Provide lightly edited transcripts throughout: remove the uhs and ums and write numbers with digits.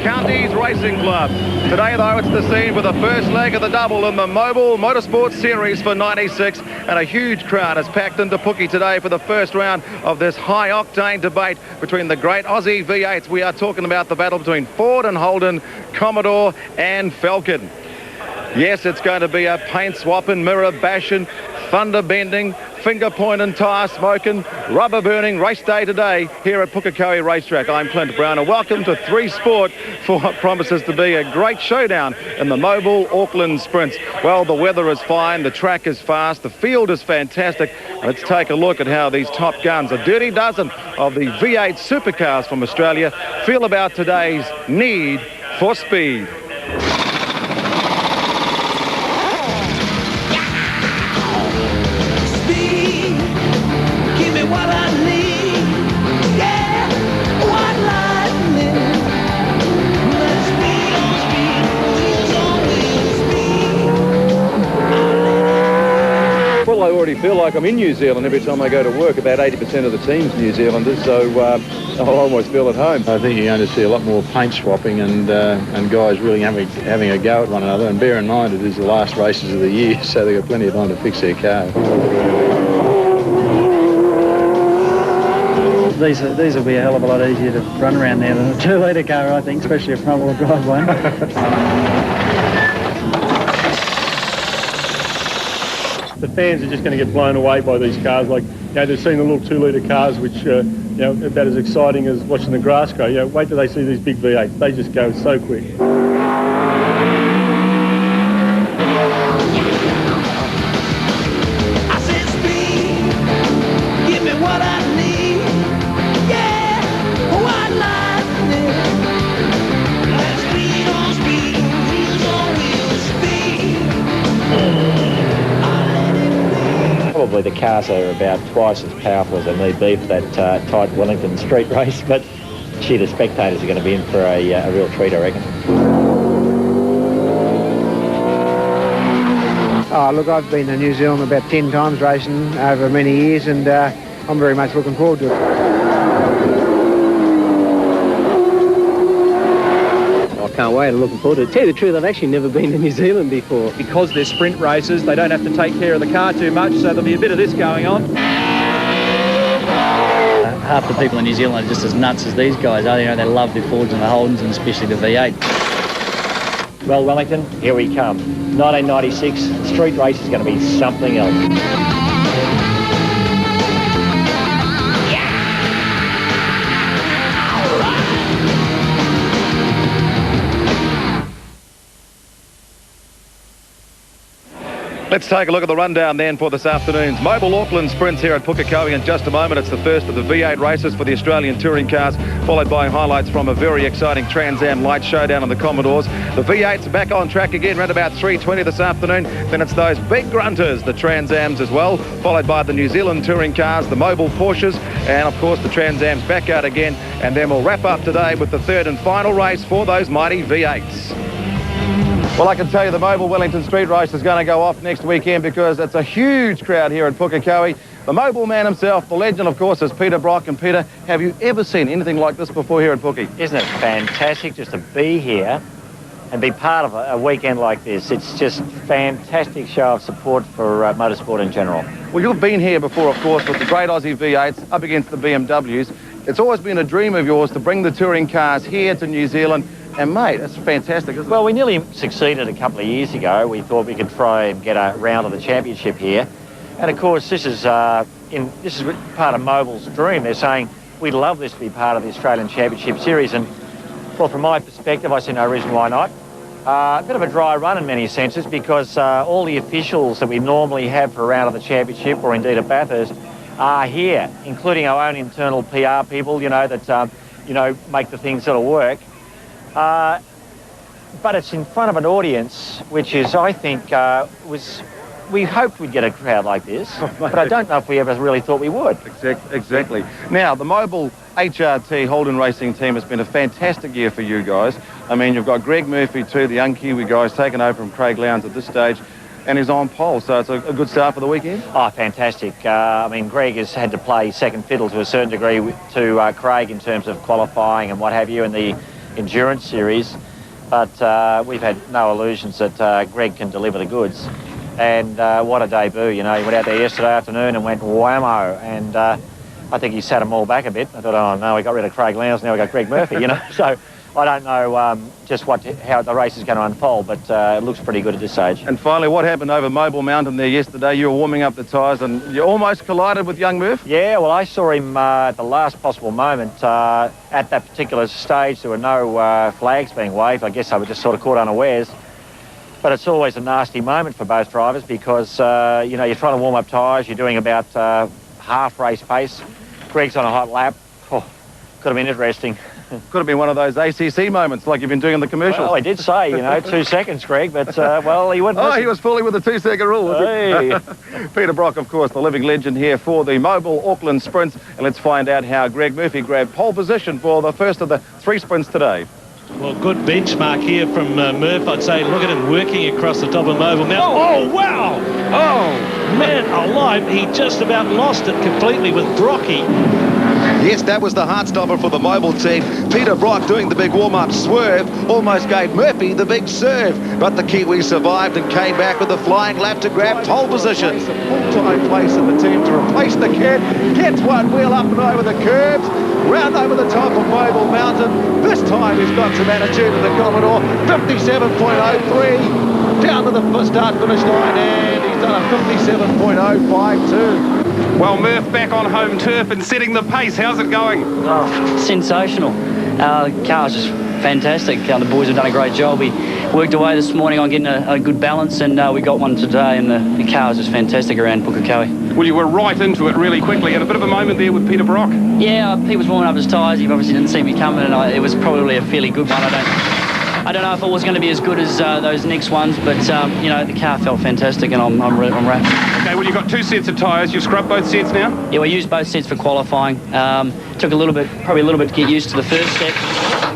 Counties Racing Club. Today, though, it's the scene for the first leg of the double in the Mobile Motorsport Series for 96, and a huge crowd is packed into Pookie today for the first round of this high-octane debate between the great Aussie V8's. We are talking about the battle between Ford and Holden, Commodore and Falcon. Yes, it's going to be a paint-swapping, mirror-bashing, thunder-bending, finger-pointing, tyre-smoking, rubber-burning race day today here at Pukekohe Racetrack. I'm Clint Brown, and welcome to 3 Sport for what promises to be a great showdown in the Mobile Auckland Sprints. Well, the weather is fine, the track is fast, the field is fantastic. Let's take a look at how these top guns, a dirty dozen of the V8 supercars from Australia, feel about today's need for speed. Well, I already feel like I'm in New Zealand every time I go to work. About 80% of the team's New Zealanders, so I almost feel at home. I think you're going to see a lot more paint swapping and guys really having a go at one another. And bear in mind, it is the last races of the year, so they've got plenty of time to fix their car. These will be a hell of a lot easier to run around there than a 2-litre car, I think, especially a front-wheel drive one. The fans are just going to get blown away by these cars. Like, they've seen the little 2-litre cars, which, about as exciting as watching the grass grow. Wait till they see these big V8s. They just go so quick. I said speed, give me what I need. Yeah, white lightning. Like speed on speed, wheels on wheels, speed. Probably the cars are about twice as powerful as they need be for that tight Wellington street race, but gee, the spectators are going to be in for a real treat, I reckon. Oh, look, I've been to New Zealand about 10 times racing over many years, and I'm very much looking forward to it. I can't wait. I'm looking forward to it. To tell you the truth, I've actually never been to New Zealand before. Because they're sprint races, they don't have to take care of the car too much, so there'll be a bit of this going on. Half the people in New Zealand are just as nuts as these guys are. They love their Fords and the Holdens, and especially the V8. Well, Wellington, here we come. 1996, street race is going to be something else. Let's take a look at the rundown then for this afternoon's Mobile Auckland Sprints here at Pukekohe. In just a moment, it's the first of the V8 races for the Australian touring cars, followed by highlights from a very exciting Trans Am light showdown on the Commodores. The V8's back on track again around about 3:20 this afternoon. Then it's those big grunters, the Trans Ams as well, followed by the New Zealand touring cars, the Mobile Porsches, and of course the Trans Ams back out again. And then we'll wrap up today with the third and final race for those mighty V8s. Well, I can tell you the Mobile Wellington Street Race is going to go off next weekend because it's a huge crowd here at Pukekohe. The Mobile man himself, the legend, of course, is Peter Brock. And Peter, have you ever seen anything like this before here at Pookie? Isn't it fantastic just to be here and be part of a weekend like this? It's just fantastic show of support for motorsport in general. Well, you've been here before, of course, with the great Aussie V8s up against the BMWs. It's always been a dream of yours to bring the touring cars here to New Zealand. And, mate, it's fantastic, isn't it? Well, we nearly succeeded a couple of years ago. We thought we could try and get a round of the championship here. And, of course, this is part of Mobile's dream. They're saying, we'd love this to be part of the Australian Championship Series. And, well, from my perspective, I see no reason why not. A bit of a dry run in many senses because all the officials that we normally have for a round of the championship or indeed at Bathurst are here, including our own internal PR people, that, make the thing sort of work. But it's in front of an audience, which is, I think, we hoped we'd get a crowd like this, but I don't know if we ever really thought we would. Exactly. Now, the Mobile HRT Holden Racing team has been a fantastic year for you guys. I mean, you've got Greg Murphy too, the young Kiwi guys, taken over from Craig Lowndes at this stage, and he's on pole, so it's a good start for the weekend. Oh, fantastic. I mean, Greg has had to play second fiddle to a certain degree to Craig in terms of qualifying and what have you, and the endurance series, but we've had no illusions that Greg can deliver the goods. And what a debut, you know. He went out there yesterday afternoon and went whammo, and I think he sat them all back a bit. I thought, oh no, we got rid of Craig Lowndes, now we got Greg Murphy, you know. So I don't know just how the race is going to unfold, but it looks pretty good at this stage. And finally, what happened over Mobile Mountain there yesterday? You were warming up the tyres and you almost collided with young Murph? Yeah, well, I saw him at the last possible moment. At that particular stage, there were no flags being waved. I guess they were just sort of caught unawares. But it's always a nasty moment for both drivers because, you know, you're trying to warm up tyres, you're doing about half race pace. Greg's on a hot lap. Oh, could have been interesting. Could have been one of those ACC moments like you've been doing in the commercials. Well, he did say, you know, 2 seconds, Greg, but, well, he wouldn't listen. He was fully with the 2-second rule, was he? Peter Brock, of course, the living legend here for the Mobile Auckland Sprints. And let's find out how Greg Murphy grabbed pole position for the first of the 3 sprints today. Well, good benchmark here from Murph. I'd say look at him working across the top of Mobile Mountain. Oh, wow! Oh, man alive. He just about lost it completely with Brocky. Yes, that was the heartstopper for the Mobile team. Peter Brock doing the big warm-up swerve almost gave Murphy the big serve. But the Kiwi survived and came back with a flying lap to grab pole position. A full-time place in the team to replace the kid. Gets one wheel up and over the curbs. Round over the top of Mobile Mountain. This time he's got some attitude to the Commodore. 57.03. Down to the start-finish line, and he's done a 57.052. Well, Murph back on home turf and setting the pace. How's it going? Oh, sensational. The car's just fantastic. The boys have done a great job. We worked away this morning on getting a good balance, and we got one today, and the car is just fantastic around Pukekohe. Well, you were right into it really quickly. Had a bit of a moment there with Peter Brock. Yeah, he was warming up his tyres. He obviously didn't see me coming, and it was probably a fairly good one. I don't know if it was going to be as good as those next ones, but you know, the car felt fantastic, and I'm wrapped. Okay, well, you've got 2 sets of tyres. You've scrubbed both sets now? Yeah, we used both sets for qualifying. Took probably a little bit to get used to the first set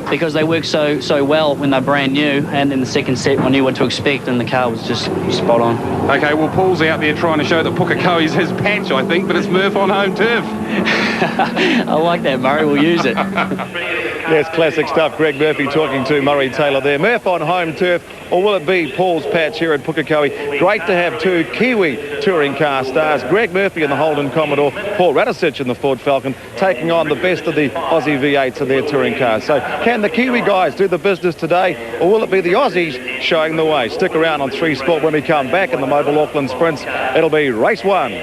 because they work so well when they're brand new, and then the second set I knew what to expect, and the car was just spot on. Okay, well, Paul's out there trying to show that Pukekohe's his patch, I think, but it's Murph on home turf. I like that, Murray. We'll use it. Yes, classic stuff. Greg Murphy talking to Murray Taylor there. Murph on home turf, or will it be Paul's patch here at Pukekohe? Great to have 2 Kiwi touring car stars. Greg Murphy in the Holden Commodore, Paul Radisich in the Ford Falcon, taking on the best of the Aussie V8's in their touring cars. So can the Kiwi guys do the business today, or will it be the Aussies showing the way? Stick around on 3 Sport when we come back in the Mobile Auckland Sprints. It'll be race 1.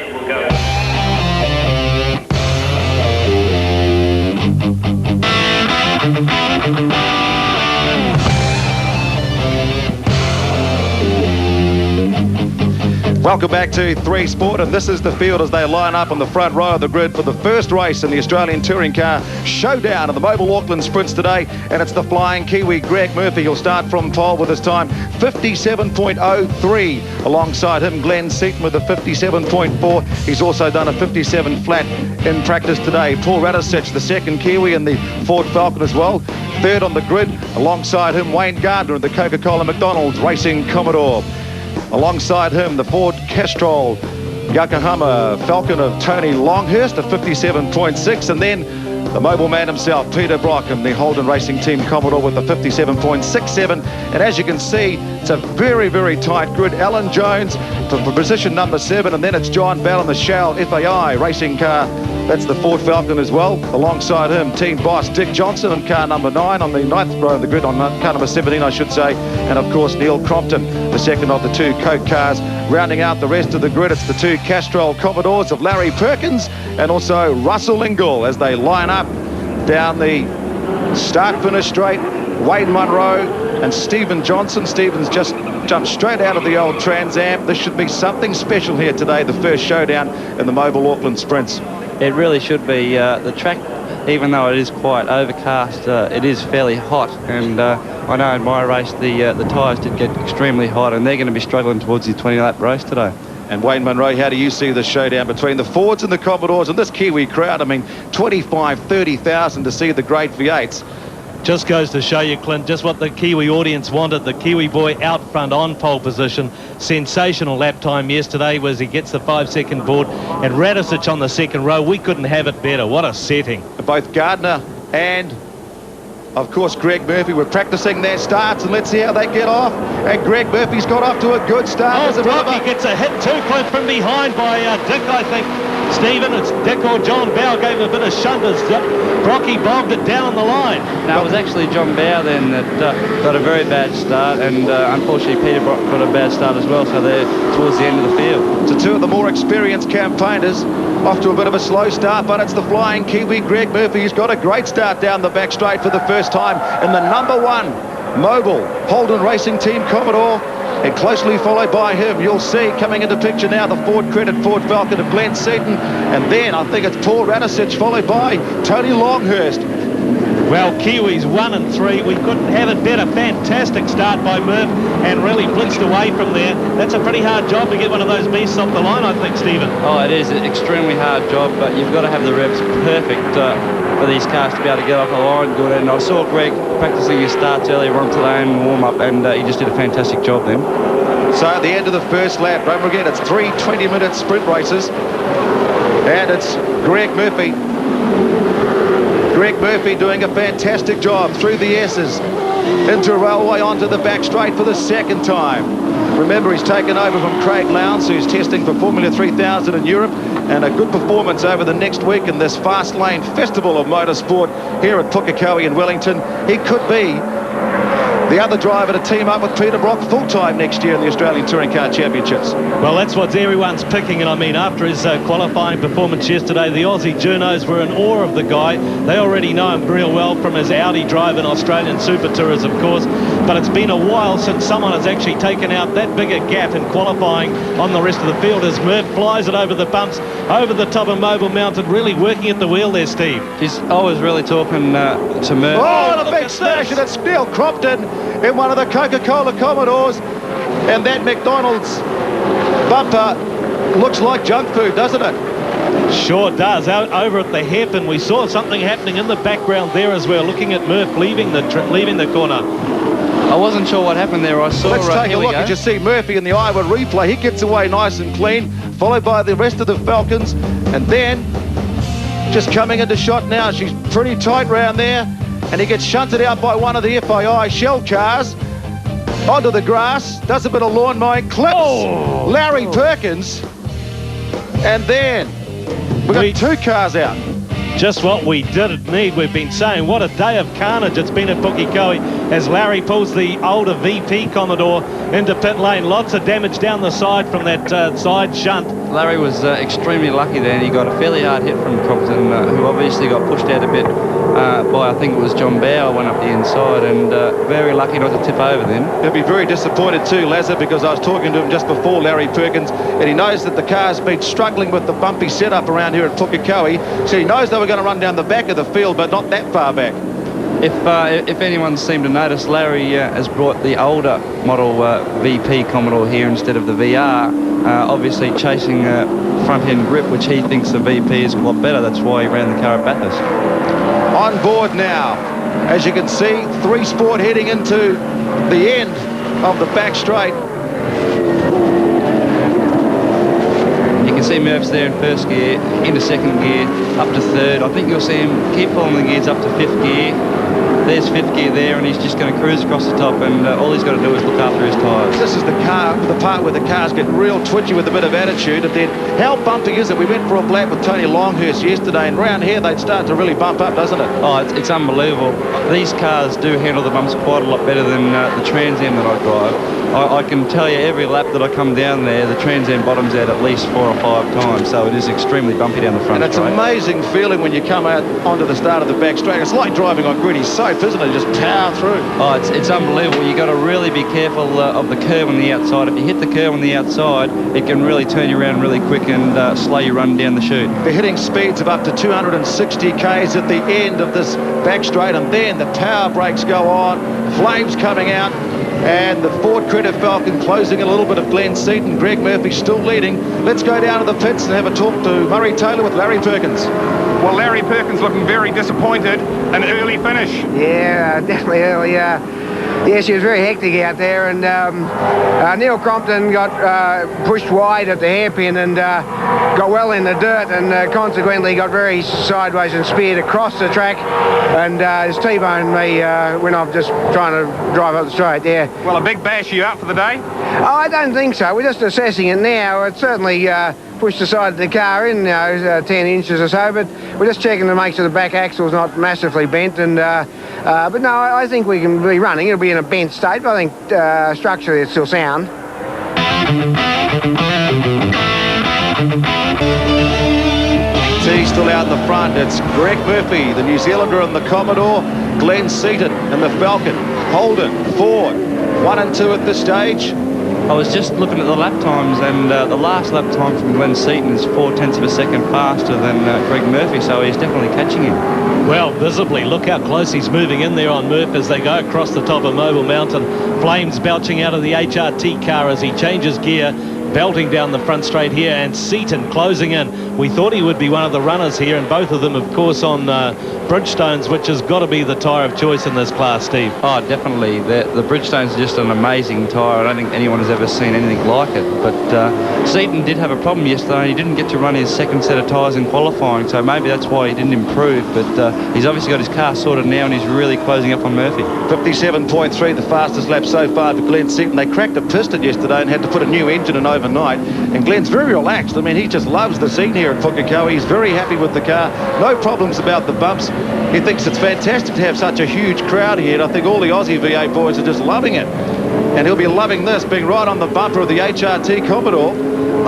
Welcome back to 3 Sport, and this is the field as they line up on the front row of the grid for the first race in the Australian Touring Car Showdown of the Mobile Auckland Sprints today, and it's the flying Kiwi Greg Murphy. He'll start from pole with his time 57.03. Alongside him, Glenn Seaton with a 57.4. He's also done a 57 flat in practice today. Paul Radisich, the second Kiwi in the Ford Falcon as well. Third on the grid, alongside him, Wayne Gardner of the Coca-Cola McDonald's Racing Commodore. Alongside him, the Ford Castrol Yokohama Falcon of Tony Longhurst, a 57.6, and then the mobile man himself, Peter Brock, and the Holden Racing Team Commodore with a 57.67. And as you can see, it's a very, very tight grid. Alan Jones for position number 7, and then it's John Bell in the Shell FAI racing car. That's the Ford Falcon as well. Alongside him, team boss Dick Johnson in car number 9 on the 9th row of the grid, on car number 17, I should say. And of course, Neil Crompton, the second of the 2 Coke cars. Rounding out the rest of the grid, it's the 2 Castrol Commodores of Larry Perkins and also Russell Ingall as they line up down the start-finish straight. Wade Munro and Stephen Johnson. Stephen's just jumped straight out of the old Trans Am. This should be something special here today, the first showdown in the Mobile Auckland Sprints. It really should be. The track, even though it is quite overcast, it is fairly hot, and I know in my race the tyres did get extremely hot, and they're going to be struggling towards the 20-lap race today. And Wayne Munro, how do you see the showdown between the Fords and the Commodores and this Kiwi crowd? I mean, 25,000-30,000 to see the great V8s. Just goes to show you, Clint, just what the Kiwi audience wanted. The Kiwi boy out front on pole position. Sensational lap time yesterday was he gets the 5-second board, and Radisich on the second row. We couldn't have it better. What a setting. Both Gardner and of course, Greg Murphy were practicing their starts, and let's see how they get off. And Greg Murphy's got off to a good start. Oh, Brocky gets a hit too, Clint, from behind by Dick, I think. Stephen, it's Dick or John Bow gave him a bit of shunt as Brocky bogged it down the line. No, it was actually John Bow then that got a very bad start, and unfortunately Peter Brock got a bad start as well, so they're towards the end of the field. So two of the more experienced campaigners off to a bit of a slow start, but it's the flying Kiwi Greg Murphy. He's got a great start down the back straight for the first time in the #1 Mobile Holden Racing Team Commodore, and closely followed by him, you'll see coming into picture now, the Ford Credit Ford Falcon of Glenn Seaton, and then I think it's Paul Radisich followed by Tony Longhurst. Well, Kiwis 1 and 3. We couldn't have it better. Fantastic start by Murph and really blitzed away from there. That's a pretty hard job to get one of those beasts off the line, I think, Stephen. Oh, it is an extremely hard job, but you've got to have the revs perfect for these cars to be able to get off the line good. And I saw Greg practicing his starts earlier on today and warm-up, and he just did a fantastic job then. So at the end of the first lap, don't forget, it's 3 20-minute sprint races, and it's Greg Murphy. Greg Murphy doing a fantastic job through the S's, into railway onto the back straight for the second time. Remember, he's taken over from Craig Lowndes, who's testing for Formula 3000 in Europe, and a good performance over the next week in this fast lane festival of motorsport here at Pukekohe in Wellington. He could be the other driver to team up with Peter Brock full-time next year in the Australian Touring Car Championships. Well, that's what everyone's picking, and I mean, after his qualifying performance yesterday, the Aussie journos were in awe of the guy. They already know him real well from his Audi drive in Australian Super Tours, of course, but it's been a while since someone has actually taken out that big a gap in qualifying on the rest of the field as Murph flies it over the bumps, over the top of Mobile Mountain, really working at the wheel there, Steve. I was really talking to Murph. Oh, the big smash, and it's Neil Crompton in one of the Coca-Cola Commodores, and that McDonald's bumper looks like junk food, doesn't it? Sure does. Out over at the hairpin, we saw something happening in the background there as well, looking at Murph leaving the corner. I wasn't sure what happened there. I saw. Let's take a look. You just see Murphy in the Iowa replay. He gets away nice and clean, followed by the rest of the Falcons, and then just coming into shot now. She's pretty tight round there, and he gets shunted out by one of the FAI Shell cars onto the grass, does a bit of lawn mowing, clips Larry Perkins, and then we've got 2 cars out. Just what we didn't need. We've been saying what a day of carnage it's been at Pukekohe as Larry pulls the older VP Commodore into pit lane. Lots of damage down the side from that side shunt. Larry was extremely lucky then. He got a fairly hard hit from Crompton, who obviously got pushed out a bit by, I think it was John Bow, went up the inside, and very lucky not to tip over then. He'll be very disappointed too, Lazar, because I was talking to him just before, Larry Perkins, and he knows that the car's been struggling with the bumpy setup around here at Pukekohe, so he knows they were going to run down the back of the field, but not that far back. If anyone seemed to notice, Larry has brought the older model VP Commodore here instead of the VR, obviously chasing front-end grip, which he thinks the VP is a lot better. That's why he ran the car at Bathurst. On board now, as you can see, 3 Sport heading into the end of the back straight. You can see Murph's there in first gear, into second gear, up to third. I think you'll see him keep pulling the gears up to 5th gear. There's 5th gear there, and he's just going to cruise across the top, and all he's got to do is look after his tyres. This is the part where the cars get real twitchy with a bit of attitude, and then how bumpy is it? We went for a lap with Tony Longhurst yesterday, and round here they'd start to really bump up, doesn't it? Oh, it's unbelievable. These cars do handle the bumps quite a lot better than the Trans Am that I drive. I can tell you every lap that I come down there, the Trans Am bottoms out at least 4 or 5 times, so it is extremely bumpy down the front. And it's an amazing feeling when you come out onto the start of the back straight. It's like driving on gritty soap, isn't it? Just power through. Oh, it's unbelievable. You've got to really be careful of the curve on the outside. If you hit the curve on the outside, it can really turn you around really quick and slow you run down the chute. They're hitting speeds of up to 260 k's at the end of this back straight, and then the power brakes go on, flames coming out, and the Ford Credit Falcon closing a little bit of Glenn Seaton. Greg Murphy still leading. Let's go down to the pits and have a talk to Murray Taylor with Larry Perkins. Well, Larry Perkins looking very disappointed. An early finish. Yeah, definitely early. Yes, she was very hectic out there, and Neil Crompton got pushed wide at the hairpin and got well in the dirt, and consequently got very sideways and speared across the track, and has T-boned me when I'm just trying to drive up the straight. Yeah. Well, a big bash. You out for the day? Oh, I don't think so. We're just assessing it now. It certainly pushed the side of the car in, 10 inches or so, but we're just checking to make sure the back axle's not massively bent. And but no, I think we can be running. It'll be in a bent state, but I think structurally it's still sound. T still out in the front. It's Greg Murphy, the New Zealander in the Commodore, Glenn Seaton in the Falcon, Holden, Ford, 1 and 2 at this stage. I was just looking at the lap times, and the last lap time from Glenn Seaton is 0.4 of a second faster than Greg Murphy, so he's definitely catching him. Well, visibly, look how close he's moving in there on Murph as they go across the top of Mobile Mountain. Flames belching out of the HRT car as he changes gear, belting down the front straight here, and Seaton closing in. We thought he would be one of the runners here, and both of them, of course, on Bridgestones, which has got to be the tyre of choice in this class, Steve. Oh, definitely. The Bridgestone's just an amazing tyre. I don't think anyone has ever seen anything like it. But Seaton did have a problem yesterday. He didn't get to run his second set of tyres in qualifying, so maybe that's why he didn't improve. But he's obviously got his car sorted now, and he's really closing up on Murphy. 57.3, the fastest lap so far for Glenn Seaton. They cracked a piston yesterday and had to put a new engine in overnight. And Glenn's very relaxed. I mean, he just loves the scene here at Pukekohe. He's very happy with the car. No problems about the bumps. He thinks it's fantastic to have such a huge crowd here. And I think all the Aussie V8 boys are just loving it. And he'll be loving this, being right on the bumper of the HRT Commodore.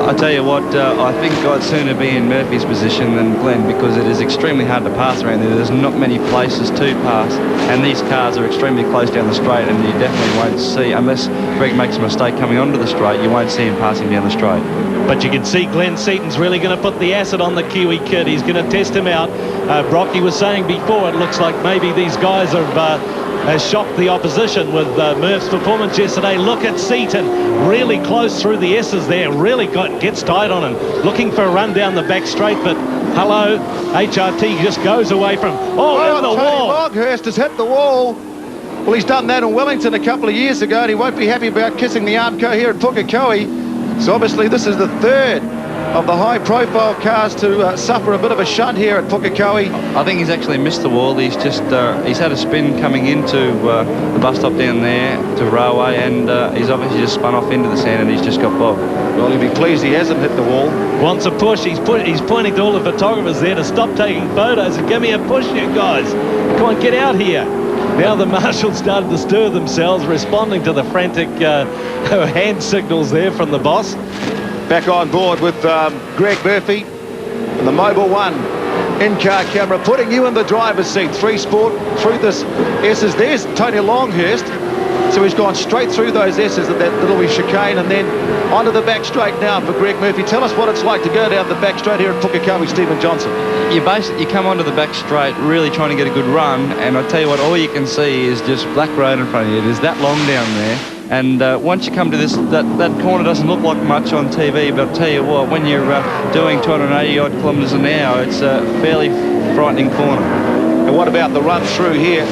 I tell you what, I think I'd sooner be in Murphy's position than Glenn, because it is extremely hard to pass around there. There's not many places to pass, and these cars are extremely close down the straight, and you definitely won't see, unless Greg makes a mistake coming onto the straight, you won't see him passing down the straight. But you can see Glenn Seaton's really going to put the acid on the Kiwi kid. He's going to test him out. Brocky was saying before, it looks like maybe these guys have shocked the opposition with Murph's performance yesterday. Look at Seaton, really close through the S's there, really gets tight on him, looking for a run down the back straight, but hello, HRT just goes away from, in the Tony wall. Longhurst has hit the wall. Well, he's done that in Wellington a couple of years ago, and he won't be happy about kissing the Armco here at Pukekohe. So obviously this is the third of the high-profile cars to suffer a bit of a shunt here at Pukekohe. I think he's actually missed the wall. He's just he's had a spin coming into the bus stop down there to Railway, and he's obviously just spun off into the sand, and he's just got bogged. Well, he'll be pleased he hasn't hit the wall. Wants a push. He's pointing to all the photographers there to stop taking photos and give me a push, you guys. Come on, get out here. Now the marshals started to stir themselves, responding to the frantic hand signals there from the boss. Back on board with Greg Murphy and the Mobile 1 in-car camera, putting you in the driver's seat. 3 Sport through this S's. There's Tony Longhurst. So he's gone straight through those S's at that little chicane, and then onto the back straight now for Greg Murphy. Tell us what it's like to go down the back straight here at Pukekohe, Stephen Johnson. You come onto the back straight really trying to get a good run, and I tell you what, all you can see is just black road in front of you. It is that long down there. And once you come to this, that corner doesn't look like much on TV, but I'll tell you what, when you're doing 280 odd kilometres an hour, it's a fairly frightening corner. And what about the run through here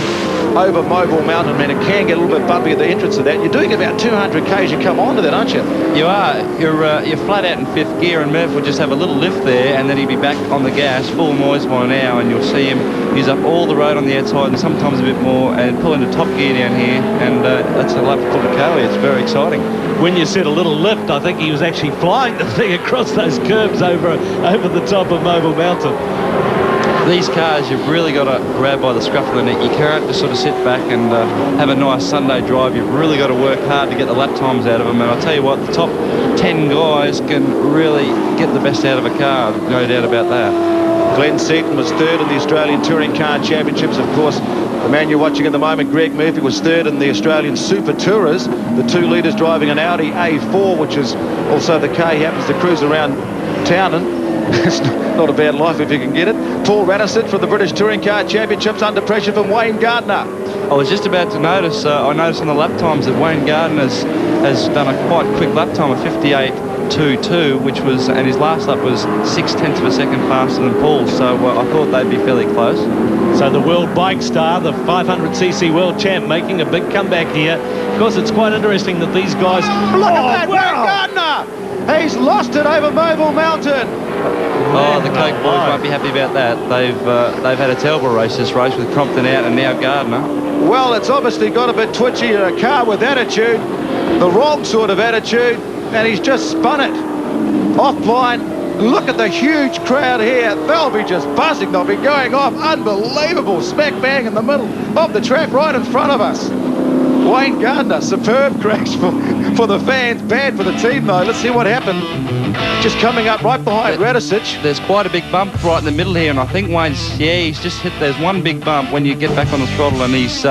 over Mobile Mountain? Man, it can get a little bit bumpy at the entrance of that. You're doing about 200 k's, you come onto that, aren't you? You are. You're flat out in 5th gear, and Murph will just have a little lift there, and then he'll be back on the gas, full noise by now, and you'll see him use up all the road on the outside and sometimes a bit more, and pull into top gear down here, and that's a lap for Pukekohe. It's very exciting. When you said a little lift, I think he was actually flying the thing across those curves over the top of Mobile Mountain. These cars, you've really got to grab by the scruff of the neck. You can't just sort of sit back and have a nice Sunday drive. You've really got to work hard to get the lap times out of them. And I'll tell you what, the top 10 guys can really get the best out of a car, no doubt about that. Glenn Seaton was third in the Australian Touring Car Championships. Of course, the man you're watching at the moment, Greg Murphy, was third in the Australian Super Tourers. The 2 leaders driving an Audi A4, which is also the car he happens to cruise around town in. It's not a bad life if you can get it. Paul Radisson from the British Touring Car Championships, under pressure from Wayne Gardner. I was just about to notice, I noticed on the lap times that Wayne Gardner's has done a quite quick lap time of 58.22, which was, and his last lap was 0.6 of a second faster than Paul. So I thought they'd be fairly close. So the world bike star, the 500cc world champ, making a big comeback here. Of course, it's quite interesting that these guys... Look at that, Wayne Gardner! He's lost it over Mobile Mountain. Oh, the Coke boys won't be happy about that. They've had a terrible race this race with Crompton out and now Gardner. Well, it's obviously got a bit twitchy in a car with attitude, the wrong sort of attitude, and he's just spun it offline. Look at the huge crowd here. They'll be just buzzing. They'll be going off. Unbelievable. Smack bang in the middle of the track right in front of us. Wayne Gardner, superb crash for the fans. Bad for the team, though. Let's see what happened. Just coming up right behind Radicic. There's quite a big bump right in the middle here, and I think he's just hit, there's one big bump when you get back on the throttle, and he's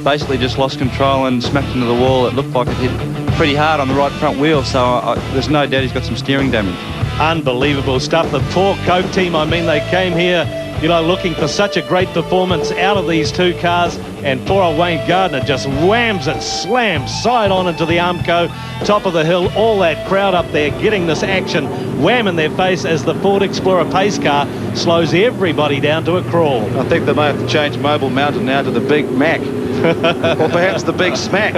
basically just lost control and smacked into the wall. It looked like it hit pretty hard on the right front wheel, so there's no doubt he's got some steering damage. Unbelievable stuff. The poor Coke team, I mean, they came here, you know, looking for such a great performance out of these two cars, and poor old Wayne Gardner just whams it, slams side on into the Armco, top of the hill. All that crowd up there getting this action wham in their face as the Ford Explorer pace car slows everybody down to a crawl. I think they may have to change Mobile Mountain now to the Big Mac. Or perhaps the Big Smack.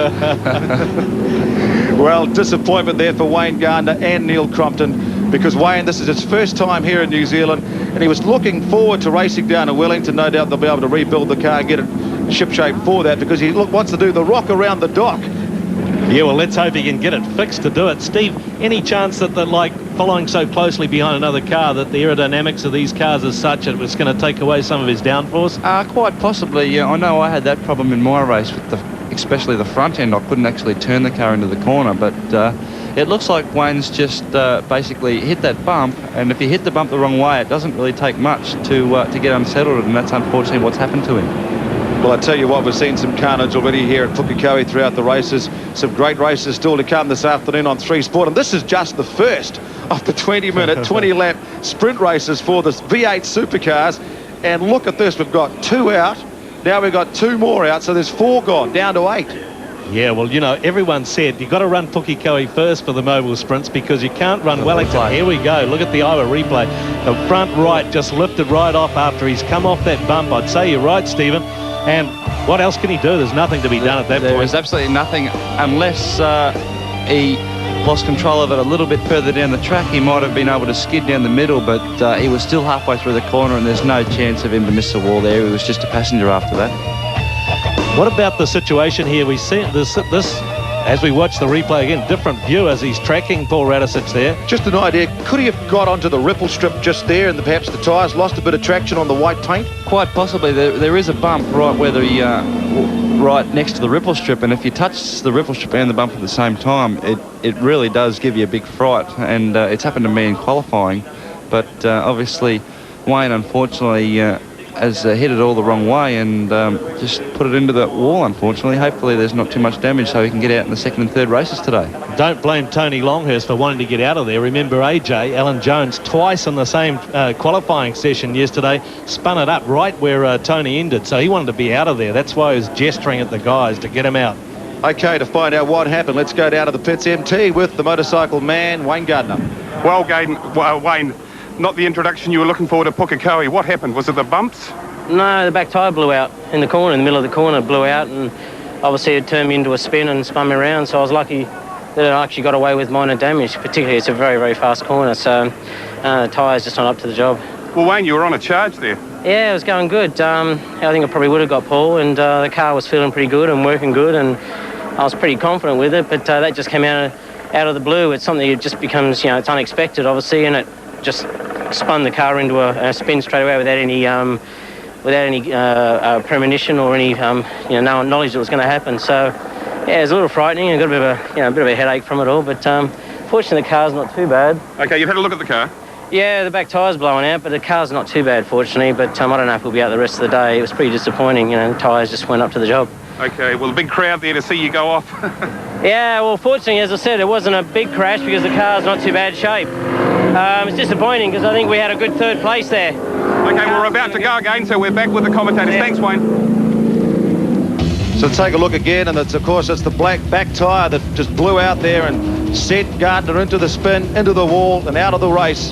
Well, disappointment there for Wayne Gardner and Neil Crompton, because Wayne, this is his first time here in New Zealand, and he was looking forward to racing down to Wellington. No doubt they'll be able to rebuild the car and get it shipshape for that, because he wants to do the rock around the dock. Yeah, well, let's hope he can get it fixed to do it. Steve, any chance that following so closely behind another car, that the aerodynamics of these cars is such that it's going to take away some of his downforce? Quite possibly, yeah. I know I had that problem in my race with especially the front end. I couldn't actually turn the car into the corner, but it looks like Wayne's just basically hit that bump, and if you hit the bump the wrong way, it doesn't really take much to get unsettled, and that's unfortunately what's happened to him. Well, I tell you what, we've seen some carnage already here at Pukekohe throughout the races. Some great races still to come this afternoon on 3 Sport, and this is just the first of the 20-minute, 20-lap sprint races for the V8 supercars. And look at this, we've got 2 out. Now we've got 2 more out, so there's 4 gone, down to 8. Yeah, well, you know, everyone said you've got to run Pukekohe first for the mobile sprints, because you can't run Wellington. Here we go. Look at the Iowa replay. The front right just lifted right off after he's come off that bump. I'd say you're right, Stephen. And what else can he do? There's nothing to be done at that point. There's absolutely nothing, unless he lost control of it a little bit further down the track. He might have been able to skid down the middle, but he was still halfway through the corner, and there's no chance of him to miss the wall there. He was just a passenger after that. What about the situation here? We see this as we watch the replay again, different view as he's tracking Paul Radicic there. Just an idea, could he have got onto the ripple strip just there, and perhaps the tyres lost a bit of traction on the white paint? Quite possibly. There is a bump right where right next to the ripple strip, and if you touch the ripple strip and the bump at the same time, it really does give you a big fright, and it's happened to me in qualifying. But obviously Wayne, unfortunately, has hit it all the wrong way and just put it into the wall, unfortunately. Hopefully there's not too much damage so he can get out in the second and third races today. Don't blame Tony Longhurst for wanting to get out of there. Remember AJ, Alan Jones, twice in the same qualifying session yesterday, spun it up right where Tony ended, so he wanted to be out of there. That's why he was gesturing at the guys to get him out. Okay, to find out what happened, let's go down to the pits MT with the motorcycle man, Wayne Gardner. Well, Wayne, not the introduction you were looking for to Pukekohe. What happened? Was it the bumps? No, the back tyre blew out in the corner, in the middle of the corner, blew out, and obviously it turned me into a spin and spun me around, so I was lucky that I actually got away with minor damage. Particularly, it's a very, very fast corner, so the tyre's just not up to the job. Well, Wayne, you were on a charge there. Yeah, it was going good. I think I probably would have got Paul, and the car was feeling pretty good and working good, and I was pretty confident with it, but that just came out of the blue. It's something that just becomes, you know, it's unexpected, obviously, and it just spun the car into a spin straight away without any premonition or any no knowledge that was going to happen. So yeah, it was a little frightening and got a bit of a headache from it all. But fortunately, the car's not too bad. Okay, you've had a look at the car. Yeah, the back tyre's blowing out, but the car's not too bad, fortunately. But I don't know if we'll be out the rest of the day. It was pretty disappointing. You know, the tyres just went up to the job. Okay, well, a big crowd there to see you go off. Yeah, well, fortunately, as I said, it wasn't a big crash because the car's not too bad shape. It's disappointing because I think we had a good third place there. Okay, we're about to go again, so we're back with the commentators. Yeah. Thanks, Wayne. So take a look again, and of course it's the black back tyre that just blew out there and sent Gardner into the spin, into the wall and out of the race.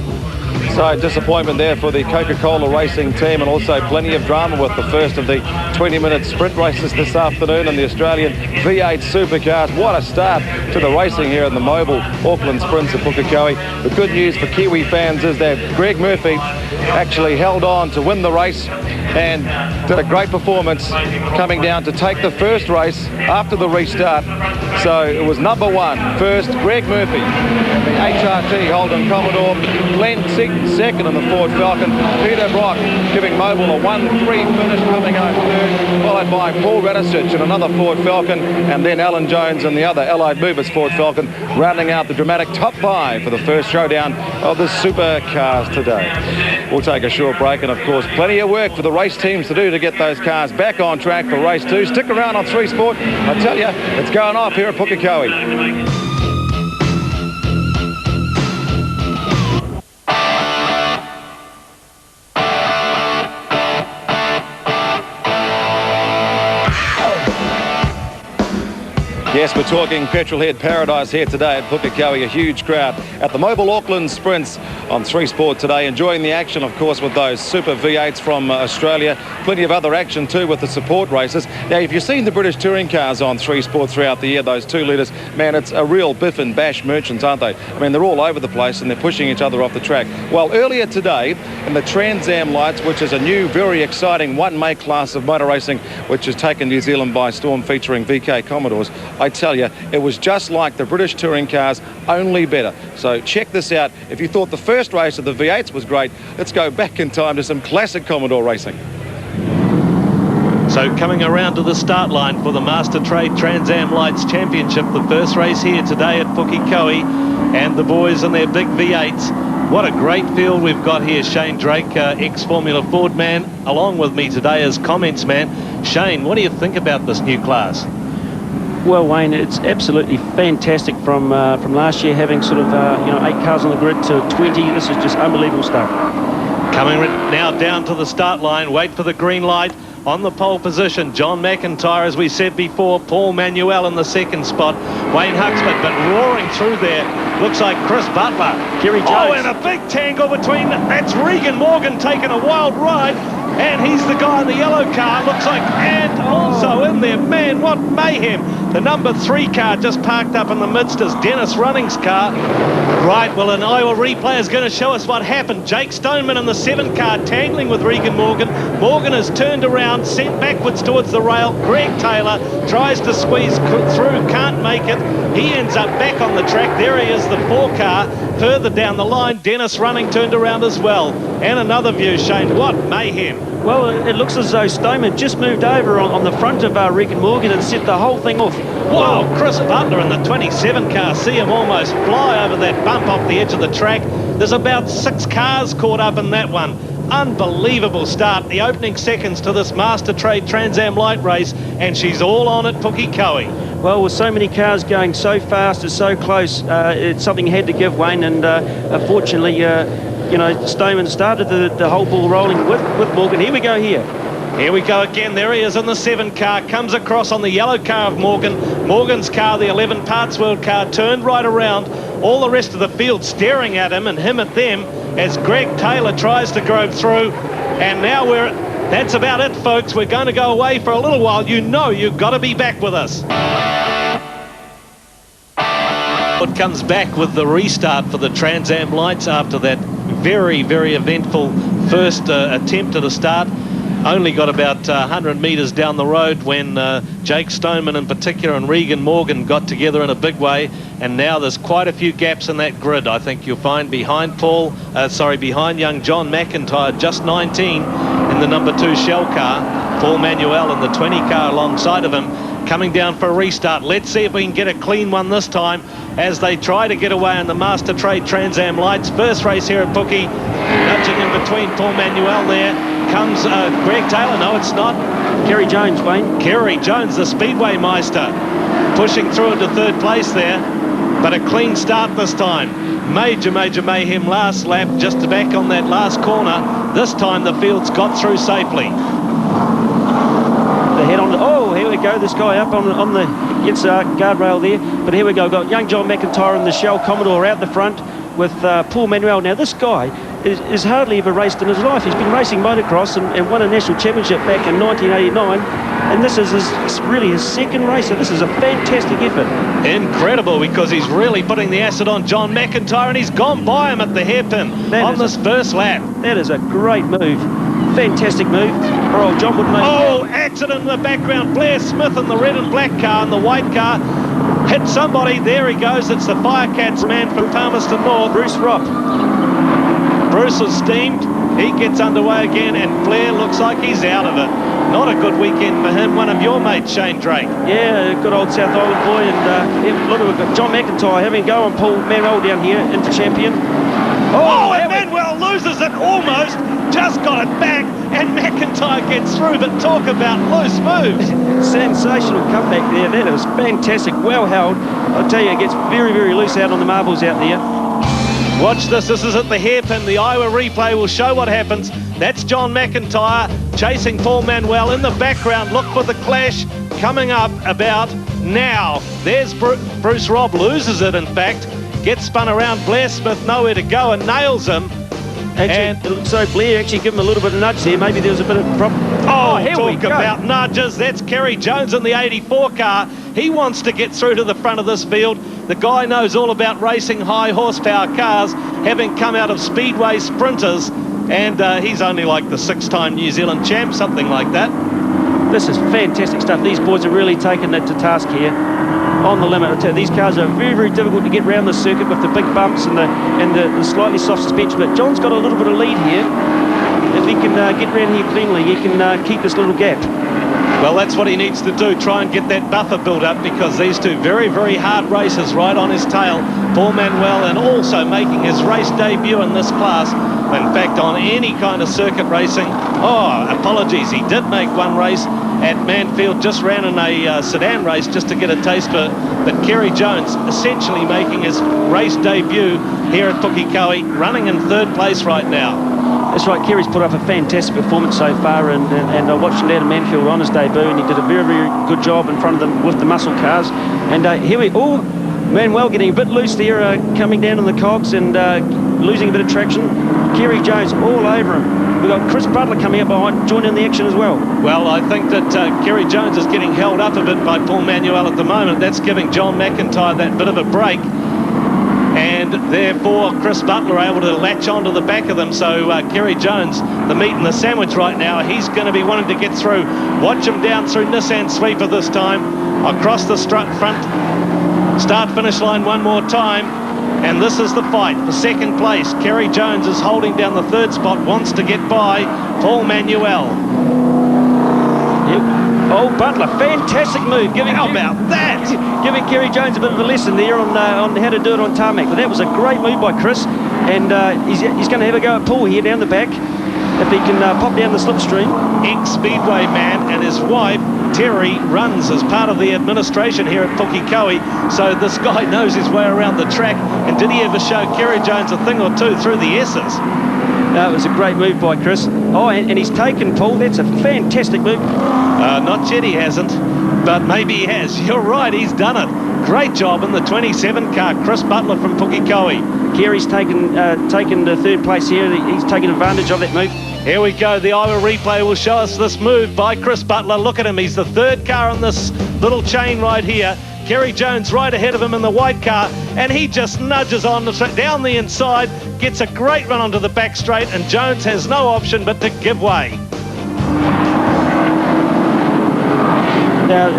So disappointment there for the Coca-Cola racing team, and also plenty of drama with the first of the 20-minute sprint races this afternoon in the Australian V8 supercars. What a start to the racing here in the mobile Auckland Sprints at Pukekohe. The good news for Kiwi fans is that Greg Murphy actually held on to win the race and did a great performance coming down to take the first race after the restart. So it was number one, first Greg Murphy, the HRT Holden Commodore, Glenn second in the Ford Falcon, Peter Brock giving Mobile a 1-3 finish, coming home third, followed by Paul Radisich in another Ford Falcon, and then Alan Jones in the other Allied Movers Ford Falcon, rounding out the dramatic top five for the first showdown of the supercars today. We'll take a short break, and of course plenty of work for the race teams to do to get those cars back on track for race 2. Stick around on 3 Sport. I tell you, it's going off here at Pukekohe. Yes, we're talking petrolhead paradise here today at Pukekohe. A huge crowd at the Mobile Auckland Sprints on 3 Sport today. Enjoying the action, of course, with those Super V8s from Australia. Plenty of other action too with the support races. Now, if you've seen the British touring cars on 3 Sport throughout the year, those 2 litres, man, it's a real biff and bash merchants, aren't they? I mean, they're all over the place and they're pushing each other off the track. Well, earlier today in the Trans Am Lights, which is a new, very exciting one-make class of motor racing, which has taken New Zealand by storm, featuring VK Commodores, I tell you, it was just like the British touring cars, only better. So check this out. If you thought the first race of the V8s was great, let's go back in time to some classic Commodore racing. So coming around to the start line for the Master Trade Trans Am Lights Championship, the first race here today at Pukekohe, and the boys in their big V8s. What a great field we've got here. Shane Drake, ex-Formula Ford man, along with me today as comments man. Shane, what do you think about this new class? Well, Wayne, it's absolutely fantastic from last year, having sort of 8 cars on the grid to 20. This is just unbelievable stuff. Coming now down to the start line, wait for the green light. On the pole position, John McIntyre, as we said before, Paul Manuel in the second spot, Wayne Huxford, but roaring through there, looks like Chris Butler. Kerry Jones. Oh, and a big tangle between, that's Regan Morgan taking a wild ride, and he's the guy in the yellow car, looks like, and also in there, man, what mayhem. The number 3 car just parked up in the midst is Dennis Running's car. Right, well, an Iowa replay is going to show us what happened. Jake Stoneman in the 7 car tangling with Regan Morgan. Morgan is turned around, sent backwards towards the rail. Greg Taylor tries to squeeze through, can't make it. He ends up back on the track. There he is, the 4 car. Further down the line, Dennis Running turned around as well. And another view, Shane, what mayhem. Well, it looks as though Stoneman just moved over on the front of Regan Morgan and set the whole thing off. Wow, Chris Butler in the 27 car, see him almost fly over that bump off the edge of the track. There's about 6 cars caught up in that one. Unbelievable start, the opening seconds to this Master Trade Trans Am Light race, and she's all on at Pukekohe. Well, with so many cars going so fast and so close, it's something had to give, Wayne, and unfortunately, Stoneman started the whole ball rolling with Morgan. Here we go here. Here we go again. There he is in the 7 car. Comes across on the yellow car of Morgan. Morgan's car, the 11 Parts World car, turned right around. All the rest of the field staring at him and him at them as Greg Taylor tries to grope through. And now that's about it, folks. We're going to go away for a little while. You know you've got to be back with us. It comes back with the restart for the Trans Am Lights after that very, very eventful first attempt at a start. Only got about 100 metres down the road when Jake Stoneman in particular and Regan Morgan got together in a big way, and now there's quite a few gaps in that grid. I think you'll find behind behind young John McIntyre, just 19 in the number 2 Shell car, Paul Manuel in the 20 car alongside of him, coming down for a restart. Let's see if we can get a clean one this time as they try to get away on the Master Trade Trans Am Lights. First race here at Pukie, nudging in between Paul Manuel there. Comes Greg Taylor. No, it's not. Kerry Jones, Wayne. Kerry Jones, the Speedway Meister, pushing through into 3rd place there, but a clean start this time. Major mayhem last lap, just back on that last corner. This time the field's got through safely. The head on. Oh, here we go. This guy up on the gets guardrail there. But here we go. Got young John McIntyre and the Shell Commodore out the front with Paul Manuel. Now this guy is hardly ever raced in his life. He's been racing motocross and won a national championship back in 1989. And this is really his second race. So this is a fantastic effort. Incredible, because he's really putting the acid on John McIntyre, and he's gone by him at the hairpin on this first lap. That is a great move. Fantastic move. Oh, John would make... Oh, accident in the background. Blair Smith in the red and black car, and the white car hit somebody. There he goes. It's the Firecats man from Palmerston North. Bruce Ropp. Bruce is steamed. He gets underway again, and Blair looks like he's out of it. Not a good weekend for him. One of your mates, Shane Drake. Yeah, good old South Island boy. And look, we've got John McIntyre having a go on Paul Manuel down here into champion. Oh, and Manuel loses it almost. Just got it back, and McIntyre gets through. But talk about loose moves. Sensational comeback there. That is fantastic. Well held. I'll tell you, it gets very, very loose out on the marbles out there. Watch this. This is at the hairpin. The Iowa replay will show what happens. That's John McIntyre chasing Paul Manuel in the background. Look for the clash coming up about now. There's Bruce Robb, loses it in fact. Gets spun around. Blair Smith nowhere to go and nails him. Actually, so Blair actually give him a little bit of nudge there. Maybe there was a bit of problem. Oh, here we talk go. About nudges. That's Kerry Jones in the 84 car. He wants to get through to the front of this field. The guy knows all about racing high horsepower cars, having come out of Speedway Sprinters, and he's only like the 6-time New Zealand champ, something like that. This is fantastic stuff. These boys are really taking it to task here. On the limit. I tell you, these cars are very, very difficult to get around the circuit with the big bumps and the slightly soft suspension. But John's got a little bit of lead here. If he can get around here cleanly, he can keep this little gap. Well, that's what he needs to do, try and get that buffer built up, because these two very, very hard racers right on his tail. Paul Manuel, and also making his race debut in this class. In fact, on any kind of circuit racing. Oh, apologies, he did make one race at Manfield, just ran in a sedan race just to get a taste for it. But Kerry Jones essentially making his race debut here at Pukekohe, running in 3rd place right now. That's right, Kerry's put up a fantastic performance so far, and I watched him down at Manfield on his debut, and he did a very, very good job in front of them with the muscle cars. And here we... Oh, Manuel getting a bit loose there, coming down on the cogs and losing a bit of traction. Kerry Jones all over him. We've got Chris Butler coming up behind, joining in the action as well. Well, I think that Kerry Jones is getting held up a bit by Paul Manuel at the moment. That's giving John McIntyre that bit of a break. And therefore, Chris Butler able to latch onto the back of them. So Kerry Jones, the meat and the sandwich right now, he's going to be wanting to get through. Watch him down through Nissan Sweeper this time. Across the front start-finish line one more time. And this is the fight for 2nd place. Kerry Jones is holding down the 3rd spot, wants to get by Paul Manuel. Yep. Oh, Butler, fantastic move. How about that? Giving Kerry Jones a bit of a lesson there on how to do it on tarmac. But that was a great move by Chris. And he's going to have a go at Paul here down the back. If he can pop down the slipstream. Ex-Speedway man and his wife, Terry, runs as part of the administration here at Pukekohe. So this guy knows his way around the track. And did he ever show Kerry Jones a thing or two through the S's? No, it was a great move by Chris. Oh, and he's taken Paul. That's a fantastic move. Not yet, he hasn't. But maybe he has. You're right, he's done it. Great job in the 27 car, Chris Butler from Pukekohe. Kerry's taken the 3rd place here. He's taken advantage of that move. Here we go. The Iowa replay will show us this move by Chris Butler. Look at him. He's the 3rd car on this little chain right here. Kerry Jones right ahead of him in the white car, and he just nudges on down the inside, gets a great run onto the back straight, and Jones has no option but to give way. Now,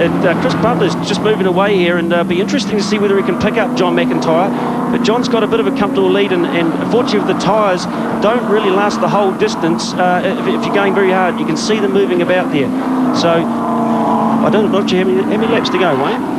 Chris Butler's just moving away here, and it'll be interesting to see whether he can pick up John McIntyre. But John's got a bit of a comfortable lead, and unfortunately the tyres don't really last the whole distance if you're going very hard. You can see them moving about there. So, I don't know how many laps to go, Wayne?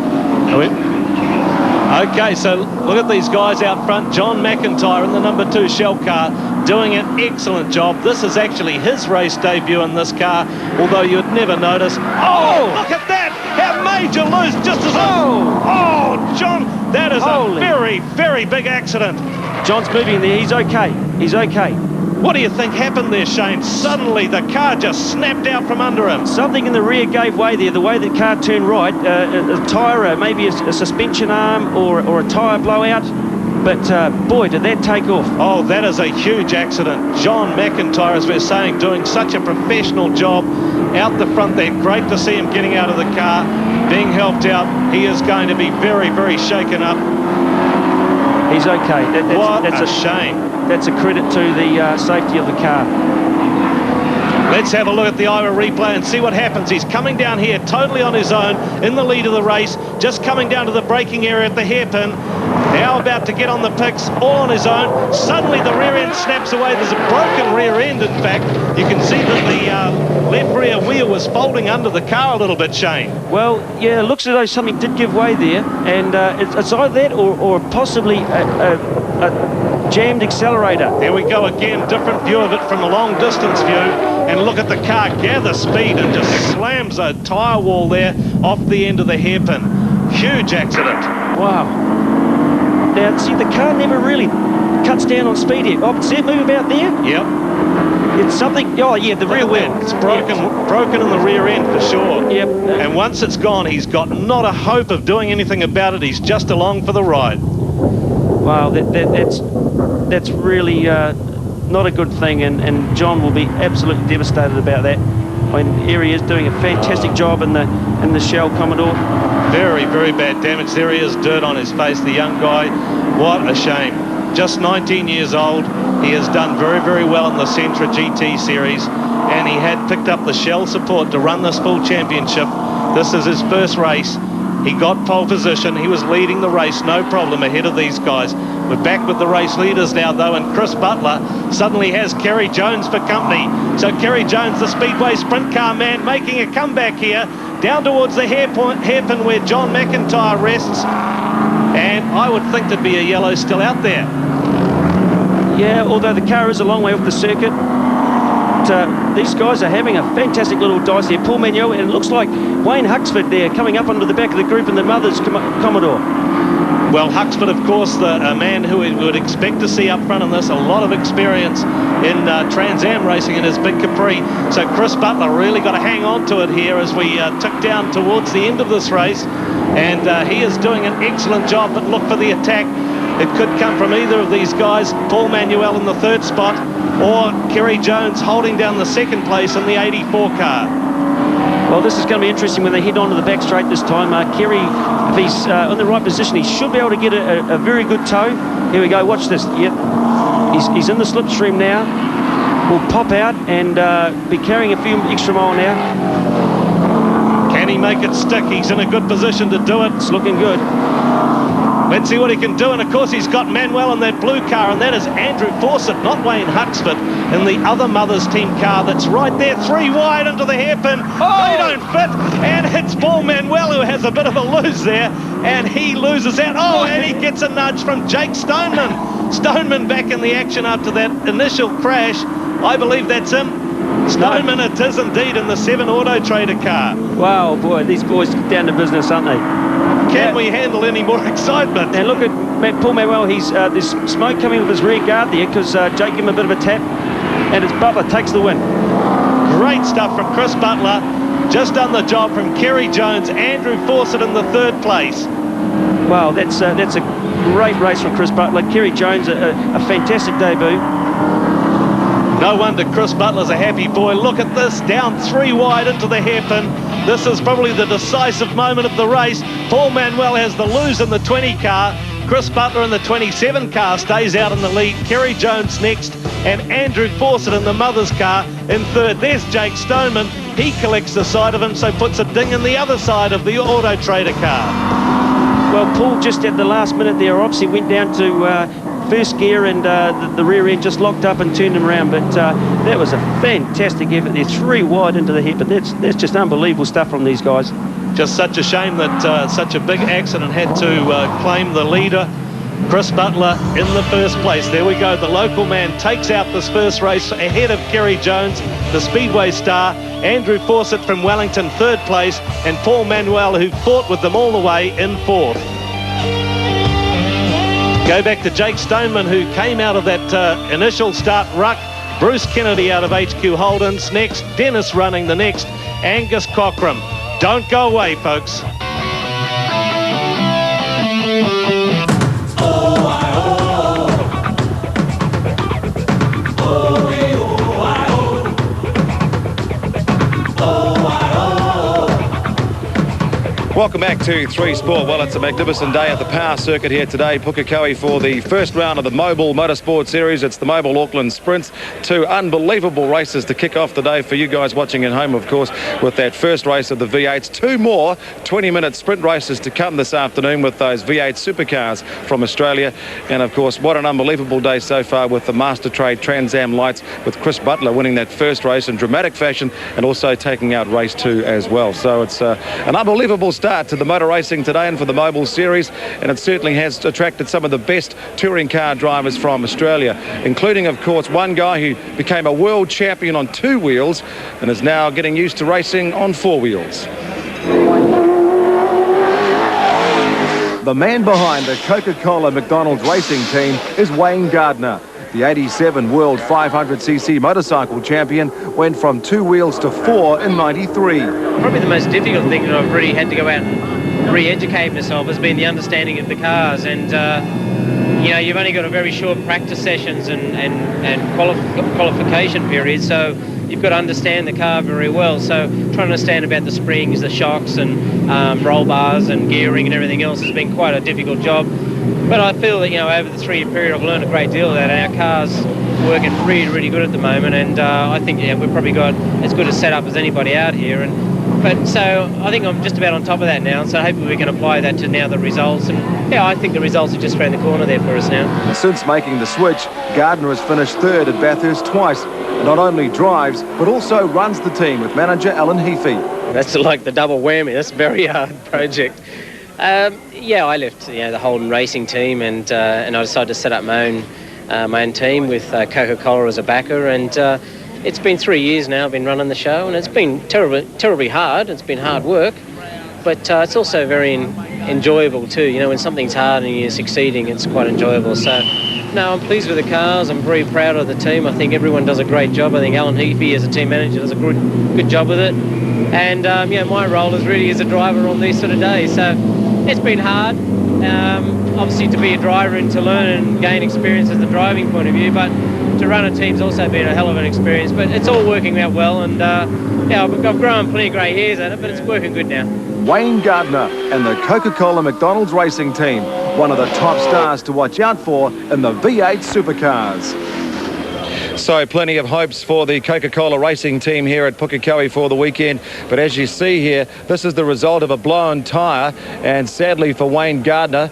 Okay, so look at these guys out front. John McIntyre in the number 2 Shell car doing an excellent job. This is actually his race debut in this car, although you'd never notice. Oh, look at that! How major loose just as Oh, John, that is a very, very big accident. John's moving there. He's okay. He's okay. What do you think happened there, Shane? Suddenly the car just snapped out from under him. Something in the rear gave way there, the way the car turned right. A tyre, maybe a suspension arm or a tyre blowout. But, boy, did that take off. Oh, that is a huge accident. John McIntyre, as we're saying, doing such a professional job out the front there. Great to see him getting out of the car, being helped out. He is going to be very, very shaken up. He's okay. That's a shame. That's a credit to the safety of the car. Let's have a look at the Iowa replay and see what happens. He's coming down here totally on his own in the lead of the race, just coming down to the braking area at the hairpin. Now about to get on the picks, all on his own. Suddenly the rear end snaps away. There's a broken rear end, in fact. You can see that the left rear wheel was folding under the car a little bit, Shane. Well, yeah, it looks as though something did give way there, and it's either that or possibly a jammed accelerator. There we go again, different view of it from a long distance view, and look at the car gather speed and just slams a tyre wall there off the end of the hairpin. Huge accident. Wow. Now, see, the car never really cuts down on speed here. Oh, see it move about there? Yep. It's something, oh yeah, the rear wheel. It's broken in the rear end for sure. Yep. And once it's gone, he's got not a hope of doing anything about it. He's just along for the ride. Wow, that's really not a good thing, and John will be absolutely devastated about that. I mean, here he is doing a fantastic job in the Shell Commodore. Very, very bad damage. There he is, dirt on his face, the young guy. What a shame. Just 19 years old. He has done very, very well in the Sentra GT series, and he had picked up the Shell support to run this full championship. This is his first race. He got pole position. He was leading the race, no problem, ahead of these guys. We're back with the race leaders now, though, and Chris Butler suddenly has Kerry Jones for company. So Kerry Jones, the Speedway sprint car man, making a comeback here, down towards the hairpin where John McIntyre rests. And I would think there'd be a yellow still out there. Yeah, although the car is a long way off the circuit. These guys are having a fantastic little dice here. Paul Manuel, and it looks like Wayne Huxford there coming up onto the back of the group in the mother's Commodore. Well, Huxford, of course, a man who we would expect to see up front in this, a lot of experience in Trans Am racing in his big Capri. So Chris Butler really got to hang on to it here as we tick down towards the end of this race. And he is doing an excellent job, but look for the attack. It could come from either of these guys, Paul Manuel in the third spot, or Kerry Jones holding down the second place in the 84 car. Well, this is going to be interesting when they head onto the back straight this time. Kerry, if he's in the right position, he should be able to get a very good tow. Here we go, watch this. Yep, he's in the slipstream now. Will pop out and be carrying a few extra mile now. Can he make it stick? He's in a good position to do it. It's looking good. Let's see what he can do, and of course he's got Manuel in that blue car, and that is Andrew Fawcett, not Wayne Huxford, in the other Mother's Team car that's right there, 3 wide into the hairpin. Oh! They don't fit, and it's Paul Manuel who has a bit of a lose there, and he loses out. Oh, and he gets a nudge from Jake Stoneman. Stoneman back in the action after that initial crash. I believe that's him. Stoneman, it is indeed, in the 7 Auto Trader car. Wow, boy, these boys get down to business, aren't they? Can we handle any more excitement? And look at Paul Manuel. There's smoke coming off his rear guard there because Jake gave him a bit of a tap, and it's Butler takes the win. Great stuff from Chris Butler. Just done the job from Kerry Jones. Andrew Fawcett in the 3rd place. Wow, that's a great race from Chris Butler. Kerry Jones, a fantastic debut. No wonder Chris Butler's a happy boy. Look at this, down 3 wide into the hairpin. This is probably the decisive moment of the race. Paul Manuel has the lose in the 20 car. Chris Butler in the 27 car stays out in the lead. Kerry Jones next, and Andrew Fawcett in the Mother's car in 3rd. There's Jake Stoneman. He collects the side of him, so puts a ding in the other side of the Auto Trader car. Well, Paul just at the last minute there obviously went down to first gear, and the rear end just locked up and turned him around, but that was a fantastic effort there, 3 wide into the hip, but that's just unbelievable stuff from these guys. Just such a shame that such a big accident had to claim the leader, Chris Butler, in the 1st place. There we go, the local man takes out this first race ahead of Kerry Jones, the Speedway star. Andrew Fawcett from Wellington, 3rd place, and Paul Manuel, who fought with them all the way, in 4th. Go back to Jake Stoneman, who came out of that initial start ruck, Bruce Kennedy out of HQ Holden's next. Dennis running the next. Angus Cockram. Don't go away, folks. Welcome back to 3 Sport. Well, it's a magnificent day at the Power Circuit here today, Pukekohe, for the first round of the Mobile Motorsport Series. It's the Mobile Auckland Sprints. 2 unbelievable races to kick off the day for you guys watching at home, of course, with that first race of the V8's. 2 more 20-minute sprint races to come this afternoon with those V8 supercars from Australia. And, of course, what an unbelievable day so far with the Master Trade Trans Am lights, with Chris Butler winning that first race in dramatic fashion and also taking out race 2 as well. So it's an unbelievable start to the motor racing today and for the Mobile Series, and it certainly has attracted some of the best touring car drivers from Australia, including, of course, one guy who became a world champion on 2 wheels and is now getting used to racing on 4 wheels. The man behind the Coca-Cola McDonald's racing team is Wayne Gardner. The 87 World 500cc motorcycle champion went from 2 wheels to 4 in '93. Probably the most difficult thing that I've really had to go out and re-educate myself has been the understanding of the cars. And, you know, you've only got a very short practice sessions and qualification period, so you've got to understand the car very well. So trying to understand about the springs, the shocks and roll bars and gearing and everything else has been quite a difficult job. But I feel that, you know, over the 3-year period I've learned a great deal of that. Our car's working really, really good at the moment, and I think, yeah, we've probably got as good a setup as anybody out here. But so I think I'm just about on top of that now, so hopefully we can apply that to now the results. And yeah, I think the results are just around the corner there for us now. Since making the switch, Gardner has finished 3rd at Bathurst twice. Not only drives, but also runs the team with manager Alan Heafy. That's like the double whammy. That's a very hard project. Yeah, I left the Holden racing team, and I decided to set up my own team with Coca-Cola as a backer, and it's been 3 years now I've been running the show, and it's been terribly hard. It's been hard work, but it's also very enjoyable too. You know, when something's hard and you're succeeding, it's quite enjoyable. So no, I'm pleased with the cars. I'm very proud of the team. I think everyone does a great job. I think Alan Heafy as a team manager does a good job with it, and my role is really as a driver on these sort of days. So it's been hard, obviously, to be a driver and to learn and gain experience as the driving point of view, but to run a team's also been a hell of an experience. But it's all working out well, and I've grown plenty of grey hairs at it, but it's working good now. Wayne Gardner and the Coca-Cola McDonald's racing team, one of the top stars to watch out for in the V8 supercars. So plenty of hopes for the Coca-Cola racing team here at Pukekohe for the weekend. But as you see here, this is the result of a blown tyre. And sadly for Wayne Gardner,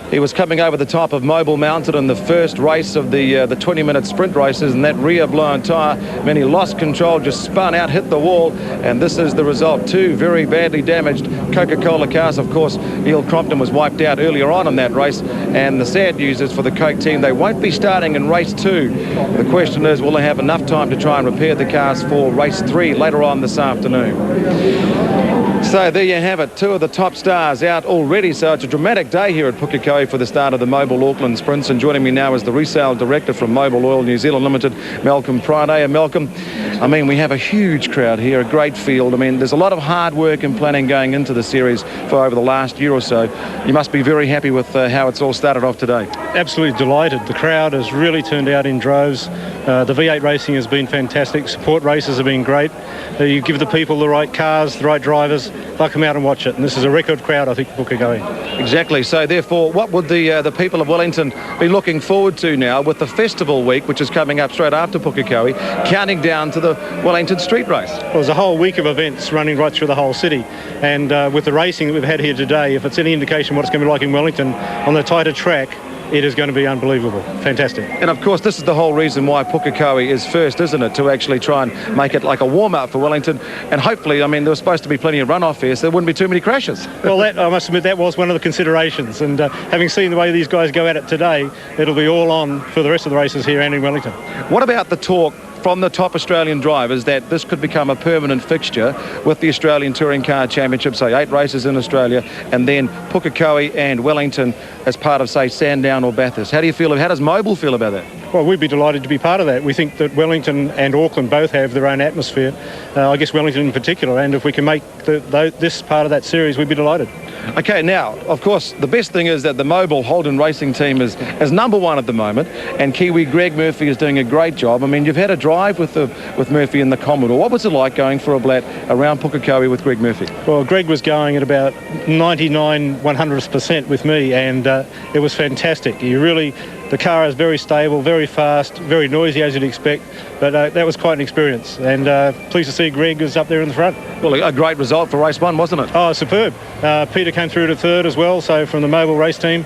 he was coming over the top of Mobile Mountain in the first race of the 20-minute sprint races, and that rear blown tyre meant he lost control, just spun out, hit the wall, and this is the result. 2 very badly damaged Coca-Cola cars. Of course, Neil Crompton was wiped out earlier on in that race, and the sad news is for the Coke team, they won't be starting in race 2. The question is, will they have enough time to try and repair the cars for race 3 later on this afternoon? So there you have it, 2 of the top stars out already. So it's a dramatic day here at Pukekohe for the start of the Mobile Auckland Sprints. And joining me now is the resale director from Mobile Oil New Zealand Limited, Malcolm Pride. And Malcolm, I mean, we have a huge crowd here, a great field. I mean, there's a lot of hard work and planning going into the series for over the last year or so. You must be very happy with how it's all started off today. Absolutely delighted. The crowd has really turned out in droves. The V8 racing has been fantastic. Support races have been great. You give the people the right cars, the right drivers, they'll come out and watch it. And this is a record crowd, I think, Pukekohe. Exactly. So therefore, what would the people of Wellington be looking forward to now with the festival week, which is coming up straight after Pukekohe, counting down to the Wellington Street Race? Well, there's a whole week of events running right through the whole city. And with the racing that we've had here today, if it's any indication what it's going to be like in Wellington on the tighter track, it is going to be unbelievable. Fantastic. And of course, this is the whole reason why Pukekohe is first, isn't it? To actually try and make it like a warm-up for Wellington. And hopefully, I mean, there was supposed to be plenty of runoff here, so there wouldn't be too many crashes. Well, that, I must admit, that was one of the considerations. And having seen the way these guys go at it today, it'll be all on for the rest of the races here and in Wellington. What about the talk from the top Australian drivers that this could become a permanent fixture with the Australian Touring Car Championship, say 8 races in Australia, and then Pukekohe and Wellington as part of, say, Sandown or Bathurst. How does Mobile feel about that? Well, we'd be delighted to be part of that. We think that Wellington and Auckland both have their own atmosphere, I guess Wellington in particular, and if we can make this part of that series, we'd be delighted. Okay, now, of course, the best thing is that the Mobile Holden Racing team is number one at the moment, and Kiwi Greg Murphy is doing a great job. I mean, you've had a drive with Murphy in the Commodore. What was it like going for a blat around Pukekohe with Greg Murphy? Well, Greg was going at about 99/100% with me, and it was fantastic. The car is very stable, very fast, very noisy as you'd expect, but that was quite an experience, and pleased to see Greg was up there in the front. Well, a great result for race 1, wasn't it? Oh, superb. Peter came through to third as well, so from the Mobile race team,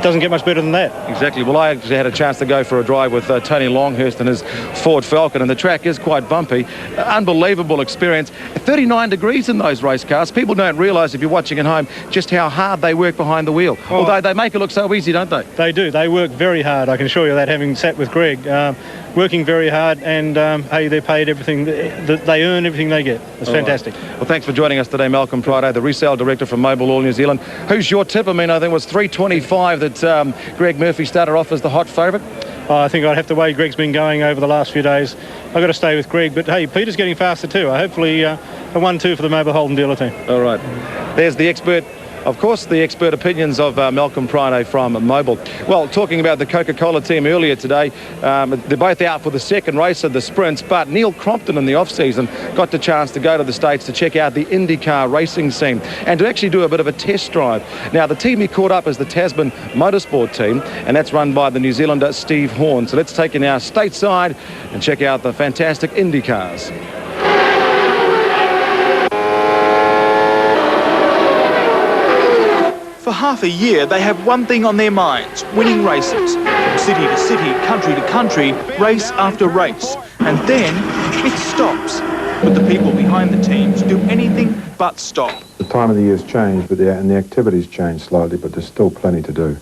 doesn't get much better than that. Exactly. Well, I actually had a chance to go for a drive with Tony Longhurst and his Ford Falcon, and the track is quite bumpy. Unbelievable experience. 39 degrees in those race cars. People don't realise, if you're watching at home, just how hard they work behind the wheel. Oh. Although they make it look so easy, don't they? They do. They work very hard. I can assure you that, having sat with Greg. Working very hard, and hey, they're paid everything. They earn everything they get. It's fantastic. Right. Well, thanks for joining us today, Malcolm Prado, the resale director from Mobile All New Zealand. Who's your tip? I mean, I think it was 325 that Greg Murphy started off as the hot favourite. I think I'd have to weigh Greg's been going over the last few days. I've got to stay with Greg, but hey, Peter's getting faster too. Hopefully a 1-2 for the Mobile Holden dealer team. All right. There's the expert. Of course, the expert opinions of Malcolm Prado from Mobile. Well, talking about the Coca-Cola team earlier today, they're both out for the second race of the sprints, but Neil Crompton in the off-season got the chance to go to the States to check out the IndyCar racing scene and to actually do a bit of a test drive. Now, the team he caught up is the Tasman Motorsport team, and that's run by the New Zealander Steve Horn. So let's take you now stateside and check out the fantastic IndyCars. For half a year, they have one thing on their minds: winning races. From city to city, country to country, race after race. And then it stops. But the people behind the teams do anything but stop. The time of the year's changed, and the activities changed slightly, but there's still plenty to do.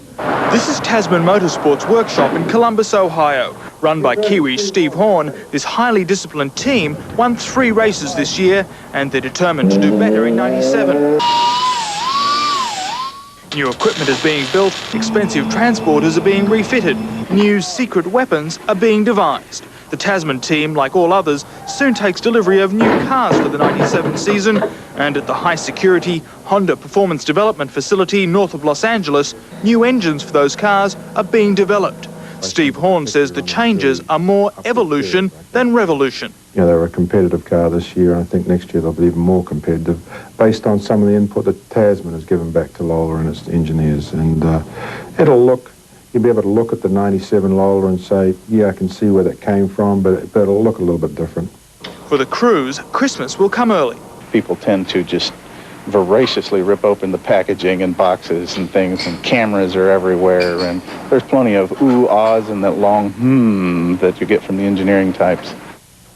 This is Tasman Motorsports Workshop in Columbus, Ohio. Run by Kiwi Steve Horn, this highly disciplined team won 3 races this year, and they're determined to do better in 97. New equipment is being built, expensive transporters are being refitted, new secret weapons are being devised. The Tasman team, like all others, soon takes delivery of new cars for the 97 season, and at the high-security Honda Performance Development Facility north of Los Angeles, new engines for those cars are being developed. Steve Horn says the changes are more evolution than revolution. You know, they were a competitive car this year, and I think next year they'll be even more competitive based on some of the input that Tasman has given back to Lola and its engineers. And you'll be able to look at the 97 Lola and say, yeah, I can see where that came from, but it'll look a little bit different. For the crews, Christmas will come early. People tend to just voraciously rip open the packaging and boxes and things, and cameras are everywhere, and there's plenty of ooh-ahs and that long that you get from the engineering types.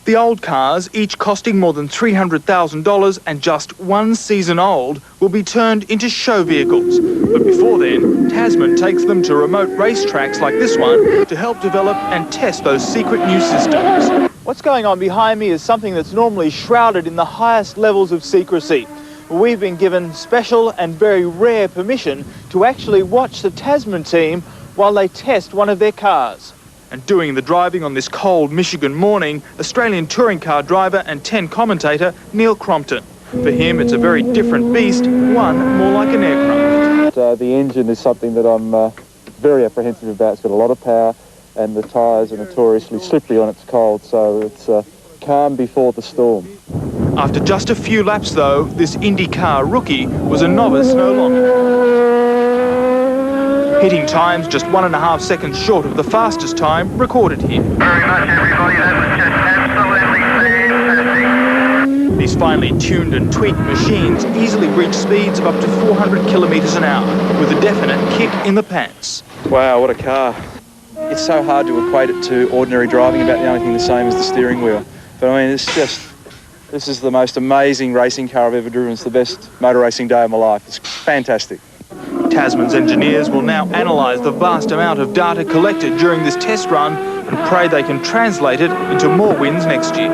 The old cars, each costing more than $300,000 and just 1 season old, will be turned into show vehicles. But before then, Tasman takes them to remote racetracks like this one to help develop and test those secret new systems. What's going on behind me is something that's normally shrouded in the highest levels of secrecy. We've been given special and very rare permission to actually watch the Tasman team while they test one of their cars. And doing the driving on this cold Michigan morning, Australian touring car driver and 10 commentator Neil Crompton. For him, it's a very different beast, one more like an aircraft. The engine is something that I'm very apprehensive about. It's got a lot of power, and the tyres are notoriously slippery on it's cold, so it's calm before the storm. After just a few laps, though, this IndyCar rookie was a novice no longer. Hitting times just 1.5 seconds short of the fastest time recorded here. Very much, everybody. That was just absolutely fantastic. These finely tuned and tweaked machines easily reach speeds of up to 400 kilometres an hour, with a definite kick in the pants. Wow, what a car. It's so hard to equate it to ordinary driving, about the only thing the same as the steering wheel. But I mean, this is the most amazing racing car I've ever driven. It's the best motor racing day of my life. It's fantastic. Tasman's engineers will now analyse the vast amount of data collected during this test run and pray they can translate it into more wins next year.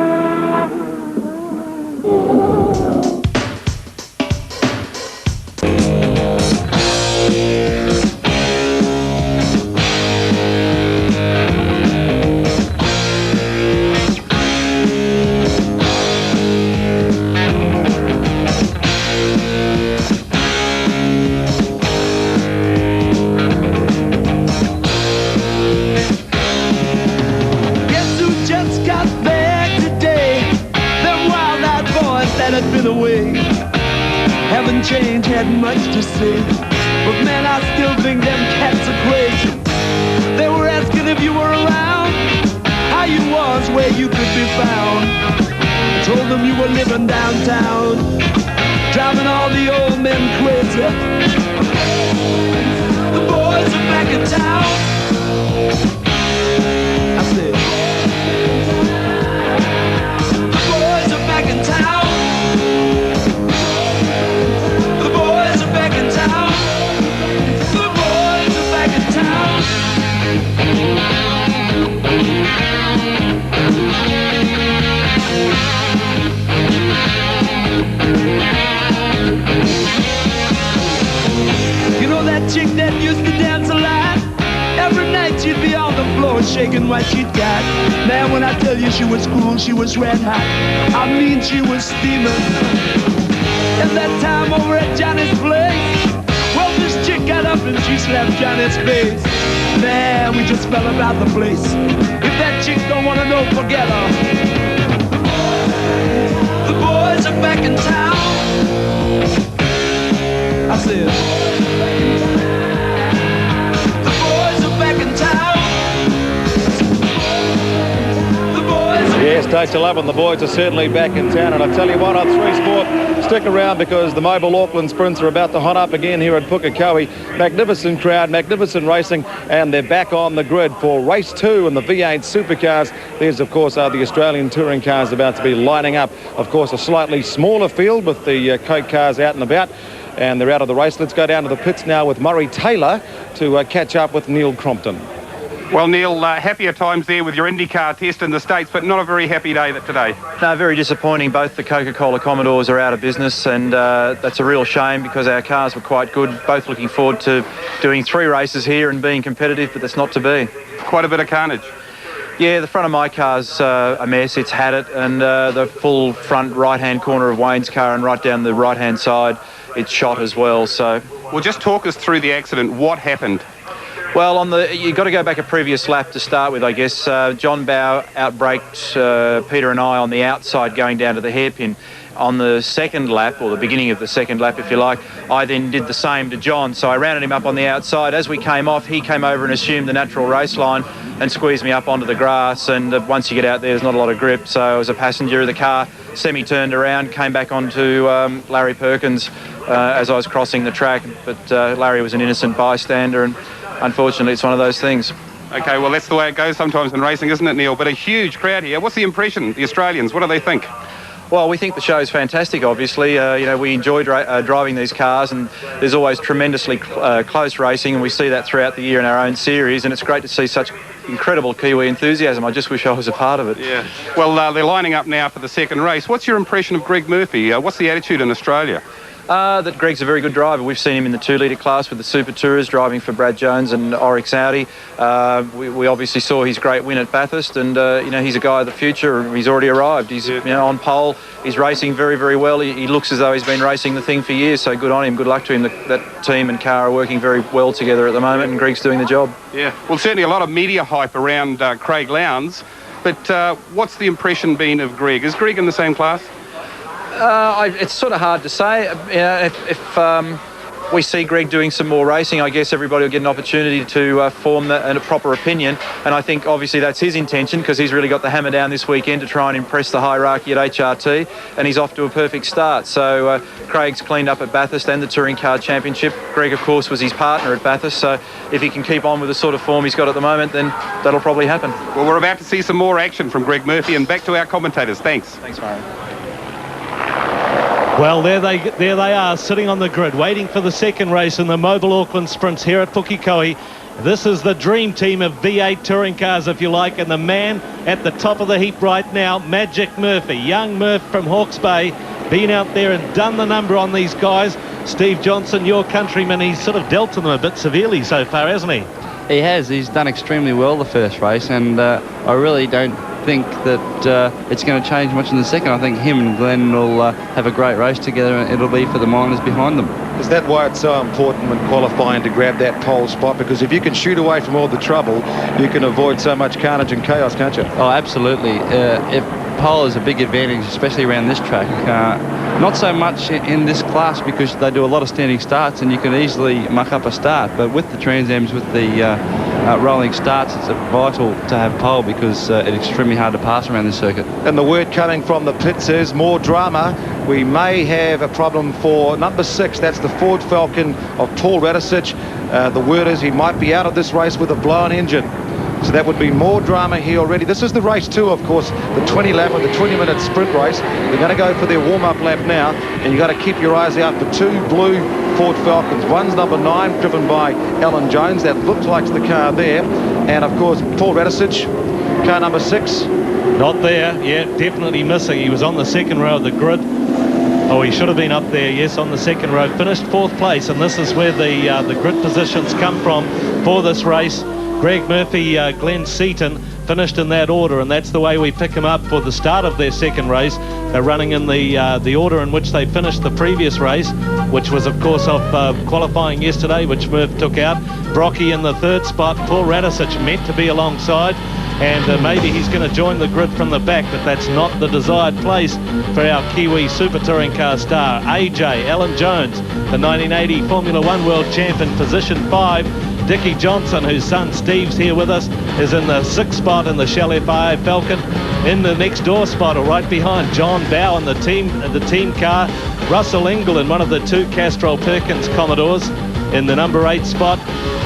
Haven't changed, had much to say, but man, I still think them cats are crazy. They were asking if you were around, how you was, where you could be found. I told them you were living downtown, driving all the old men crazy. The boys are back in town. I said, the boys are back in town. You know that chick that used to dance a lot? Every night she'd be on the floor shaking what she'd got. Man, when I tell you she was cool, she was red hot. I mean, she was steaming. And that time over at Johnny's place, well, this chick got up and she slapped Johnny's face. Man, we just fell about the place. If that chick don't want to know, forget her. The boys are back in town. I said, the boys are back in town. The boys are Yes, don't you love them? The boys are certainly back in town. And I tell you what, on 3 Sport, stick around because the Mobile Auckland Sprints are about to hot up again here at Pukekohe. Magnificent crowd, magnificent racing, and they're back on the grid for race 2 in the V8's supercars. These, of course, are the Australian touring cars about to be lining up. Of course, a slightly smaller field with the Coke cars out and about. And they're out of the race. Let's go down to the pits now with Murray Taylor to catch up with Neil Crompton. Well, Neil, happier times there with your IndyCar test in the States, but not a very happy day today. No, very disappointing. Both the Coca-Cola Commodores are out of business, and that's a real shame because our cars were quite good. Both looking forward to doing 3 races here and being competitive, but that's not to be. Quite a bit of carnage. Yeah, the front of my car's a mess. It's had it, and the full front right-hand corner of Wayne's car and right down the right-hand side, it's shot as well. So, well, just talk us through the accident. What happened? Well, you've got to go back a previous lap to start with, I guess. John Bow outbraked Peter and I on the outside going down to the hairpin. On the second lap, or the beginning of the second lap, if you like, I then did the same to John. So I rounded him up on the outside. As we came off, he came over and assumed the natural race line and squeezed me up onto the grass. And once you get out there, there's not a lot of grip. So as a passenger of the car, semi-turned around, came back onto Larry Perkins as I was crossing the track. But Larry was an innocent bystander, and unfortunately, it's one of those things. OK, well, that's the way it goes sometimes in racing, isn't it, Neil? But a huge crowd here. What's the impression, the Australians? What do they think? Well, we think the show's fantastic, obviously. We enjoy driving these cars, and there's always tremendously close racing, and we see that throughout the year in our own series, and it's great to see such incredible Kiwi enthusiasm. I just wish I was a part of it. Yeah. Well, they're lining up now for the second race. What's your impression of Greg Murphy? What's the attitude in Australia? That Greg's a very good driver. We've seen him in the 2-litre class with the Super Tourers driving for Brad Jones and Oryx Audi. We obviously saw his great win at Bathurst, and he's a guy of the future. He's already arrived. He's on pole. He's racing very, very well. He looks as though he's been racing the thing for years, so good on him. Good luck to him. That team and car are working very well together at the moment, and Greg's doing the job. Yeah, well, certainly a lot of media hype around Craig Lowndes, but what's the impression been of Greg? Is Greg in the same class? It's sort of hard to say. If we see Greg doing some more racing, I guess everybody will get an opportunity to form a proper opinion. And I think obviously that's his intention, because he's really got the hammer down this weekend to try and impress the hierarchy at HRT, and he's off to a perfect start. So Craig's cleaned up at Bathurst and the Touring Car Championship. Greg, of course, was his partner at Bathurst. So if he can keep on with the sort of form he's got at the moment, then that'll probably happen. Well, we're about to see some more action from Greg Murphy, and back to our commentators. Thanks. Thanks, Murray. Well, there they are, sitting on the grid, waiting for the second race in the Mobile Auckland Sprints here at Pukekohe. This is the dream team of V8 touring cars, if you like, and the man at the top of the heap right now, Magic Murphy. Young Murph from Hawke's Bay, been out there and done the number on these guys. Steve Johnson, your countryman, he's sort of dealt to them a bit severely so far, hasn't he? He has. He's done extremely well the first race, and I really don't think that it's going to change much in the second. I think him and Glenn will have a great race together, and it'll be for the miners behind them. Is that why it's so important when qualifying to grab that pole spot? Because if you can shoot away from all the trouble, you can avoid so much carnage and chaos, can't you? Oh, absolutely. If pole is a big advantage, especially around this track. Not so much in this class because they do a lot of standing starts and you can easily muck up a start. But with the Trans Ams, with the rolling starts, it's vital to have pole because it's extremely hard to pass around this circuit. And the word coming from the pits is more drama. We may have a problem for number 6. That's the Ford Falcon of Paul Radisich. The word is he might be out of this race with a blown engine. So that would be more drama here already. This is the race 2, of course, the 20 lap or the 20-minute sprint race. They're going to go for their warm-up lap now, and you've got to keep your eyes out for 2 blue Ford Falcons. One's number 9, driven by Alan Jones. That looks like the car there. And, of course, Paul Radisich, car number 6. Not there. Yeah, definitely missing. He was on the second row of the grid. Oh, he should have been up there, yes, on the second row. Finished 4th place, and this is where the grid positions come from for this race. Greg Murphy, Glenn Seaton finished in that order, and that's the way we pick them up for the start of their second race. They're running in the order in which they finished the previous race, which was, of course, off qualifying yesterday, which Murph took out. Brocky in the 3rd spot. Paul Radisich meant to be alongside, and maybe he's going to join the grid from the back, but that's not the desired place for our Kiwi Super Touring Car star. AJ, Alan Jones, the 1980 Formula 1 World Champ in position 5. Dickie Johnson, whose son Steve's here with us, is in the 6th spot in the Shell FIA Falcon. In the next door spot, or right behind, John Bow in the team car. Russell Ingle in one of the 2 Castrol Perkins Commodores in the number 8 spot.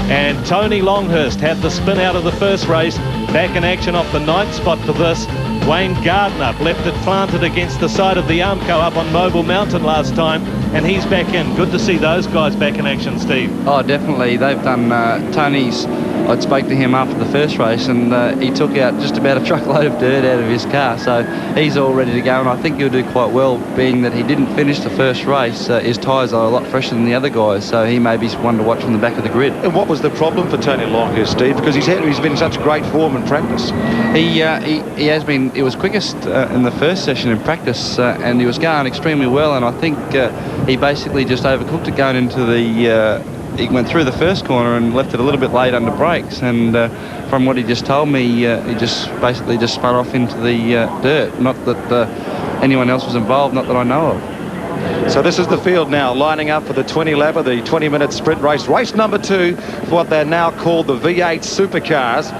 And Tony Longhurst had the spin out of the first race, back in action off the 9th spot for this. Wayne Gardner left it planted against the side of the Armco up on Mobile Mountain last time, and he's back in. Good to see those guys back in action, Steve. Oh, definitely. They've done Tony's. I spoke to him after the first race, and he took out just about a truckload of dirt out of his car, so he's all ready to go, and I think he'll do quite well, being that he didn't finish the first race. His tyres are a lot fresher than the other guys, so he may be one to watch from the back of the grid. And what was the problem for Tony Longhurst, Steve? Because he's been in such great form in practice. He has been. He was quickest in the first session in practice, and he was going extremely well, and I think he basically just overcooked it going into the he went through the first corner and left it a little bit late under brakes, and from what he just told me, he just basically just spun off into the dirt. Not that anyone else was involved, not that I know of. So this is the field now, lining up for the 20 lap of the 20-minute sprint race. Race number 2 for what they're now called the V8 supercars.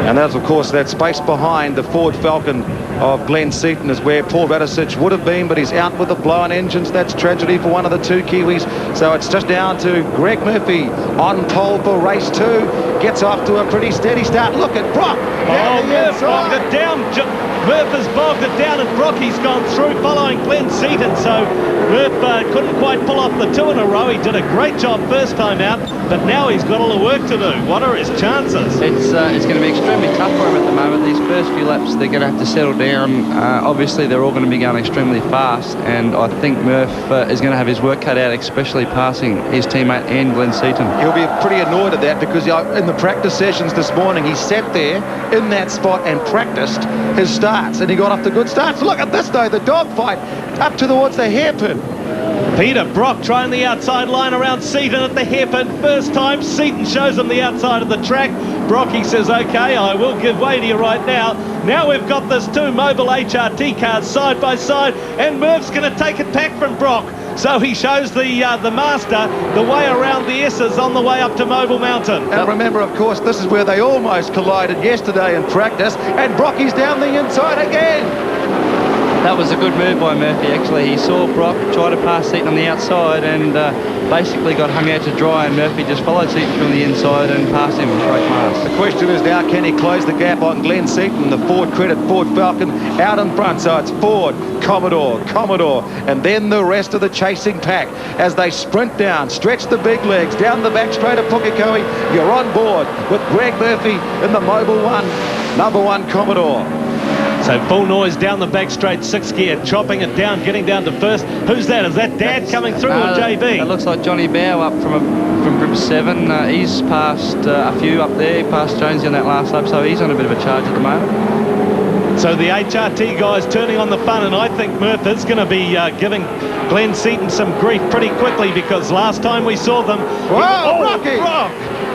And that's, of course, that space behind the Ford Falcon of Glenn Seaton is where Paul Radisich would have been, but he's out with the blown engines. That's tragedy for one of the 2 Kiwis. So it's just down to Greg Murphy on pole for race 2. Gets off to a pretty steady start. Look at Brock. Murph bogged it down. Murph has bogged it down, and Brocky's gone through following Glenn Seaton. So Murph couldn't quite pull off the 2 in a row. He did a great job first time out, but now he's got all the work to do. What are his chances? It's going to be extremely tough for him at the moment. These first few laps, they're going to have to settle down. Obviously, they're all going to be going extremely fast, and I think Murph is going to have his work cut out, especially passing his teammate and Glenn Seaton. He'll be pretty annoyed at that because in the practice sessions this morning, he sat there in that spot and practiced his starts, and he got off to good starts. Look at this, though, the dogfight up towards the hairpin. Peter Brock trying the outside line around Seaton at the hairpin. First time, Seaton shows him the outside of the track. Brocky says, okay, I will give way to you right now. Now we've got this 2 mobile HRT cars side by side, and Murph's going to take it back from Brock. So he shows the master the way around the S's on the way up to Mobile Mountain. And remember, of course, this is where they almost collided yesterday in practice, and Brocky's down the inside again. That was a good move by Murphy, actually. He saw Brock try to pass Seaton on the outside and basically got hung out to dry, and Murphy just followed Seaton from the inside and passed him with great class. The question is now, can he close the gap on Glenn Seaton? The Ford Credit Ford Falcon out in front, so it's Ford, Commodore, and then the rest of the chasing pack as they sprint down, stretch the big legs, down the back straight of Pukekohe. You're on board with Greg Murphy in the Mobile 1, number 1 Commodore. So full noise down the back straight, 6th gear, chopping it down, getting down to first. Who's that? Is that Dad coming through or JB? It looks like Johnny Bow up from group 7. He's passed a few up there. He passed Jonesy on that last lap, so he's on a bit of a charge at the moment. So the HRT guys turning on the fun, and I think Murph is going to be giving Glenn Seaton some grief pretty quickly, because last time we saw them... Whoa, Rocky!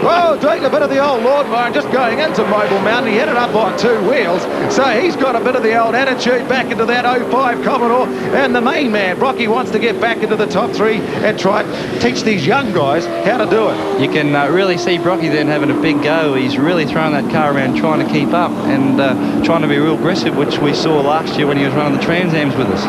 Oh, doing a bit of the old lawnmower, just going into Mobile Mountain. He hit it up on 2 wheels, so he's got a bit of the old attitude back into that 05 Commodore. And the main man, Brocky, wants to get back into the top 3 and try and teach these young guys how to do it. You can really see Brocky then having a big go. He's really throwing that car around, trying to keep up and trying to be real aggressive, which we saw last year when he was running the Trans Ams with us.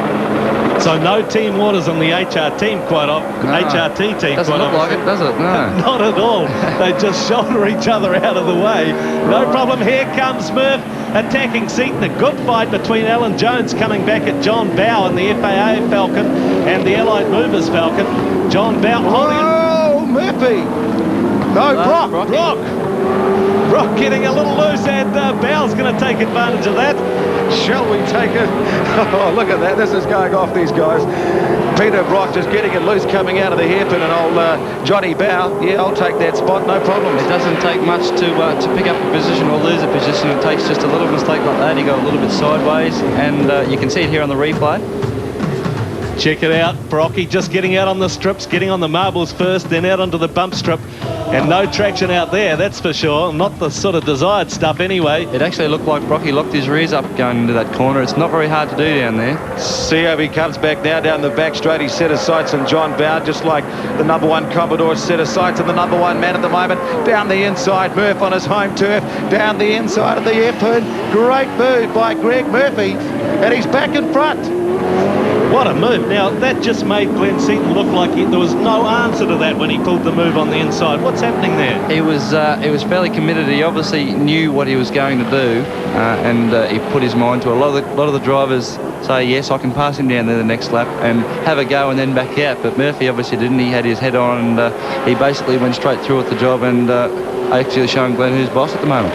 So no team waters on the HR team HRT team. Doesn't look like it, does it? No. Not at all. They just shoulder each other out of the way. No problem. Here comes Murph attacking Seaton. A good fight between Alan Jones coming back at John Bow in the FAA Falcon and the Allied Movers Falcon. John Bow holding it. Oh, Murphy. No, Brock getting a little loose, and Bow's going to take advantage of that. Shall we take it? Oh, look at that. This is going off these guys. Peter Brock just getting it loose coming out of the hairpin, and old Johnny Bow. Yeah, I'll take that spot, no problem. It doesn't take much to pick up a position or lose a position. It takes just a little mistake like that. He got a little bit sideways, and you can see it here on the replay. Check it out. Brocky just getting out on the strips, getting on the marbles first, then out onto the bump strip. And no traction out there, that's for sure. Not the sort of desired stuff anyway. It actually looked like Brocky locked his rears up going into that corner. It's not very hard to do down there. See how he comes back now down the back straight. He set his sights on John Bow, just like the number 1 Commodore set his sights on the number 1 man at the moment. Down the inside, Murph on his home turf. Down the inside of the airpin. Great move by Greg Murphy. And he's back in front. What a move. Now, that just made Glenn Seaton look like there was no answer to that when he pulled the move on the inside. What's happening there? He was fairly committed. He obviously knew what he was going to do, and he put his mind to it. A lot of the drivers say, yes, I can pass him down there the next lap and have a go and then back out. But Murphy obviously didn't. He had his head on, and he basically went straight through with the job, and actually showing Glenn who's boss at the moment.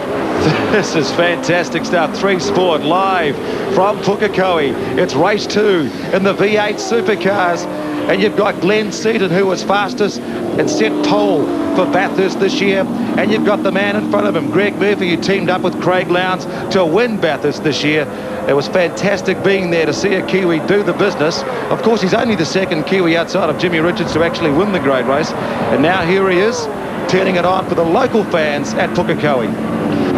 This is fantastic stuff. 3 Sport live from Pukekohe. It's race 2 in the V8 supercars. And you've got Glenn Seaton, who was fastest and set pole for Bathurst this year. And you've got the man in front of him, Greg Murphy, who teamed up with Craig Lowndes to win Bathurst this year. It was fantastic being there to see a Kiwi do the business. Of course, he's only the 2nd Kiwi outside of Jimmy Richards to actually win the great race. And now here he is, turning it on for the local fans at Pukekohe.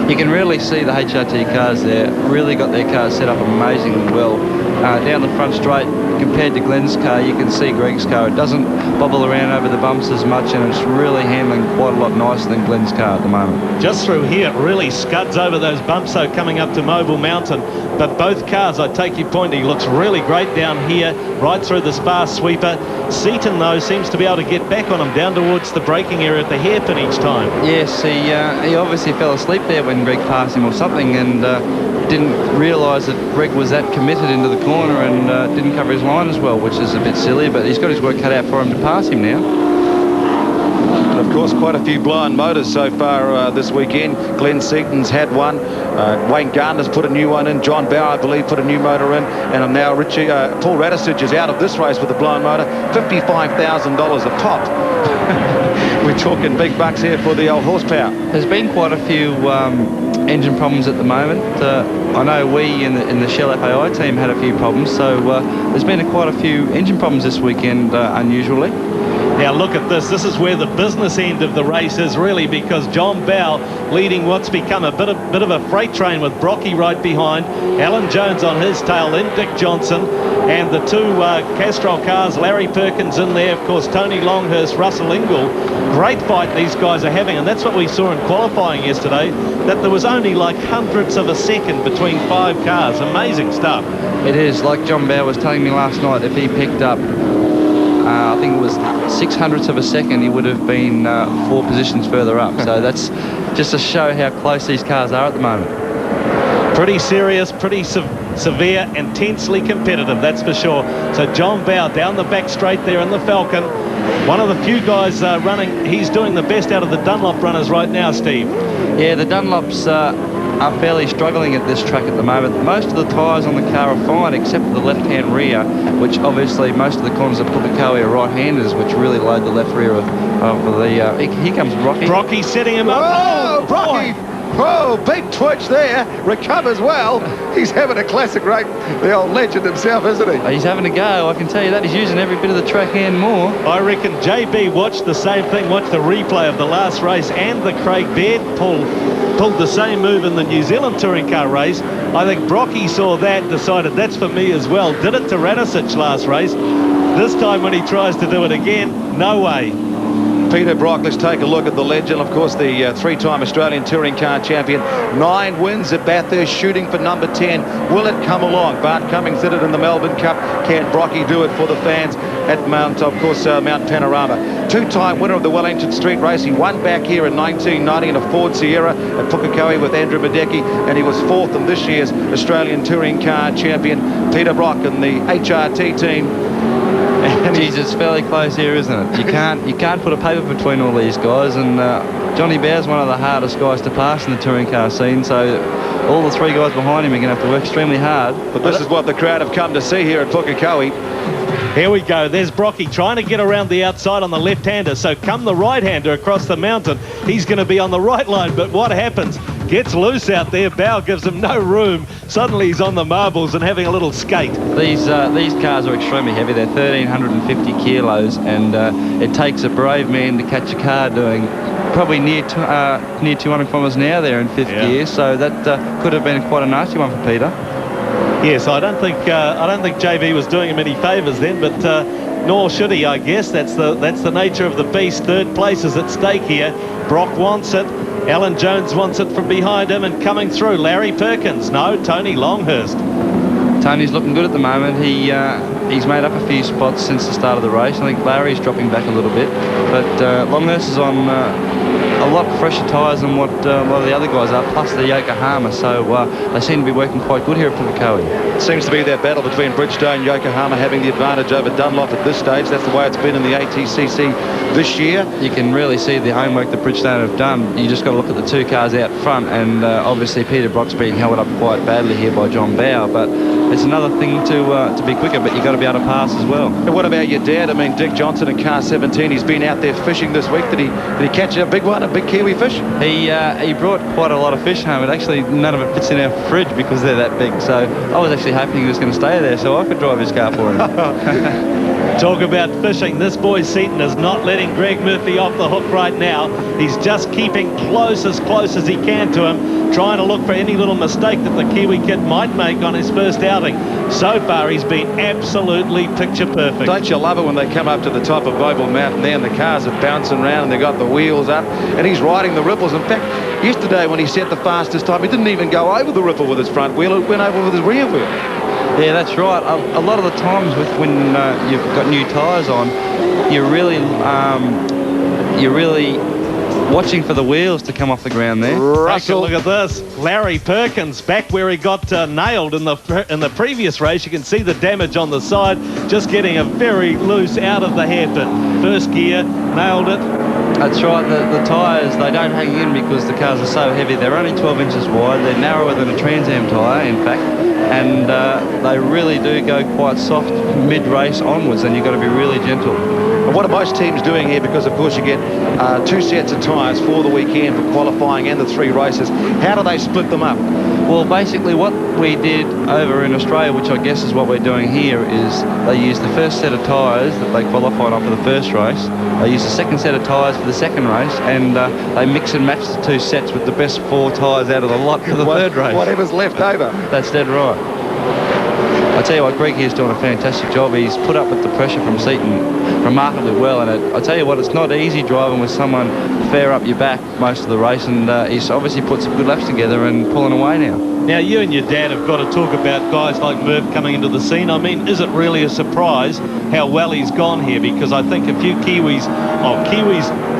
You can really see the HRT cars there, really got their cars set up amazingly well. Down the front straight, compared to Glenn's car, you can see Greg's car. It doesn't bobble around over the bumps as much, and it's really handling quite a lot nicer than Glenn's car at the moment. Just through here, it really scuds over those bumps, though, coming up to Mobile Mountain. But both cars, I take your point, he looks really great down here, right through this fast sweeper. Seaton, though, seems to be able to get back on him down towards the braking area at the hairpin each time. Yes, he obviously fell asleep there when Greg passed him or something, and didn't realise that Greg was that committed into the corner, and didn't cover his line as well, which is a bit silly, but he's got his work cut out for him to pass him now. And of course, quite a few blind motors so far this weekend. Glenn Seaton's had one. Wayne Gardner's put a new one in. John Bow, I believe, put a new motor in. And now Paul Radisich is out of this race with a blind motor. $55,000 a pop. We're talking big bucks here for the old horsepower. There's been quite a few engine problems at the moment. I know we in the Shell FAI team had a few problems, so there's been quite a few engine problems this weekend, unusually. Now look at this. This is where the business end of the race is really, because John Bow leading what's become a bit of a freight train with Brocky right behind, Alan Jones on his tail, then Dick Johnson, and the two Castrol cars, Larry Perkins in there, of course, Tony Longhurst, Russell Ingall. Great fight these guys are having, and that's what we saw in qualifying yesterday, that there was only like hundredths of a second between 5 cars. Amazing stuff. It is, like John Bow was telling me last night, if he picked up I think it was 600ths of a second, he would have been 4 positions further up. So that's just to show how close these cars are at the moment. Pretty serious, pretty severe, intensely competitive, that's for sure. So John Bow down the back straight there in the Falcon. One of the few guys running, he's doing the best out of the Dunlop runners right now, Steve. Yeah, the Dunlops are fairly struggling at this track at the moment. Most of the tyres on the car are fine, except for the left-hand rear, which obviously most of the corners of Pukekohe are right-handers, which really load the left rear of the... here comes Brocky. Brocky setting him up. Oh, Brocky! Whoa, big twitch there. Recovers well. He's having a classic rate. The old legend himself, isn't he? He's having a go, I can tell you that. He's using every bit of the track and more. I reckon JB watched the same thing, watched the replay of the last race, and the Craig Baird pulled the same move in the New Zealand touring car race. I think Brocky saw that, decided that's for me as well. Did it to Radicic last race. This time when he tries to do it again, no way. Peter Brock, let's take a look at the legend, of course, the 3-time Australian touring car champion. 9 wins at Bathurst, shooting for number 10. Will it come along? Bart Cummings did it in the Melbourne Cup. Can Brocky do it for the fans at Mount Panorama? 2-time winner of the Wellington Street Race. He won back here in 1990 in a Ford Sierra at Pukekohe with Andrew Badecki, and he was 4th in this year's Australian touring car champion. Peter Brock and the HRT team. Geez, it's fairly close here, isn't it? You can't put a paper between all these guys, and Johnny Bow's one of the hardest guys to pass in the touring car scene, so all the 3 guys behind him are going to have to work extremely hard. But this is what the crowd have come to see here at Pukekohe. Here we go. There's Brocky trying to get around the outside on the left-hander. So come the right-hander across the mountain, he's going to be on the right line. But what happens? Gets loose out there. Bow gives him no room. Suddenly he's on the marbles and having a little skate. These cars are extremely heavy. They're 1,350 kilos, and it takes a brave man to catch a car doing probably near 200 kilometres an hour there in 5th gear. So that could have been quite a nasty one for Peter. Yes, I don't think JV was doing him any favours then, but nor should he, I guess. That's the nature of the beast. 3rd place is at stake here. Brock wants it. Alan Jones wants it from behind him, and coming through, Larry Perkins. No, Tony Longhurst. Tony's looking good at the moment. He's made up a few spots since the start of the race. I think Larry's dropping back a little bit, but Longhurst is on a lot fresher tyres than what a lot of the other guys are, plus the Yokohama, so they seem to be working quite good here at Pukekohe. It seems to be that battle between Bridgestone and Yokohama having the advantage over Dunlop at this stage. That's the way it's been in the ATCC this year. You can really see the homework that Bridgestone have done. You just got to look at the 2 cars out front, and obviously Peter Brock's being held up quite badly here by John Bow, but it's another thing to be quicker, but you've got to be able to pass as well. And what about your dad? I mean, Dick Johnson in car 17, he's been out there fishing this week. Did he catch a big one, a big kiwi fish? He brought quite a lot of fish home, but actually none of it fits in our fridge because they're that big. So I was actually hoping he was going to stay there so I could drive his car for him. Talk about fishing. This boy Seaton is not letting Greg Murphy off the hook right now. He's just keeping close as he can to him, trying to look for any little mistake that the Kiwi kid might make on his first outing. So far, he's been absolutely picture perfect. Don't you love it when they come up to the top of Mobile Mountain there and the cars are bouncing around and they've got the wheels up and he's riding the ripples. In fact, yesterday when he set the fastest time, he didn't even go over the ripple with his front wheel. It went over with his rear wheel. Yeah, that's right. A lot of the times when you've got new tyres on, you're really watching for the wheels to come off the ground there. Russell, look at this. Larry Perkins back where he got nailed in the previous race. You can see the damage on the side, just getting a very loose out of the hairpin. First gear, nailed it. That's right. The tyres, they don't hang in because the cars are so heavy. They're only 12 inches wide. They're narrower than a Trans Am tyre, in fact. And they really do go quite soft mid-race onwards, and you've got to be really gentle. And what are most teams doing here? Because, of course, you get 2 sets of tyres for the weekend for qualifying and the 3 races. How do they split them up? Well, basically what we did over in Australia, which I guess is what we're doing here, is they used the first set of tyres that they qualified on for the first race. They used the second set of tyres for the second race, and they mix and match the 2 sets with the best 4 tyres out of the lot for the third race. Whatever's left over. That's dead right. I tell you what, Greg here's doing a fantastic job. He's put up with the pressure from Seaton remarkably well, and I tell you what, it's not easy driving with someone fair up your back most of the race, and he's obviously put some good laps together and pulling away now. Now, you and your dad have got to talk about guys like Murph coming into the scene. I mean, is it really a surprise how well he's gone here? Because I think a few Kiwis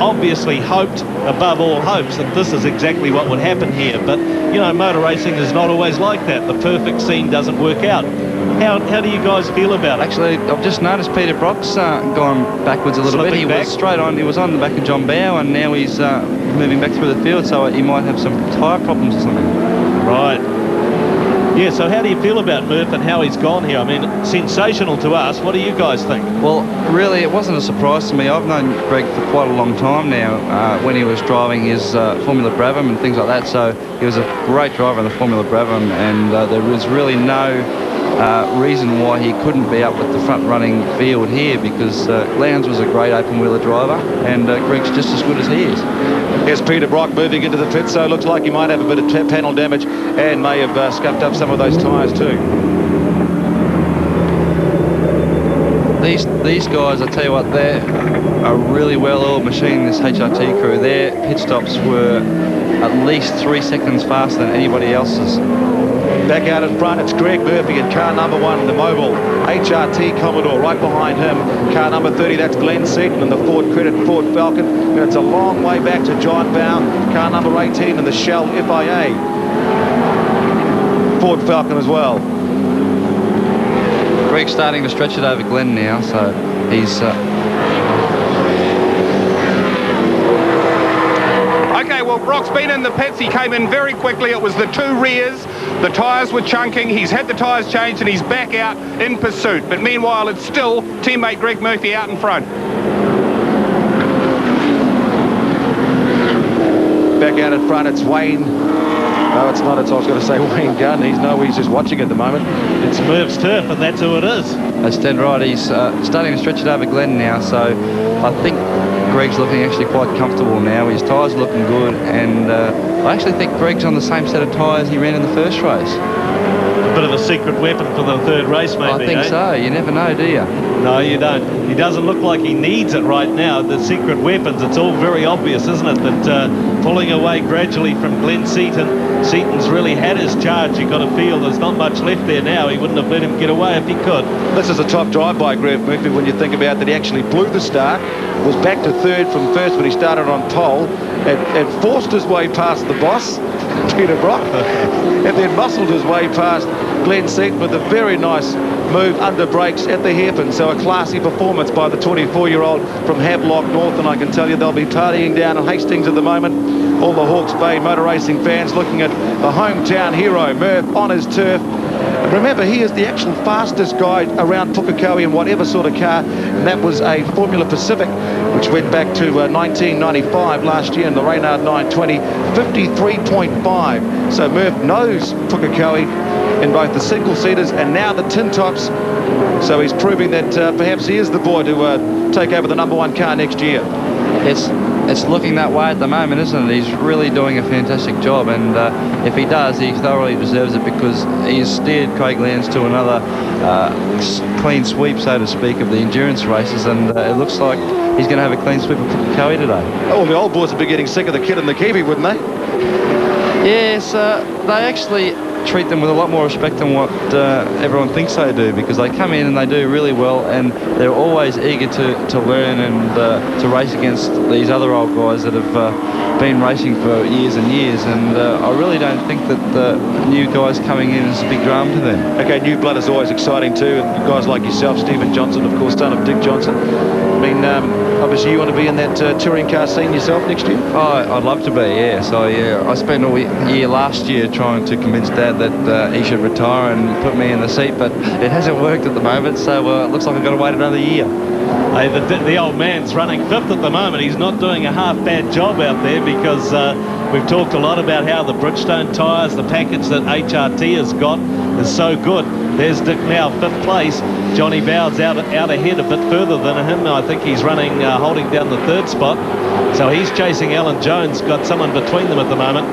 obviously hoped above all hopes that this is exactly what would happen here. But, you know, motor racing is not always like that. The perfect scene doesn't work out. How do you guys feel about it? Actually, I've just noticed Peter Brock's gone backwards a little bit. He was straight on. He was on the back of John Bow, and now he's moving back through the field, so he might have some tyre problems or something. Right. Yeah, so how do you feel about Murph and how he's gone here? I mean, sensational to us. What do you guys think? Well, really, it wasn't a surprise to me. I've known Greg for quite a long time now, when he was driving his Formula Brabham and things like that. So he was a great driver in the Formula Brabham, and there was really no reason why he couldn't be up with the front-running field here, because Lowndes was a great open-wheeler driver, and Greg's just as good as he is. Here's Peter Brock moving into the pit, so it looks like he might have a bit of panel damage and may have scuffed up some of those tyres too. These guys, I tell you what, they're a really well-oiled machine, this HRT crew. Their pit stops were at least 3 seconds faster than anybody else's. Back out in front, it's Greg Murphy in car number 1, the Mobile HRT Commodore. Right behind him, car number 30, that's Glenn Seaton and the Ford Credit Ford Falcon. And it's a long way back to John Bow, car number 18 and the Shell FIA Ford Falcon as well. Greg's starting to stretch it over Glenn now, so he's... Okay, well, Brock's been in the pits. He came in very quickly. It was the 2 rears. The tyres were chunking. He's had the tyres changed, and he's back out in pursuit. But meanwhile, it's still teammate Greg Murphy out in front. Back out in front, it's Wayne. No, it's not. I was going to say Wayne Gunn. He's just watching at the moment. It's Murph's turf, and that's who it is. That's dead right. He's starting to stretch it over Glenn now, so I think Greg's looking actually quite comfortable now. His tyres are looking good, and I actually think Greg's on the same set of tyres he ran in the first race. A bit of a secret weapon for the third race, maybe. I think so. You never know, do you? No, you don't. He doesn't look like he needs it right now. The secret weapons, it's all very obvious, isn't it? That pulling away gradually from Glenn Seaton. Seaton's really had his charge. You've got to feel there's not much left there now. He wouldn't have let him get away if he could. This is a top drive by Greg Murphy when you think about that. He actually blew the start, was back to third from first when he started on pole, and forced his way past the boss, Peter Brock, and then muscled his way past Glenn Seaton with a very nice move under brakes at the hairpin. So a classy performance by the 24-year-old from Havelock North, and I can tell you they'll be partying down in Hastings at the moment. All the Hawke's Bay motor racing fans looking at the hometown hero, Murph, on his turf. Remember, he is the actual fastest guy around Pukekohe in whatever sort of car, and that was a Formula Pacific, which went back to 1995 last year in the Reynard 920, 53.5. So Murph knows Pukekohe in both the single-seaters and now the tin tops. So he's proving that perhaps he is the boy to take over the #1 car next year. It's looking that way at the moment, isn't it? He's really doing a fantastic job, and if he does, he thoroughly deserves it, because he's steered Craig Lowndes to another clean sweep, so to speak, of the endurance races, and it looks like he's going to have a clean sweep of Pukekohe today. Oh, the old boys would be getting sick of the kid and the Kiwi, wouldn't they? Yes, they actually treat them with a lot more respect than what everyone thinks they do, because they come in and they do really well, and they're always eager to learn and to race against these other old guys that have been racing for years and years, and I really don't think that the new guys coming in is a big drama to them. Okay, new blood is always exciting too, and guys like yourself, Stephen Johnson, of course, son of Dick Johnson. I mean, obviously you want to be in that touring car scene yourself next year? Oh, I'd love to be, yes. I spent all year last year trying to convince Dad that he should retire and put me in the seat, but it hasn't worked at the moment, so it looks like I've got to wait another year. Hey, the old man's running 5th at the moment. He's not doing a half-bad job out there, because We've talked a lot about how the Bridgestone tyres, the package that HRT has got, is so good. There's Dick now, 5th place. Johnny Bow's out ahead a bit further than him. I think he's running, holding down the 3rd spot. So he's chasing Alan Jones, got someone between them at the moment.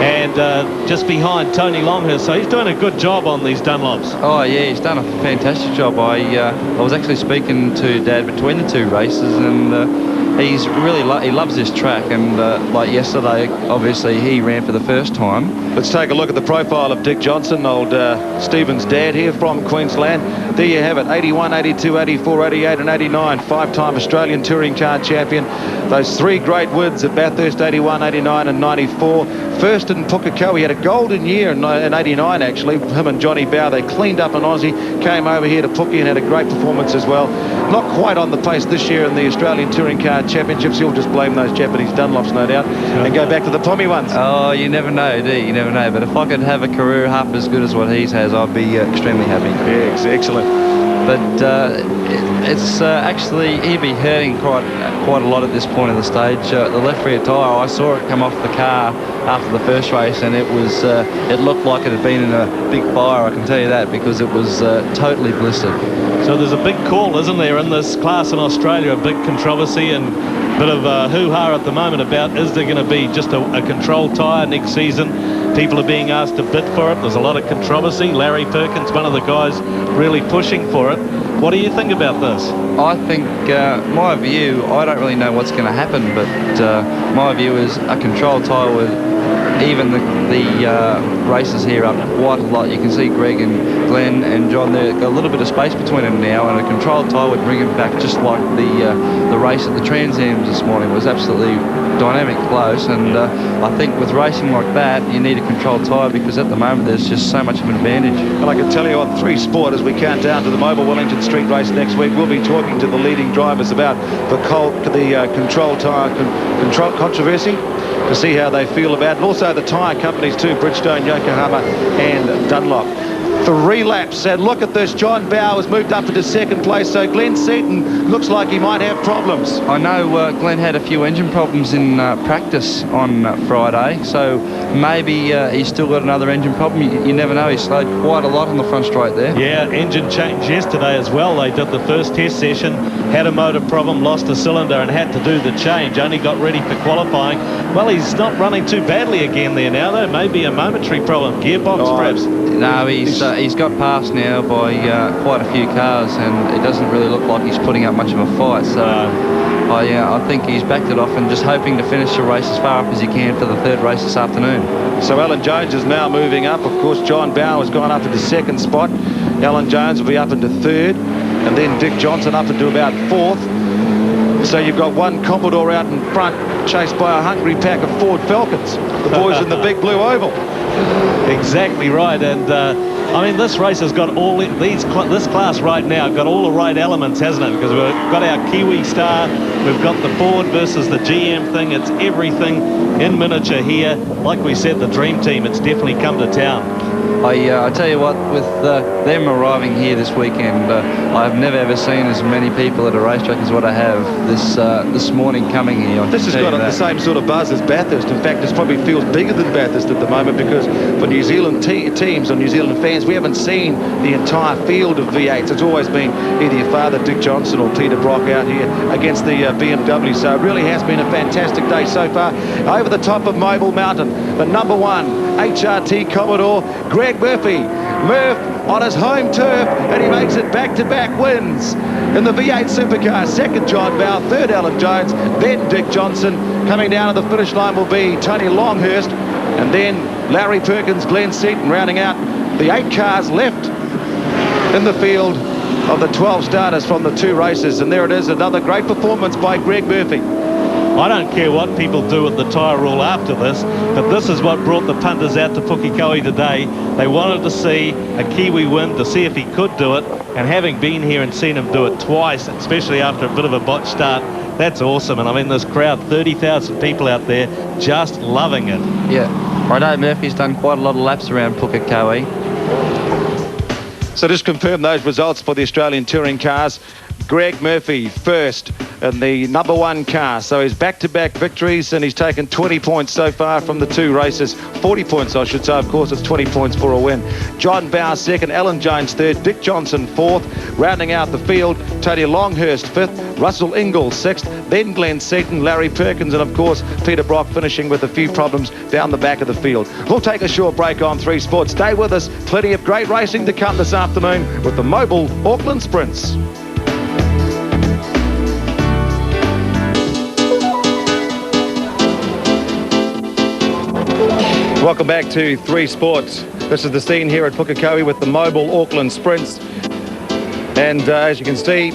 And just behind Tony Longhurst. So he's doing a good job on these Dunlops. Oh, yeah, he's done a fantastic job. I was actually speaking to Dad between the 2 races, and he's really he loves this track. And like yesterday, obviously, he ran for the first time. Let's take a look at the profile of Dick Johnson, old Stephen's dad here from Queensland. There you have it, 81, 82, 84, 88 and 89, 5-time Australian Touring Car Champion. Those 3 great wins at Bathurst, 81, 89 and 94. First in Pukekohe, he had a golden year in 89 actually. Him and Johnny Bow, they cleaned up in Aussie, came over here to Puke and had a great performance as well. Not quite on the pace this year in the Australian Touring Car Championships. He'll just blame those Japanese Dunlops, no doubt, and go back to the Pommy ones. Oh, you never know, do you? You never know. But if I could have a career half as good as what he has, I'd be extremely happy. Yeah, excellent. But it's actually, he'd be hurting quite a lot at this point of the stage. The left rear tyre, I saw it come off the car after the first race, and it was it looked like it had been in a big fire, I can tell you that, because it was totally blistered. So there's a big call, isn't there, in this class in Australia, a big controversy and a bit of hoo-ha at the moment about, is there going to be just a control tyre next season? People are being asked to bid for it. There's a lot of controversy. Larry Perkins, one of the guys really pushing for it. What do you think about this? I think, my view, I don't really know what's going to happen, but my view is a control tyre would even the races here up quite a lot. You can see Greg and Glenn and John, they've got a little bit of space between them now, and a control tyre would bring them back, just like the race at the Trans Ams this morning was absolutely dynamic close. And I think with racing like that, you need a controlled tyre, because at the moment there's just so much of an advantage. And I can tell you on 3 Sport, as we count down to the Mobile Wellington Street race next week, we'll be talking to the leading drivers about the control tyre control controversy, to see how they feel about it, and also the tyre companies too, Bridgestone, Yokohama and Dunlop. 3 laps, and look at this, John Bow has moved up into 2nd place, so Glenn Seaton looks like he might have problems. I know Glenn had a few engine problems in practice on Friday, so maybe he's still got another engine problem. You never know, he slowed quite a lot on the front straight there. Yeah, engine change yesterday as well. They did the first test session, had a motor problem, lost a cylinder and had to do the change, only got ready for qualifying. Well, he's not running too badly again there now, though. Maybe a momentary problem, gearbox perhaps. No, he's got past now by quite a few cars, and it doesn't really look like he's putting up much of a fight. So I think he's backed it off and just hoping to finish the race as far up as he can for the 3rd race this afternoon. So Alan Jones is now moving up. Of course, John Bow has gone up into 2nd spot. Alan Jones will be up into 3rd, and then Dick Johnson up into about 4th. So you've got one Commodore out in front, chased by a hungry pack of Ford Falcons, the boys in the big blue oval. Exactly right. And I mean, this race has got all this class right now got all the right elements, hasn't it? Because we've got our Kiwi Star, we've got the Ford versus the GM thing. It's everything in miniature here. Like we said, the Dream Team, it's definitely come to town. I tell you what, with them arriving here this weekend, I've never ever seen as many people at a racetrack as what I have this morning coming here. This has got the same sort of buzz as Bathurst. In fact, this probably feels bigger than Bathurst at the moment, because for New Zealand teams or New Zealand fans, we haven't seen the entire field of V8s. It's always been either your father, Dick Johnson, or Peter Brock out here against the BMW. So it really has been a fantastic day so far. Over the top of Mobile Mountain, the #1 HRT Commodore, Greg Murphy. Murph on his home turf, and he makes it back-to-back wins. In the V8 Supercar, 2nd John Bow, 3rd Alan Jones, then Dick Johnson. Coming down to the finish line will be Tony Longhurst, and then Larry Perkins, Glenn Seaton, rounding out the 8 cars left in the field of the 12 starters from the 2 races. And there it is, another great performance by Greg Murphy. I don't care what people do with the tyre rule after this, but this is what brought the punters out to Pukekohe today. They wanted to see a Kiwi win, to see if he could do it, and having been here and seen him do it twice, especially after a bit of a botch start, that's awesome. And I mean, this crowd, 30,000 people out there, just loving it. Yeah, I know Murphy's done quite a lot of laps around Pukekohe. So just confirm those results for the Australian touring cars. Greg Murphy first, in the number 1 car. So he's back-to-back victories, and he's taken 20 points so far from the 2 races. 40 points, I should say. Of course, it's 20 points for a win. John Bower second, Alan Jones third, Dick Johnson fourth. Rounding out the field, Tony Longhurst fifth, Russell Ingalls sixth, then Glenn Seaton, Larry Perkins, and of course Peter Brock finishing with a few problems down the back of the field. We'll take a short break on 3 Sports. Stay with us. Plenty of great racing to come this afternoon with the Mobile Auckland Sprints. Welcome back to 3 Sports. This is the scene here at Pukekohe with the Mobile Auckland Sprints. And as you can see,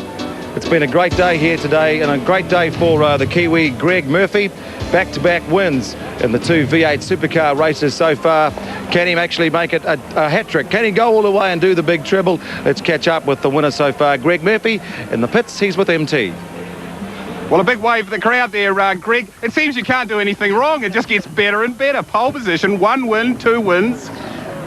it's been a great day here today, and a great day for the Kiwi Greg Murphy. Back-to-back wins in the 2 V8 supercar races so far. Can he actually make it a hat-trick? Can he go all the way and do the big treble? Let's catch up with the winner so far, Greg Murphy. In the pits, he's with MT. Well, a big wave for the crowd there, Greg. It seems you can't do anything wrong. It just gets better and better. Pole position, 1 win, 2 wins.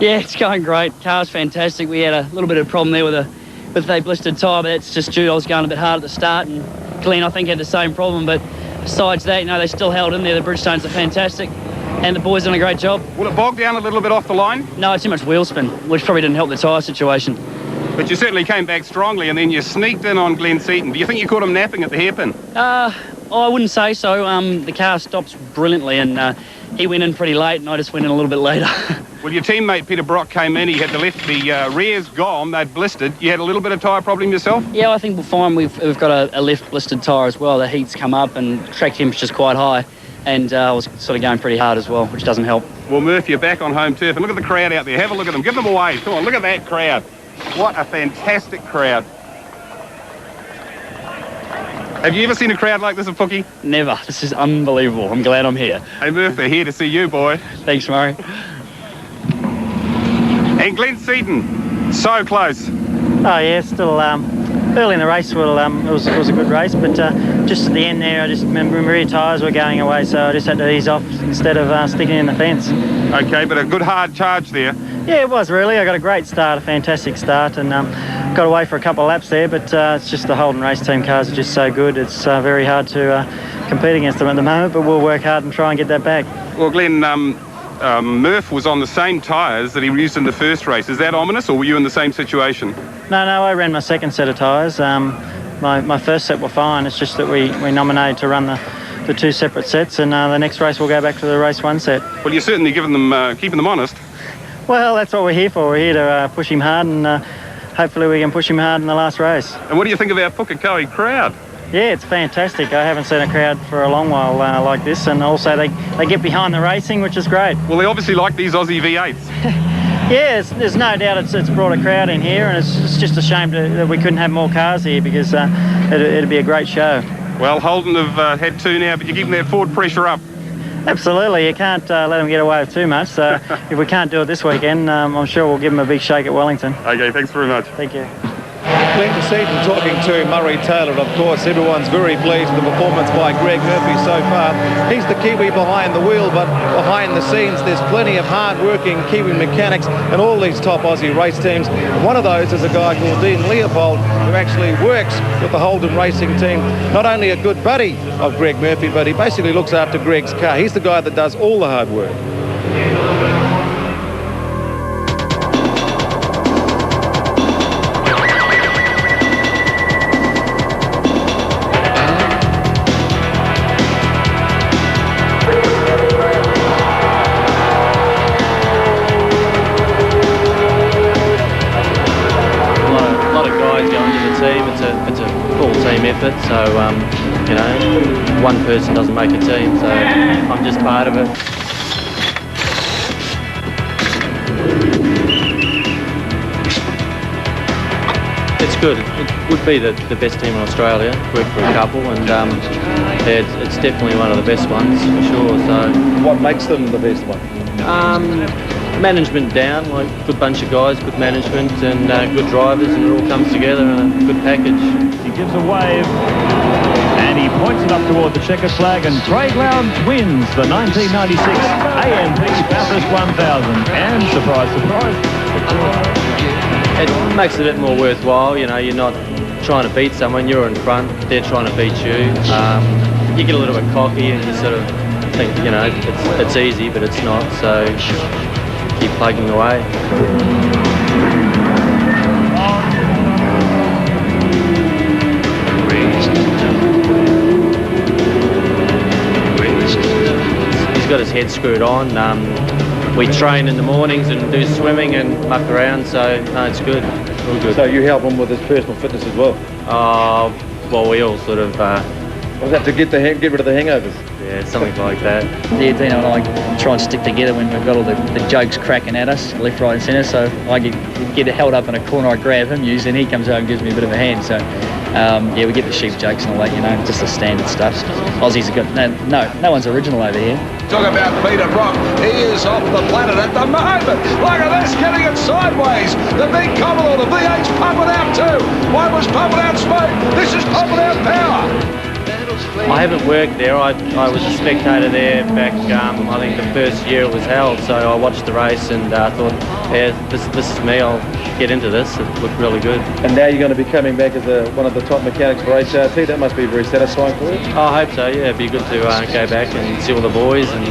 Yeah, it's going great. Car's fantastic. We had a little bit of a problem there with a blistered tyre, but that's just due. I was going a bit hard at the start, and Glenn, I think, had the same problem. But besides that, they still held in there. The Bridgestones are fantastic, and the boys done a great job. Will it bog down a little bit off the line? No, too much wheel spin, which probably didn't help the tyre situation. But you certainly came back strongly, and then you sneaked in on Glenn Seaton. Do you think you caught him napping at the hairpin? I wouldn't say so. The car stops brilliantly, and he went in pretty late, and I just went in a little bit later. Well, your teammate Peter Brock came in. He had the rears gone. They'd blistered. You had a little bit of tyre problem yourself? Yeah, I think we'll find we've got a left blistered tyre as well. The heat's come up, and track temperature's quite high, and I was sort of going pretty hard as well, which doesn't help. Well, Murph, you're back on home turf, and look at the crowd out there. Have a look at them. Give them a wave. Come on, look at that crowd. What a fantastic crowd. Have you ever seen a crowd like this at Pookie? Never. This is unbelievable. I'm glad I'm here. Hey, Murph, they're here to see you, boy. Thanks, Murray. And Glenn Seaton, so close. Oh, yeah, still early in the race, it was a good race, but just at the end there, I just remember rear tyres were going away, so I just had to ease off instead of sticking in the fence. Okay, but a good hard charge there. Yeah, it was really. I got a great start, a fantastic start, and got away for a couple of laps there, but it's just the Holden race team cars are just so good. It's very hard to compete against them at the moment, but we'll work hard and try and get that back. Well, Glenn, Murph was on the same tyres that he used in the first race. Is that ominous, or were you in the same situation? No, I ran my second set of tyres. My first set were fine. It's just that we nominated to run the 2 separate sets, and the next race we'll go back to the race 1 set. Well, you're certainly giving them, keeping them honest. Well, that's what we're here for. We're here to push him hard, and hopefully we can push him hard in the last race. And what do you think of our Pukekohe crowd? Yeah, it's fantastic. I haven't seen a crowd for a long while like this, and also they get behind the racing, which is great. Well, they obviously like these Aussie V8's. Yeah, there's no doubt it's brought a crowd in here, and it's just a shame that we couldn't have more cars here, because it'd be a great show. Well, Holden have had 2 now, but you're keeping that forward pressure up. Absolutely, you can't let them get away with too much, so if we can't do it this weekend, I'm sure we'll give them a big shake at Wellington. Okay, thanks very much. Thank you. Glenn Seaton talking to Murray Taylor. Of course, everyone's very pleased with the performance by Greg Murphy so far. He's the Kiwi behind the wheel, but behind the scenes, there's plenty of hard-working Kiwi mechanics in all these top Aussie race teams. One of those is a guy called Dean Leopold, who actually works with the Holden racing team. Not only a good buddy of Greg Murphy, but he basically looks after Greg's car. He's the guy that does all the hard work. Effort, so one person doesn't make a team, so I'm just part of it. It's good. It would be the best team in Australia. Worked for a couple, and it's definitely one of the best ones for sure. So what makes them the best one? Management down, like good bunch of guys, good management, and good drivers, and it all comes together in a good package. He gives a wave, and he points it up toward the checkered flag, and Craig Lowndes wins the 1996 AMP Bathurst 1000. And surprise, surprise, it makes it a bit more worthwhile. You're not trying to beat someone, you're in front, they're trying to beat you. You get a little bit cocky and you sort of think, you know, it's easy, but it's not. So keep plugging away. He's got his head screwed on. We train in the mornings and do swimming and muck around, so no, it's good. All good. So you help him with his personal fitness as well? Well, we all sort of... Was that to get rid of the hangovers? Yeah, something like that. Yeah, Dino and I try and stick together when we've got all the jokes cracking at us, left, right and centre. So I get held up in a corner, I grab him usually, and he comes over and gives me a bit of a hand. So yeah, we get the sheep jokes and all that, you know, just the standard stuff. Aussies have got, no one's original over here. Talk about Peter Brock. He is off the planet at the moment. Look at this, getting it sideways. The big Commodore, the V8's pumping out too. One was pumping out smoke. This is pumping out power. I haven't worked there. I was a spectator there back, I think the first year it was held, so I watched the race and thought, yeah, this is me, I'll get into this. It looked really good. And now you're going to be coming back as one of the top mechanics for HRT. That must be very satisfying for you. I hope so, yeah. It'd be good to go back and see all the boys and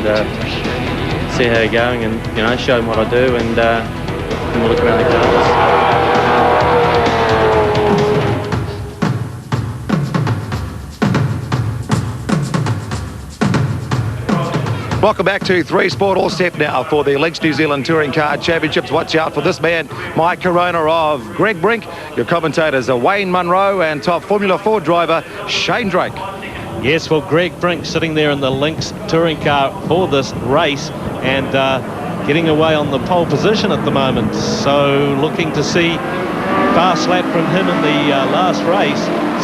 see how they're going and, you know, show them what I do and we'll look around the cars. Welcome back to 3 Sport, all set now for the Links New Zealand Touring Car Championships. Watch out for this man, Mike Corona of Greg Brink. Your commentators are Wayne Munro and top Formula 4 driver Shane Drake. Yes, well, Greg Brink sitting there in the Lynx touring car for this race and getting away on the pole position at the moment. So looking to see fast lap from him in the last race.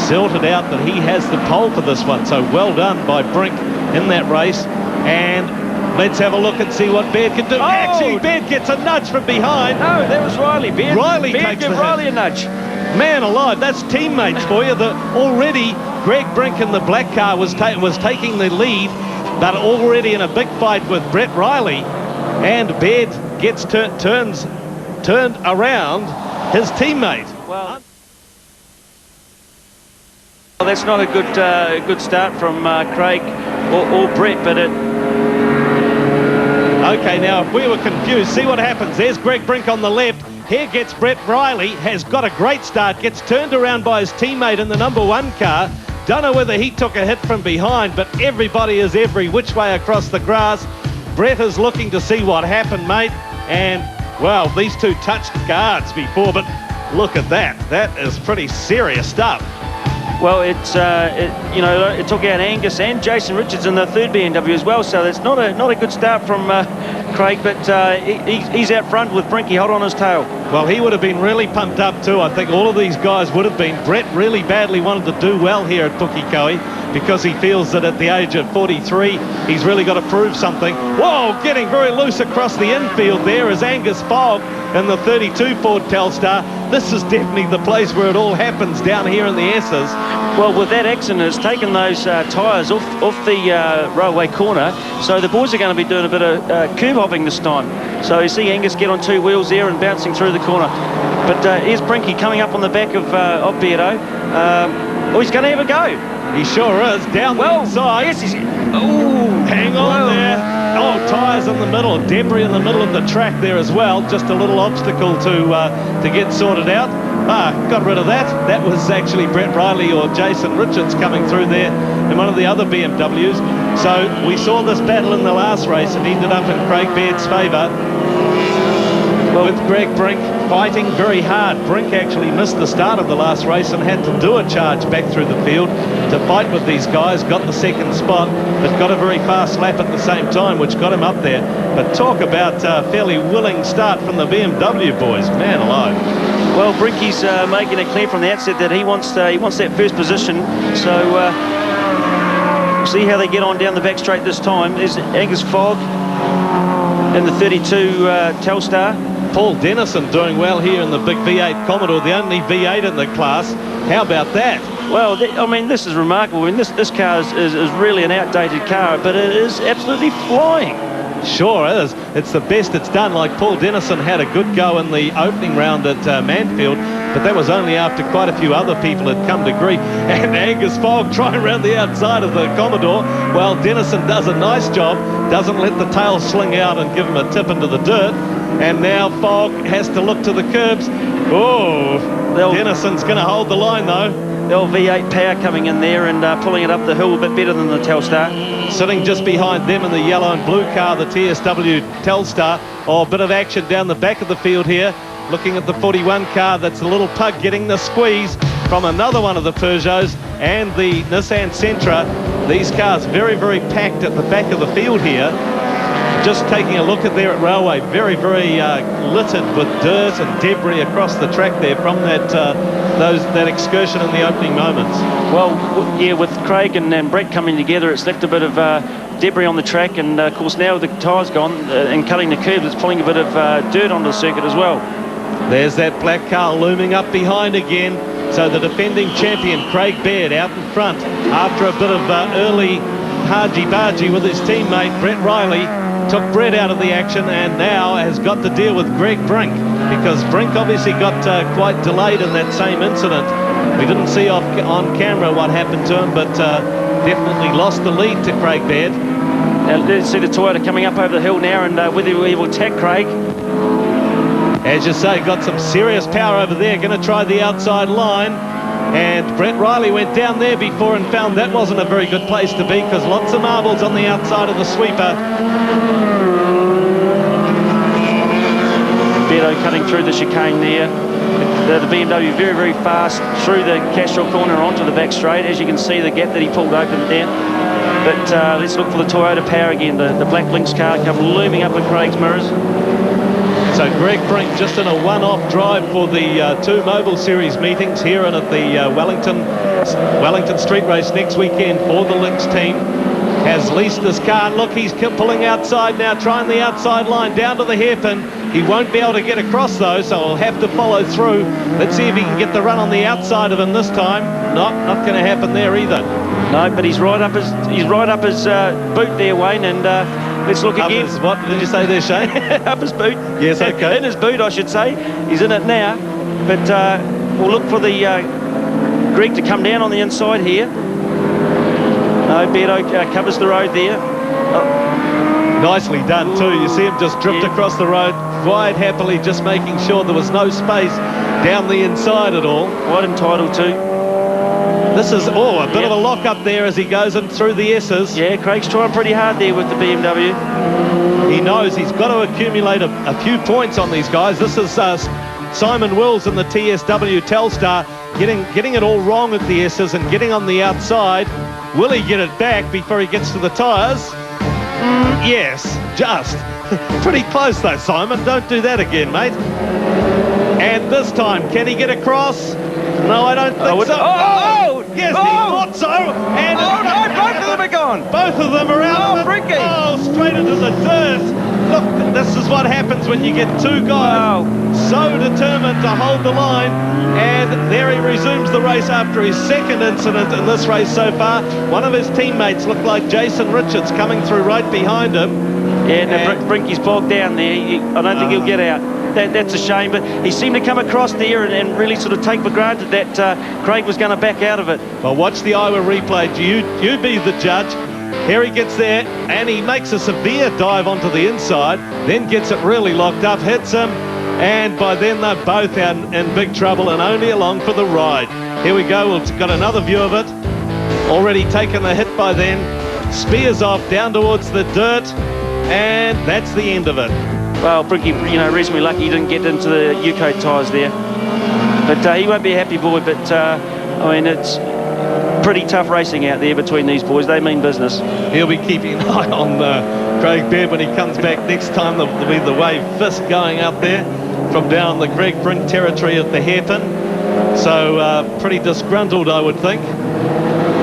Sorted out that he has the pole for this one. So well done by Brink in that race. And let's have a look and see what Baird can do. Oh! Actually, Baird gets a nudge from behind. No, that was Riley. Riley Baird takes give the Riley hit. a nudge. Man alive, that's teammates for you. Already Greg Brink in the black car was taking the lead, but already in a big fight with Brett Riley. And Baird gets turned around his teammate. Well, that's not a good start from Craig or Brett, but it... Okay, now if we were confused, see what happens. There's Greg Brink on the left. Here gets Brett Riley, has got a great start, gets turned around by his teammate in the number 1 car. Don't know whether he took a hit from behind, but everybody is every which way across the grass. Brett is looking to see what happened, mate. And, well, these two touched cards before, but look at that. That is pretty serious stuff. Well, it took out Angus and Jason Richards in the third BMW as well, so that's not a good start from Craig, but he's out front with Brinky hot on his tail. Well, he would have been really pumped up too. I think all of these guys would have been. Brett really badly wanted to do well here at Pukekohe because he feels that at the age of 43, he's really got to prove something. Whoa, getting very loose across the infield there is Angus Fogg in the 32 Ford Telstar. This is definitely the place where it all happens down here in the S's. Well, with that accident, it's taken those tyres off the railway corner, so the boys are going to be doing a bit of curb hopping this time. So you see Angus get on 2 wheels there and bouncing through the corner. But here's Brinky coming up on the back of Beardo. Oh, he's going to have a go. He sure is. Down the inside. Yes, he's... Oh, hang on there. Oh, tyres in the middle, debris in the middle of the track there as well. Just a little obstacle to get sorted out. Got rid of that. That was actually Brett Riley or Jason Richards coming through there in one of the other BMWs. So we saw this battle in the last race and ended up in Craig Baird's favour. Well, with Greg Brink fighting very hard. Brink actually missed the start of the last race and had to do a charge back through the field to fight with these guys. Got the second spot, but got a very fast lap at the same time, which got him up there. But talk about a fairly willing start from the BMW boys. Man alive. Well, Brinky's making it clear from the outset that he wants that first position. So we'll see how they get on down the back straight this time. There's Angus Fogg in the 32 Telstar. Paul Dennison doing well here in the big V8 Commodore, the only V8 in the class. How about that? Well, I mean, this is remarkable. I mean, this car is really an outdated car, but it is absolutely flying. Sure is. It's the best it's done. Like Paul Dennison had a good go in the opening round at Manfield, but that was only after quite a few other people had come to grief. And Angus Fogg trying around the outside of the Commodore. Well, Dennison does a nice job, doesn't let the tail sling out and give him a tip into the dirt. And now Fogg has to look to the curbs. Oh, Dennison's going to hold the line though. The old V8 power coming in there and pulling it up the hill a bit better than the Telstar. Sitting just behind them in the yellow and blue car, the TSW Telstar. Oh, a bit of action down the back of the field here. Looking at the 41 car, that's a little pug getting the squeeze from another one of the Peugeots and the Nissan Sentra. These cars very, very packed at the back of the field here. Just taking a look at there at Railway, very, very littered with dirt and debris across the track there from that excursion in the opening moments. Well, yeah, with Craig and Brett coming together, it's left a bit of debris on the track, and of course now the tyres gone and cutting the curbs, it's pulling a bit of dirt onto the circuit as well. There's that black car looming up behind again. So the defending champion, Craig Baird, out in front after a bit of early hargy-bargy with his teammate, Brett Riley. Took Brett out of the action and now has got to deal with Greg Brink, because Brink obviously got quite delayed in that same incident. We didn't see on camera what happened to him, but definitely lost the lead to Craig Baird. Now, let's see the Toyota coming up over the hill now, and whether he will attack Craig. As you say, got some serious power over there, going to try the outside line. And Brett Riley went down there before and found that wasn't a very good place to be, because lots of marbles on the outside of the sweeper. Beardo cutting through the chicane there. The BMW very, very fast through the Castrol corner onto the back straight. As you can see, the gap that he pulled open there. But let's look for the Toyota power again. The Black Lynx car come looming up in Craig's mirrors. So Greg Brink just in a one-off drive for the two Mobile Series meetings here and at the Wellington Street Race next weekend for the Lynx team. Has leased this car. Look, he's pulling outside now, trying the outside line down to the hairpin. He won't be able to get across though, so he'll have to follow through. Let's see if he can get the run on the outside of him this time. Not going to happen there either. No, but he's right up his boot there, Wayne, and let's look again. What did you say there, Shane? Up his boot. Yes, okay. In his boot, I should say. He's in it now, but we'll look for the Greg to come down on the inside here. No, Beardo covers the road there. Oh. Nicely done too. You see him just drift across the road quite happily, just making sure there was no space down the inside at all. Quite entitled to. This is, a bit of a lock up there as he goes in through the S's. Yeah, Craig's trying pretty hard there with the BMW. He knows he's got to accumulate a few points on these guys. This is Simon Wills in the TSW Telstar getting it all wrong at the S's and getting on the outside. Will he get it back before he gets to the tyres? Yes, just. Pretty close though, Simon. Don't do that again, mate. And this time, can he get across? No, I don't think so. Yes, he thought so. And no, both of them are gone. Both of them are out. Oh, Brinky. Oh, straight into the dirt. Look, this is what happens when you get two guys so determined to hold the line. And there he resumes the race after his second incident in this race so far. One of his teammates looked like Jason Richards coming through right behind him. Yeah, no, Brinky's bogged down there. I don't think he'll get out. That's a shame, but he seemed to come across there and really sort of take for granted that Craig was going to back out of it. Well, watch the Iowa replay. You be the judge. Here he gets there, and he makes a severe dive onto the inside, then gets it really locked up, hits him, and by then they're both out in big trouble and only along for the ride. Here we go. We've got another view of it. Already taken the hit by then. Spears off down towards the dirt, and that's the end of it. Well, Brinky, reasonably lucky he didn't get into the U-coat tyres there. But he won't be a happy boy, but, I mean, it's pretty tough racing out there between these boys. They mean business. He'll be keeping an eye on Craig Baird when he comes back next time. There'll be the wave fist going up there from down the Greg Brink territory at the hairpin. So pretty disgruntled, I would think.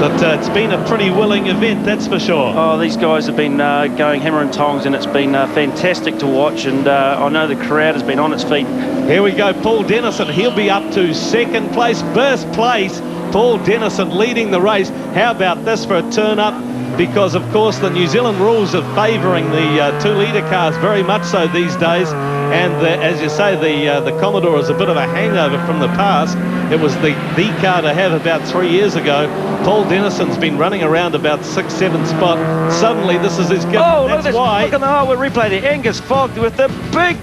But it's been a pretty willing event, that's for sure. Oh, these guys have been going hammer and tongs, and it's been fantastic to watch, and I know the crowd has been on its feet. Here we go, Paul Dennison. He'll be up to second place. First place Paul Dennison leading the race. How about this for a turn-up? Because, of course, the New Zealand rules are favouring the 2-litre cars very much so these days. And as you say, the Commodore is a bit of a hangover from the past. It was the car to have about 3 years ago. Paul Dennison's been running around about 6th, 7th spot. Suddenly, this is his... Oh, that's look why. at the highway replay there. Angus Fogg with the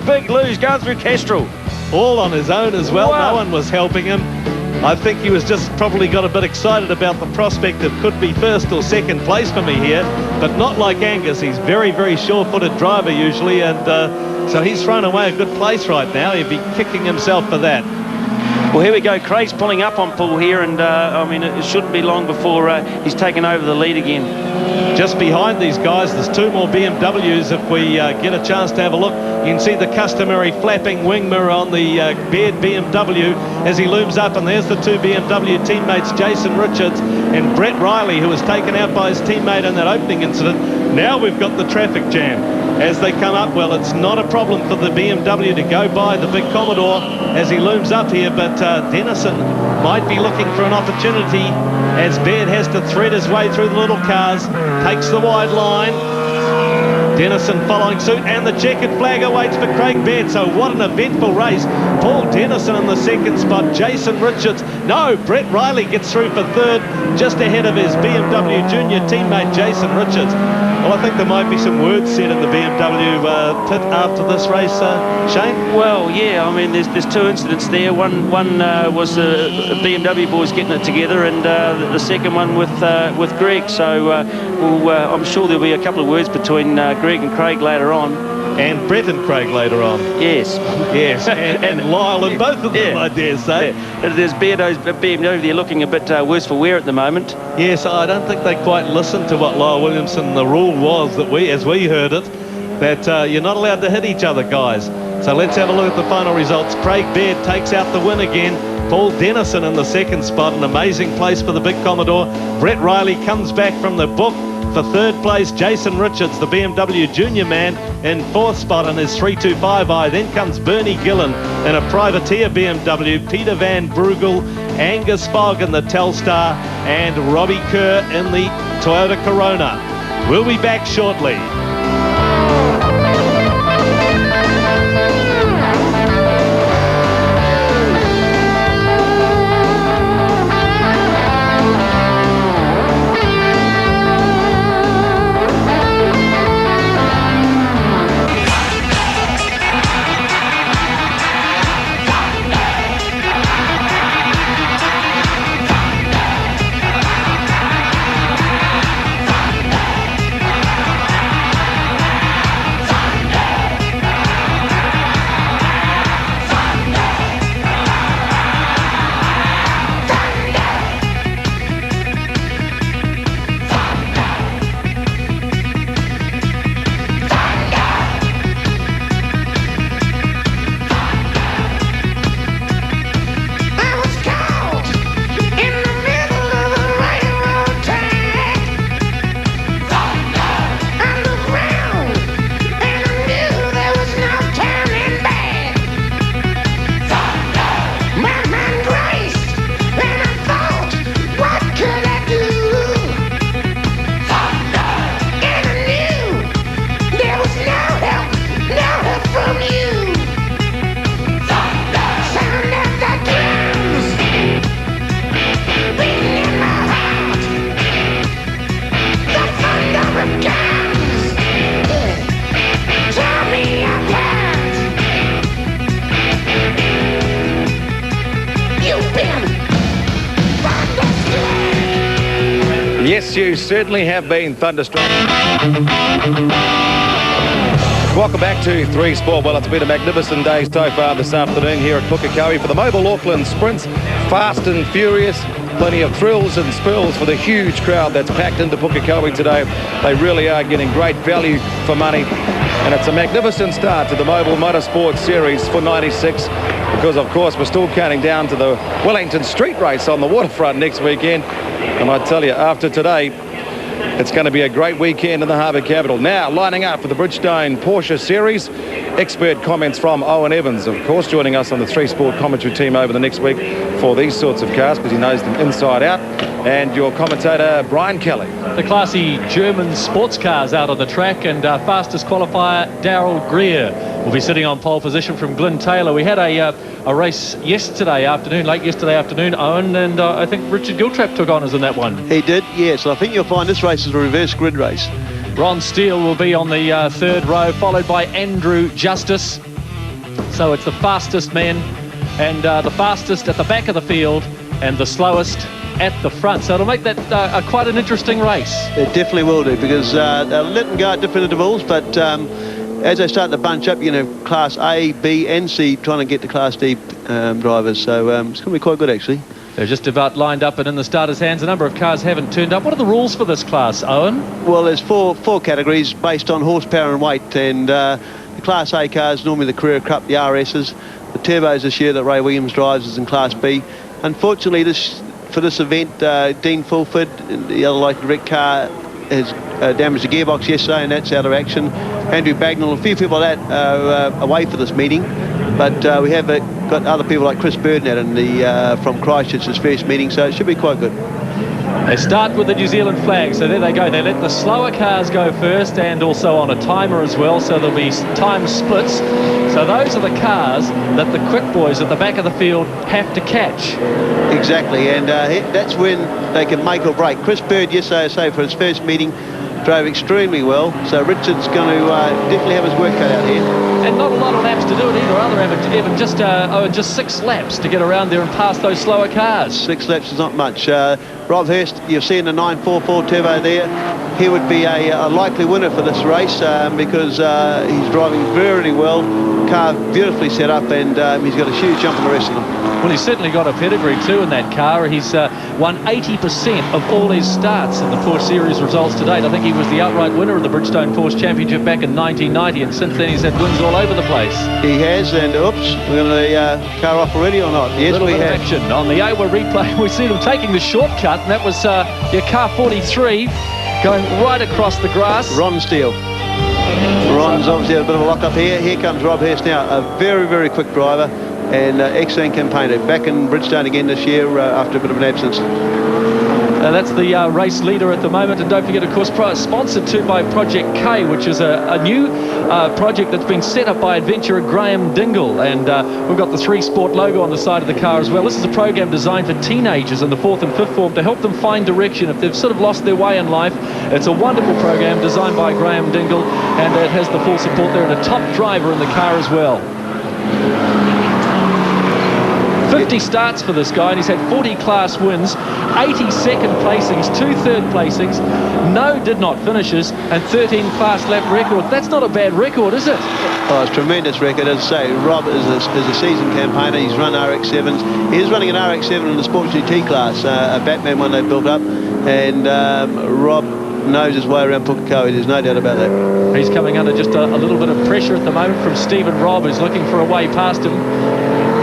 big lose going through Kestrel. All on his own as well. Wow. No one was helping him. I think he was just probably got a bit excited about the prospect of could be first or second place for me here, but not like Angus. He's very sure-footed driver usually, and so he's thrown away a good place right now. He'd be kicking himself for that. Well, here we go. Craig's pulling up on Paul here, and I mean, it shouldn't be long before he's taken over the lead again. Just behind these guys, there's 2 more BMWs. If we get a chance to have a look, you can see the customary flapping wing mirror on the Baird BMW as he looms up, and there's the 2 BMW teammates, Jason Richards and Brett Riley, who was taken out by his teammate in that opening incident. Now we've got the traffic jam. As they come up, well, it's not a problem for the BMW to go by the big Commodore as he looms up here, but Dennison might be looking for an opportunity as Baird has to thread his way through the little cars, takes the wide line. Dennison following suit, and the checkered flag awaits for Craig Baird. So what an eventful race. Paul Dennison in the 2nd spot, Jason Richards. No, Brett Riley gets through for 3rd, just ahead of his BMW junior teammate, Jason Richards. Well, I think there might be some words said in the BMW pit after this race, Shane? Well, yeah, I mean, there's 2 incidents there. One was the BMW boys getting it together, and the second one with Greg. So I'm sure there'll be a couple of words between Greg and Craig later on. And Brett and Craig later on. Yes. Yes, and Lyle and both of them, I dare say. Yeah. There's Beardo's BMW there looking a bit worse for wear at the moment. Yes, I don't think they quite listened to what Lyle Williamson, the rule was that as we heard it, that you're not allowed to hit each other, guys. So let's have a look at the final results. Craig Baird takes out the win again. Paul Dennison in the 2nd spot, an amazing place for the big Commodore. Brett Riley comes back from the book for 3rd place. Jason Richards, the BMW junior man, in 4th spot in his 325i. Then comes Bernie Gillen in a privateer BMW, Peter Van Brugel, Angus Fogg in the Telstar, and Robbie Kerr in the Toyota Corona. We'll be back shortly. Yes, you certainly have been thunderstruck. Welcome back to 3 Sport. Well, it's been a magnificent day so far this afternoon here at Pukekohe for the Mobile Auckland Sprints. Fast and furious, plenty of thrills and spills for the huge crowd that's packed into Pukekohe today. They really are getting great value for money. And it's a magnificent start to the Mobile Motorsports Series for 96 because, of course, we're still counting down to the Wellington Street Race on the waterfront next weekend. And I tell you, after today, It's going to be a great weekend in the Harbour Capital. Now, lining up for the Bridgestone Porsche Series, expert comments from Owen Evans, of course, joining us on the 3 Sport commentary team over the next week for these sorts of cars because he knows them inside out. And your commentator, Brian Kelly. The classy German sports cars out on the track, and fastest qualifier, Daryl Greer, will be sitting on pole position from Glyn Taylor. We had a race late yesterday afternoon, Owen, and I think Richard Giltrap took honours in that one. He did, yes. I think you'll find this race is a reverse grid race. Ron Steele will be on the third row, followed by Andrew Justice. So it's the fastest men, and the fastest at the back of the field, and the slowest at the front. So it'll make that quite an interesting race. It definitely will do, because they'll let them go at different intervals, but as they start to bunch up, you know, Class A, B and C trying to get to Class D drivers. So it's going to be quite good, actually. They're just about lined up and in the starters' hands. A number of cars haven't turned up. What are the rules for this class, Owen? Well, there's four categories based on horsepower and weight, and the Class A cars, normally the Carrera Cup, the RSs. The turbos this year that Ray Williams drives is in Class B. Unfortunately, for this event, Dean Fulford, the other light direct car, has damaged the gearbox yesterday, and that's out of action. Andrew Bagnall, a few people like that are away for this meeting, but we have got other people like Chris Burden out in from Christchurch, his first meeting, so it should be quite good. They start with the New Zealand flag, so there they go. They let the slower cars go first, and also on a timer as well, so there'll be time splits. So those are the cars that the quick boys at the back of the field have to catch. Exactly, and that's when they can make or break. Chris Bird yesterday, I say, for his first meeting, drove extremely well, so Richard's going to definitely have his work cut out here. And not a lot of laps to do it either, are there, Evan? Just 6 laps to get around there and past those slower cars. 6 laps is not much. Rob Hurst, you're seeing the 944 turbo there. He would be a likely winner for this race because he's driving very well. Car beautifully set up, and he's got a huge jump on the rest of them. Well, he's certainly got a pedigree too in that car. He's won 80% of all his starts in the Porsche Series results to date. I think he was the outright winner of the Bridgestone Porsche Championship back in 1990, and since then he's had wins all over the place. He has, and oops, we're going to car off already or not? Yes, we have. Action on the AWA replay. We see them taking the shortcut, and that was your car 43 going right across the grass. Ron Steele. Ron's obviously had a bit of a lock-up here. Here comes Rob Hurst now, a very, very quick driver and excellent campaigner. Back in Bridgestone again this year after a bit of an absence. That's the race leader at the moment, and don't forget, of course, sponsored too by Project K, which is a new project that's been set up by adventurer Graham Dingle, and we've got the 3 Sport logo on the side of the car as well. This is a program designed for teenagers in the 4th and 5th form to help them find direction if they've sort of lost their way in life. It's a wonderful program designed by Graham Dingle, and it has the full support there, and a top driver in the car as well. 50 starts for this guy, and he's had 40 class wins, 80 second placings, 2 third placings, no did not finishes, and 13 fast lap records. That's not a bad record, is it? Oh, it's a tremendous record. As I say, Rob is a seasoned campaigner. He's run RX-7s. He is running an RX-7 in the Sports GT class, a Batman one they built up, and Rob knows his way around Pukekohe. There's no doubt about that. He's coming under just a little bit of pressure at the moment from Stephen Robb, who's looking for a way past him.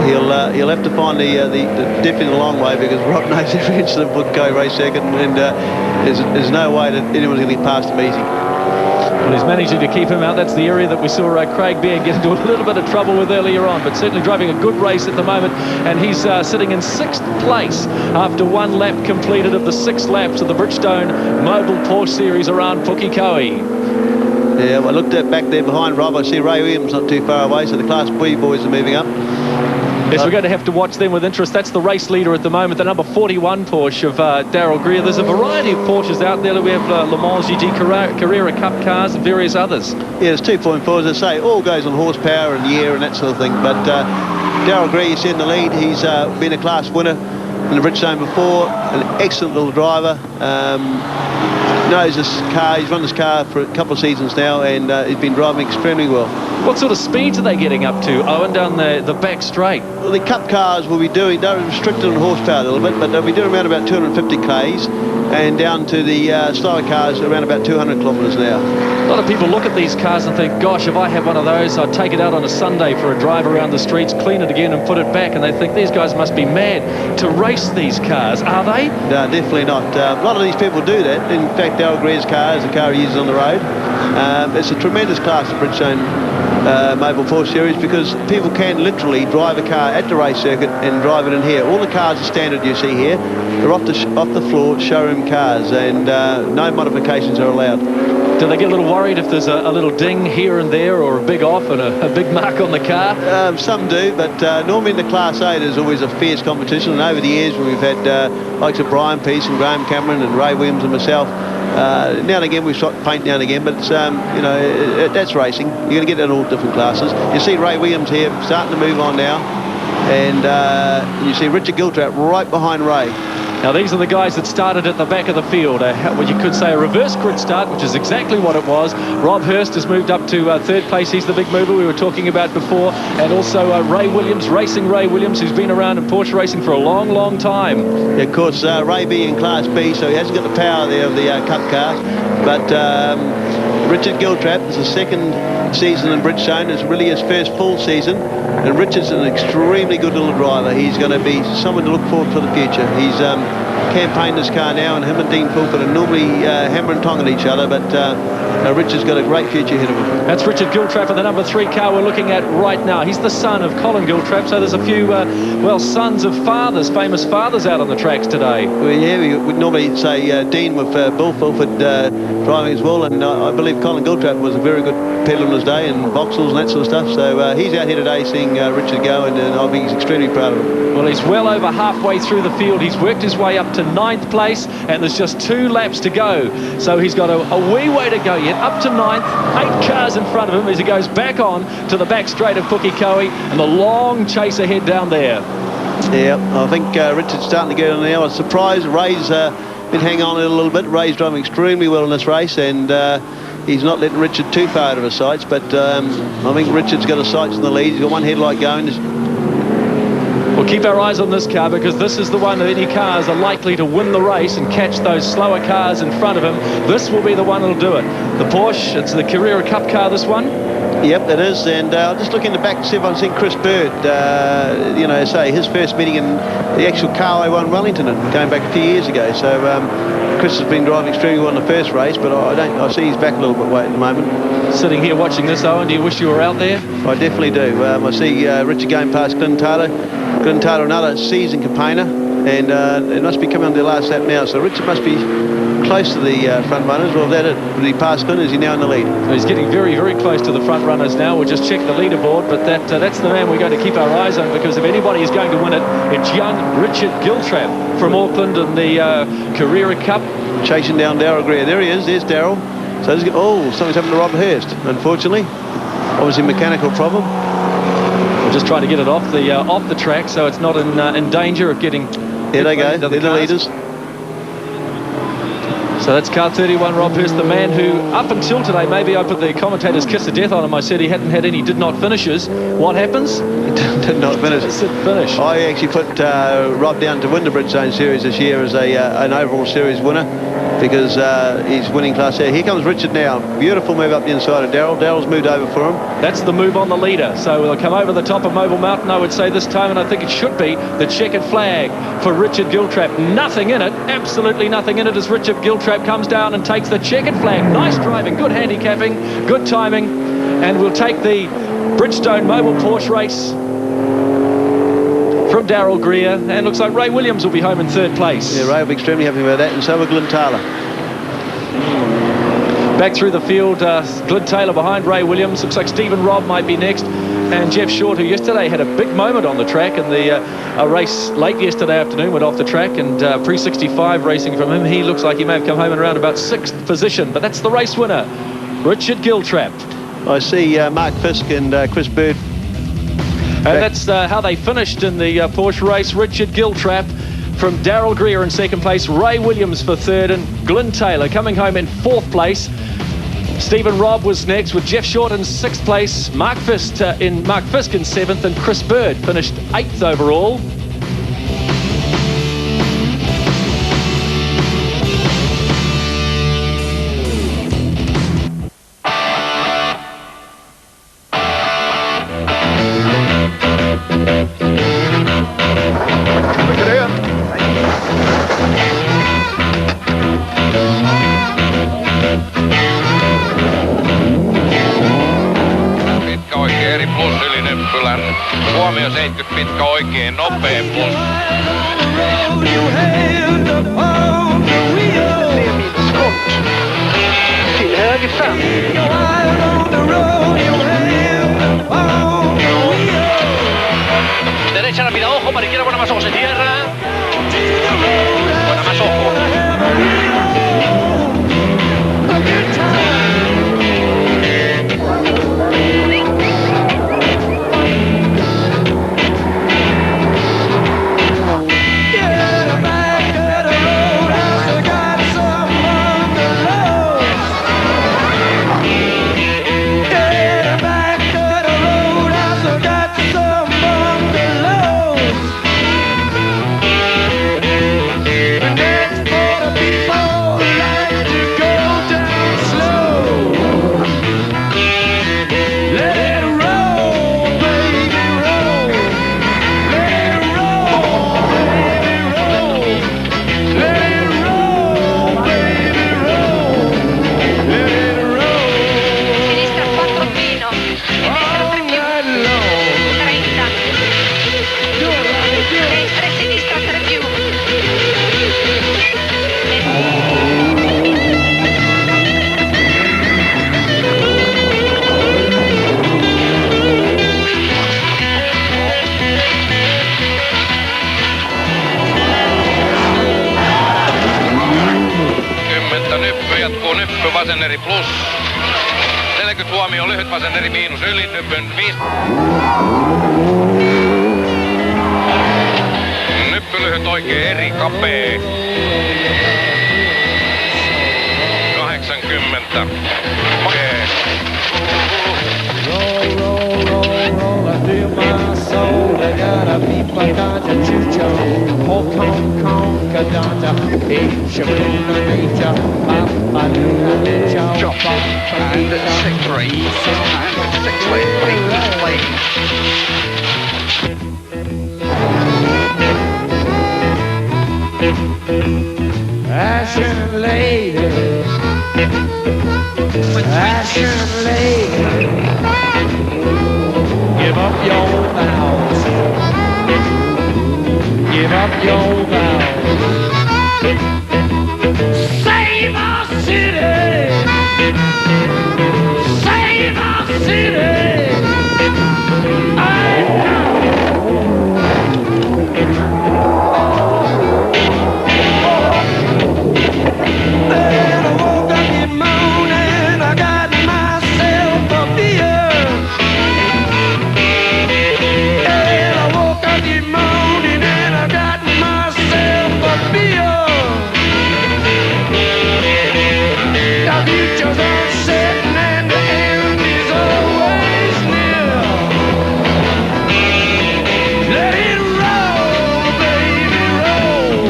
He'll have to find the dip in the long way, because Rob knows every inch of the Pukekohe race circuit, and there's no way that anyone's going to get past him easy. Well, he's managing to keep him out. That's the area that we saw Craig Baird get into a little bit of trouble with earlier on, but certainly driving a good race at the moment, and he's sitting in 6th place after 1 lap completed of the 6 laps of the Bridgestone Mobile Porsche Series around Pukekohe. Yeah, well, I looked at back there behind Rob. I see Ray Williams not too far away, so the Class B boys are moving up. Yes, we're going to have to watch them with interest. That's the race leader at the moment, the number 41 Porsche of Daryl Greer. There's a variety of Porsches out there. We have Le Mans GT Carrera Cup cars and various others. Yeah, there's 2.4, as I say, all goes on horsepower and year and that sort of thing. But Daryl Greer, you see in the lead, he's been a class winner in the Bridgestone before, an excellent little driver. Knows this car. He's run this car for a couple of seasons now, and he's been driving extremely well. What sort of speeds are they getting up to, Owen, down the back straight? Well, the Cup cars will be doing, they're restricted on horsepower a little bit, but they'll be doing around about 250 k's, and down to the slower cars around about 200 kilometres an hour. A lot of people look at these cars and think, gosh, if I have one of those, I'd take it out on a Sunday for a drive around the streets, clean it again and put it back, and they think these guys must be mad to race these cars. Are they? No, definitely not. A lot of these people do that. In fact, Darryl Greer's car is the car he uses on the road. It's a tremendous class, the Bridgestone Mobile Porsche Series, because people can literally drive a car at the race circuit and drive it in here. All the cars are standard you see here. They're off the floor showroom cars, and no modifications are allowed. Do they get a little worried if there's a little ding here and there, or a big off and a big mark on the car? Some do, but normally in the Class A there's always a fierce competition, and over the years when we've had likes of Brian Peace and Graham Cameron and Ray Williams and myself, now and again we've shot paint now and again, but it's, you know, that's racing. You're going to get that in all different classes. You see Ray Williams here starting to move on now, and you see Richard Giltrap right behind Ray. Now, these are the guys that started at the back of the field. What you could say a reverse grid start, which is exactly what it was. Rob Hurst has moved up to third place. He's the big mover we were talking about before. And also Ray Williams, Racing Ray Williams, who's been around in Porsche racing for a long, long time. Yeah, of course, Ray being in Class B, so he hasn't got the power there of the Cup cars. But Richard Giltrap is the second season in Bridgestone. It's really his first full season. And Richard's an extremely good little driver. He's going to be someone to look forward for the future. He's campaigned this car now, and him and Dean Fulford are normally hammer and tong at each other, but Richard's got a great future ahead of him. That's Richard Giltrap in the number 3 car we're looking at right now. He's the son of Colin Giltrap, so there's a few, well, sons of fathers, famous fathers out on the tracks today. Well, yeah, we would normally say Dean with Bill Fulford driving as well, and I believe Colin Giltrap was a very good peddler in his day, and Vauxhalls and that sort of stuff, so he's out here today seeing Richard go, and I think he's extremely proud of him. Well, he's well over halfway through the field. He's worked his way up to 9th place, and there's just 2 laps to go. So he's got a wee way to go yet, up to 9th, 8 cars in front of him as he goes back on to the back straight of Pukekohe, and the long chase ahead down there. Yeah, I think Richard's starting to get on now. I was surprised. Ray's been hanging on a little bit. Ray's driving extremely well in this race, and he's not letting Richard too far out of his sights, but I think Richard's got his sights in the lead. He's got one headlight going. We'll keep our eyes on this car, because this is the one that any cars are likely to win the race and catch those slower cars in front of him. This will be the one that'll do it. The Porsche, it's the Carrera Cup car, this one. Yep, it is, and I'll just look in the back to see if I can see Chris Bird, you know, say his first meeting in the actual car I won Wellington going back a few years ago. So Chris has been driving extremely well in the first race, but I see he's back a little bit weight at the moment. Sitting here watching this, Owen, do you wish you were out there? I definitely do. I see Richard going past Glenn Taylor. Glenn Taylor, another seasoned campaigner, and it must be coming on their last lap now. So Richard must be close to the front runners. Well, that it. Did he pass Glenn? Is he now in the lead? So he's getting very, very close to the front runners now. We'll just check the leaderboard, but that's the man we're going to keep our eyes on, because if anybody is going to win it, it's young Richard Giltrap from Auckland in the Carrera Cup. Chasing down Darryl Greer. There he is. There's Darryl. So something's happened to Rob Hurst, unfortunately. Obviously mechanical problem. We're just trying to get it off the track, so it's not in danger of getting. Here they go. They're the leaders. So that's car 31, Rob Hurst, the man who, up until today, maybe I put the commentator's kiss of death on him. I said he hadn't had any did not finishes. What happens? Did not finish. Finish. I actually put Rob down to win the Bridgestone Series this year as an overall series winner, because he's winning Class A. Here comes Richard now. Beautiful move up the inside of Darryl. Darryl's moved over for him. That's the move on the leader. So they'll come over the top of Mobile Mountain, I would say this time, and I think it should be the checkered flag for Richard Giltrap. Nothing in it, absolutely nothing in it, as Richard Giltrap comes down and takes the checkered flag. Nice driving, good handicapping, good timing, and we'll take the Bridgestone Mobile Porsche race from Darryl Greer, and looks like Ray Williams will be home in 3rd place. Yeah, Ray will be extremely happy about that, and so will Glenn Taylor. Back through the field, Glenn Taylor behind Ray Williams. Looks like Stephen Robb might be next, and Jeff Short, who yesterday had a big moment on the track, and the a race late yesterday afternoon went off the track, and pre-65 racing from him. He looks like he may have come home in around about 6th position, but that's the race winner, Richard Giltrap. I see Mark Fisk and Chris Bird. And that's how they finished in the Porsche race. Richard Giltrap from Darryl Greer in 2nd place, Ray Williams for 3rd, and Glenn Taylor coming home in 4th place. Stephen Robb was next with Jeff Short in 6th place, Mark Fisk in 7th, and Chris Bird finished 8th overall. Vasenneri plus yli Nyppylän. Huomio 70 pitkä oikein, nopea plus. Till höger fram. Derecha rápida, ojo, Mariquera, buena más ojo, se cierra. Buena más ojo. Vasenneri plus. 40 huomio, lyhyt vasenneri miinus, yli Nyppyn 5. Nyppy lyhyt oikein, eri kapee. 80. Makee. Drop and 6-3 and 6 lane, Ashen lady, ashen lady, give up your vows, give up your vows. Save our city, save our city. Then I woke up in the morning, I got myself a beer. And I woke up in the morning and I got myself a beer. The future's uncertain and the end is always near. Let it roll, baby, roll.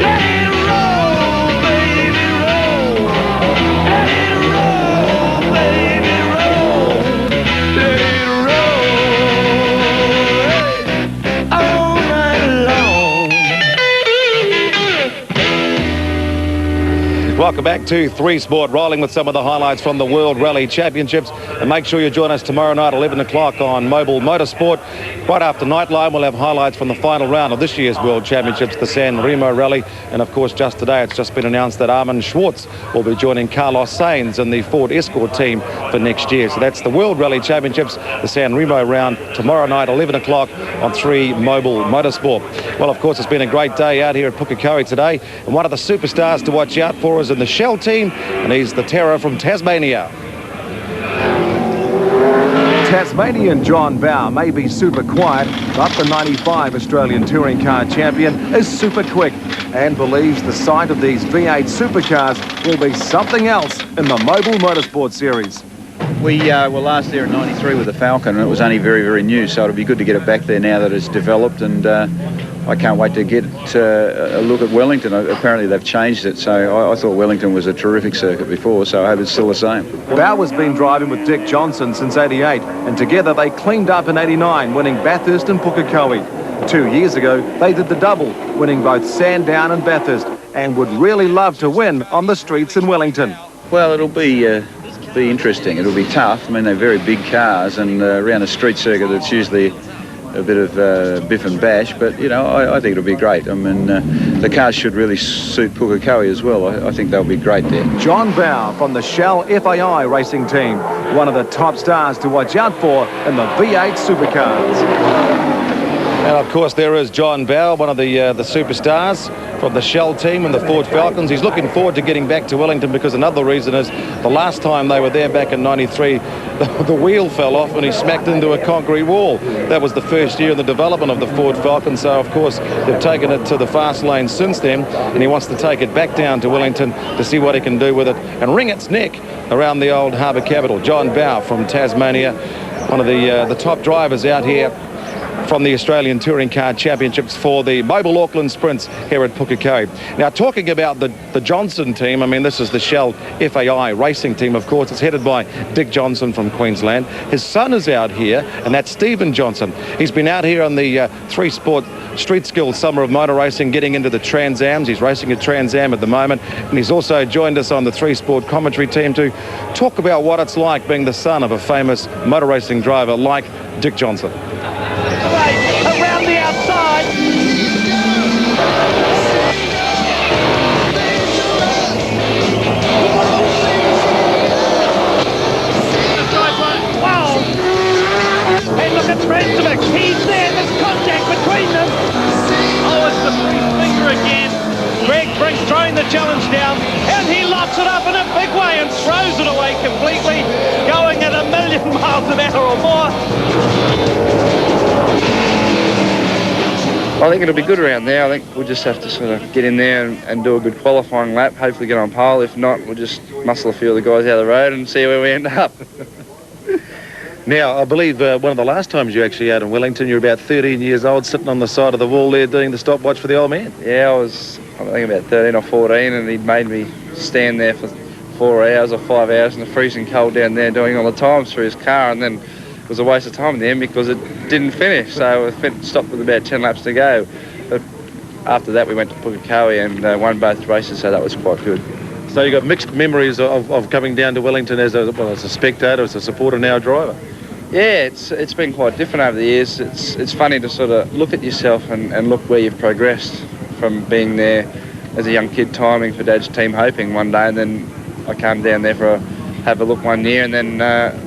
Let it roll, baby, roll. Let it roll, baby, roll. Let it roll all night long. Welcome back to 3 Sport, rolling with some of the highlights from the World Rally Championships. And make sure you join us tomorrow night, 11 o'clock on Mobile Motorsport. Right after Nightline, we'll have highlights from the final round of this year's World Championships, the San Remo Rally. And of course, just today, it's just been announced that Armin Schwartz will be joining Carlos Sainz in the Ford Escort team for next year. So that's the World Rally Championships, the San Remo round, tomorrow night, 11 o'clock on 3 Mobile Motorsport. Well, of course, it's been a great day out here at Pukekohe today. And one of the superstars to watch out for is in the Shell team, and he's the terror from Tasmania. Tasmanian John Bow may be super quiet, but the 95 Australian touring car champion is super quick and believes the sight of these V8 supercars will be something else in the Mobile Motorsport Series. We were last there in 93 with the Falcon, and it was only very, very new, so it'll be good to get it back there now that it's developed, and I can't wait to get a look at Wellington. Apparently they've changed it, so I thought Wellington was a terrific circuit before, so I hope it's still the same. Bow has been driving with Dick Johnson since 88, and together they cleaned up in 89, winning Bathurst and Pukekohe. 2 years ago, they did the double, winning both Sandown and Bathurst, and would really love to win on the streets in Wellington. Well, it'll be be interesting. It'll be tough. I mean, they're very big cars, and around a street circuit, it's usually a bit of biff and bash, but you know, I think it'll be great. I mean, the cars should really suit Pukekohe as well. I think they'll be great there. John Bow from the Shell FAI racing team, one of the top stars to watch out for in the V8 supercars. And of course there is John Bow, one of the superstars from the Shell team and the Ford Falcons. He's looking forward to getting back to Wellington because another reason is the last time they were there back in '93, the wheel fell off and he smacked into a concrete wall. That was the first year in the development of the Ford Falcon, so of course they've taken it to the fast lane since then, and he wants to take it back down to Wellington to see what he can do with it and wring its neck around the old harbour capital. John Bow from Tasmania, one of the top drivers out here from the Australian Touring Car Championships for the Mobile Auckland Sprints here at Pukekohe. Now, talking about the Johnson team, I mean, this is the Shell FAI racing team, of course. It's headed by Dick Johnson from Queensland. His son is out here, and that's Stephen Johnson. He's been out here on the three-sport street skills summer of motor racing, getting into the Trans Ams. He's racing a Trans Am at the moment, and he's also joined us on the three-sport commentary team to talk about what it's like being the son of a famous motor racing driver like Dick Johnson. Around the outside. Wow. Hey, look at Brenswick. He's there. There's contact between them. Oh, it's the free finger again. Greg Brink throwing the challenge down, and he locks it up in a big way and throws it away completely, going at 1,000,000 miles an hour or more. I think it'll be good around there. I think we'll just have to sort of get in there and do a good qualifying lap, hopefully get on pole. If not, we'll just muscle a few of the guys out of the road and see where we end up. Now, I believe one of the last times you actually out in Wellington, you were about 13 years old, sitting on the side of the wall there doing the stopwatch for the old man. Yeah, I think about 13 or 14, and he made me stand there for 4 hours or 5 hours in the freezing cold down there doing all the times through his car, and then it was a waste of time in the end because it didn't finish, so we stopped with about 10 laps to go. But after that we went to Pukekohe and won both races, so that was quite good. So you got mixed memories of coming down to Wellington as a spectator, as a supporter, now a driver? Yeah, it's been quite different over the years. It's funny to sort of look at yourself and look where you've progressed from being there as a young kid timing for Dad's team hoping one day, and then I came down there for have a look one year, and then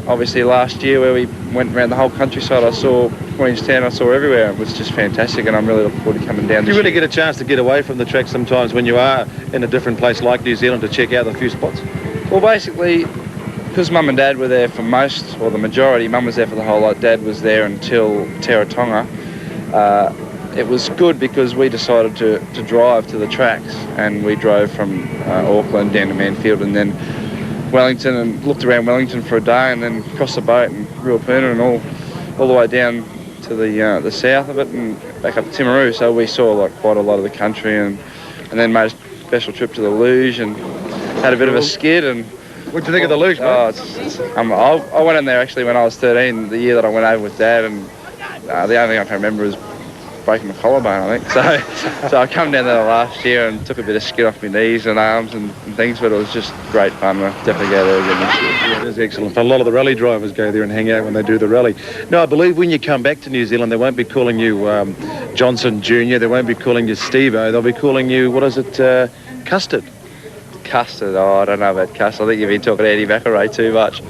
obviously last year where we went around the whole countryside, I saw Queenstown, I saw everywhere. It was just fantastic, and I'm really looking forward to coming down. Do you really get a chance to get away from the track sometimes when you are in a different place like New Zealand to check out a few spots? Well, basically, because Mum and Dad were there for most, or the majority, Mum was there for the whole lot, Dad was there until Teretonga. It was good because we decided to drive to the tracks, and we drove from Auckland down to Manfield and then Wellington, and looked around Wellington for a day, and then crossed the boat and Ruapuna and all the way down to the south of it and back up to Timaru. So we saw quite a lot of the country, and then made a special trip to the luge and had a bit of a skid. And what'd you think of the luge, mate? I went in there actually when I was 13, the year that I went over with Dad, and the only thing I can remember is breaking my collarbone, I think. So I come down there last year and took a bit of skin off my knees and arms and things, but it was just great fun. I'll definitely go there again this year. Yeah, it is excellent. A lot of the rally drivers go there and hang out when they do the rally. No, I believe when you come back to New Zealand, they won't be calling you Johnson Jr., they won't be calling you Steve-O, they'll be calling you, what is it, Custard? Custard? Oh, I don't know about Custard. I think you've been talking to Eddie McElroy too much.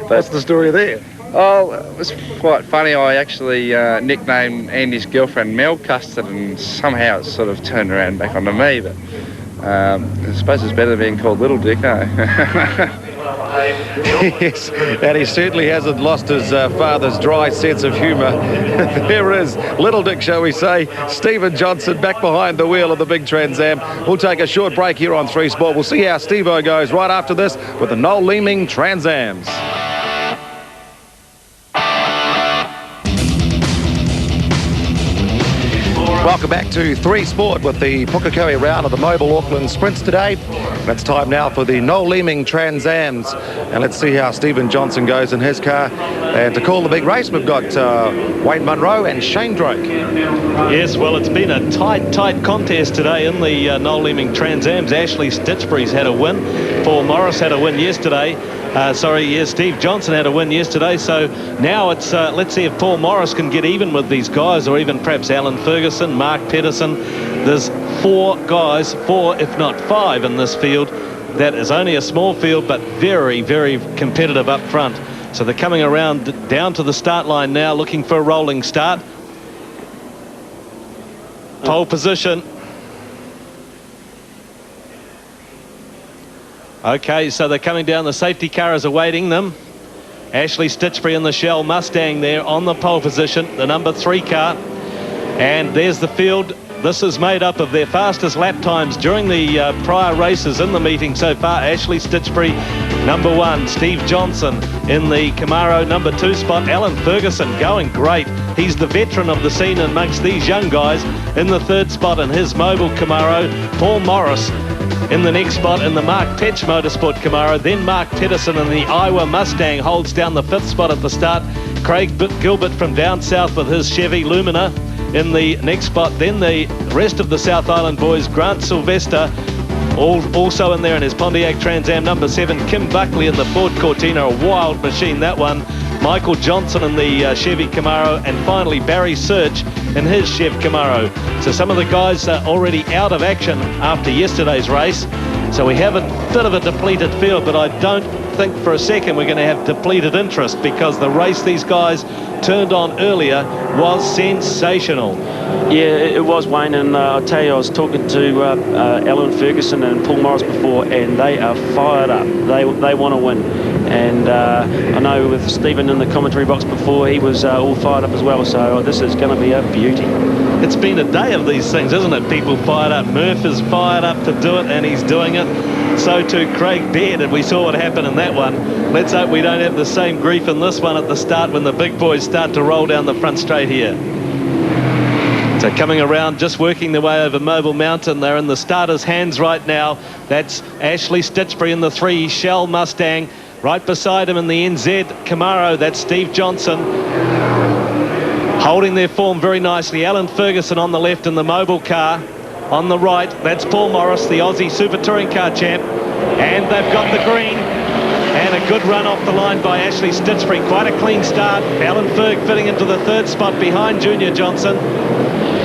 What's the story there? Oh, it was quite funny. I actually nicknamed Andy's girlfriend Mel Custard, and somehow it sort of turned around back onto me, but I suppose it's better than being called Little Dick, eh? Yes, and he certainly hasn't lost his father's dry sense of humour. There is Little Dick, shall we say. Stephen Johnson back behind the wheel of the big Trans Am. We'll take a short break here on 3 Sport. We'll see how Steve-O goes right after this with the Noel Leeming Trans Ams. Welcome back to 3 Sport with the Pukekohe round of the Mobile Auckland Sprints today. And it's time now for the Noel Leeming Trans Ams. And let's see how Stephen Johnson goes in his car. And to call the big race, we've got Wayne Munro and Shane Drake. Yes, well, it's been a tight contest today in the Noel Leeming Trans Ams. Ashley Stitchbury's had a win. Paul Morris had a win yesterday. Steve Johnson had a win yesterday. So now it's let's see if Paul Morris can get even with these guys, or even perhaps Alan Ferguson, Mark Pedersen. There's 4 guys, 4 if not 5 in this field. That is only a small field, but very, very competitive up front. So they're coming around down to the start line now, looking for a rolling start. Pole position. Okay, so they're coming down. The safety car is awaiting them. Ashley Stitchbury in the Shell Mustang there on the pole position, the number 3 car. And there's the field. This is made up of their fastest lap times during the prior races in the meeting so far. Ashley Stitchbury, number 1. Steve Johnson in the Camaro, number 2 spot. Alan Ferguson going great. He's the veteran of the scene amongst these young guys in the 3rd spot in his mobile Camaro. Paul Morris in the next spot in the Mark Petch Motorsport Camaro. Then Mark Pedersen in the Iowa Mustang holds down the 5th spot at the start. Craig Gilbert from down south with his Chevy Lumina in the next spot. Then the rest of the South Island boys, Grant Sylvester also in there in his Pontiac Trans Am, number 7. Kim Buckley in the Ford Cortina, a wild machine that one. Michael Johnson in the Chevy Camaro, and finally Barry Search in his Chev Camaro. So some of the guys are already out of action after yesterday's race. So we have a bit of a depleted field, but I don't think for a second we're going to have depleted interest, because the race these guys turned on earlier was sensational. Yeah, it was, Wayne, and I'll tell you, I was talking to Alan Ferguson and Paul Morris before, and they are fired up. They want to win. And I know with Stephen in the commentary box before, he was all fired up as well, so this is going to be a beauty. It's been a day of these things, isn't it? People fired up. Murph is fired up to do it, and he's doing it. So too Craig Baird, and we saw what happened in that one. Let's hope we don't have the same grief in this one at the start when the big boys start to roll down the front straight here. So coming around, just working their way over Mobile Mountain. They're in the starter's hands right now. That's Ashley Stitchbury in the 3 Shell Mustang. Right beside him in the NZ Camaro, that's Steve Johnson. Holding their form very nicely. Alan Ferguson on the left in the mobile car. On the right, that's Paul Morris, the Aussie Super Touring Car champ. And they've got the green. And a good run off the line by Ashley Stitchbury. Quite a clean start. Alan Ferg fitting into the 3rd spot behind Junior Johnson.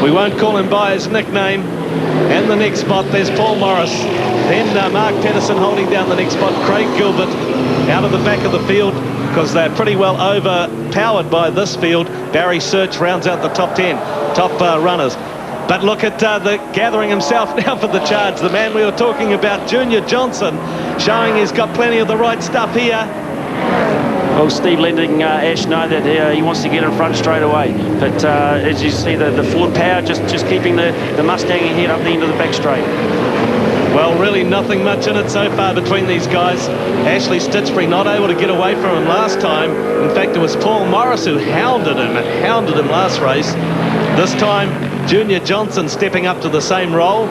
We won't call him by his nickname. And the next spot, there's Paul Morris. Then Mark Pedersen holding down the next spot. Craig Gilbert out of the back of the field, because they're pretty well overpowered by this field. Barry Search rounds out the top 10, top runners. But look at the gathering himself now for the charge. The man we were talking about, Junior Johnson, showing he's got plenty of the right stuff here. Well, Steve letting Ash know that he wants to get in front straight away. But as you see, the Ford power just keeping the Mustang ahead up the end of the back straight. Well, really nothing much in it so far between these guys. Ashley Stitchbury not able to get away from him last time. In fact, it was Paul Morris who hounded him last race. This time, Junior Johnson stepping up to the same role.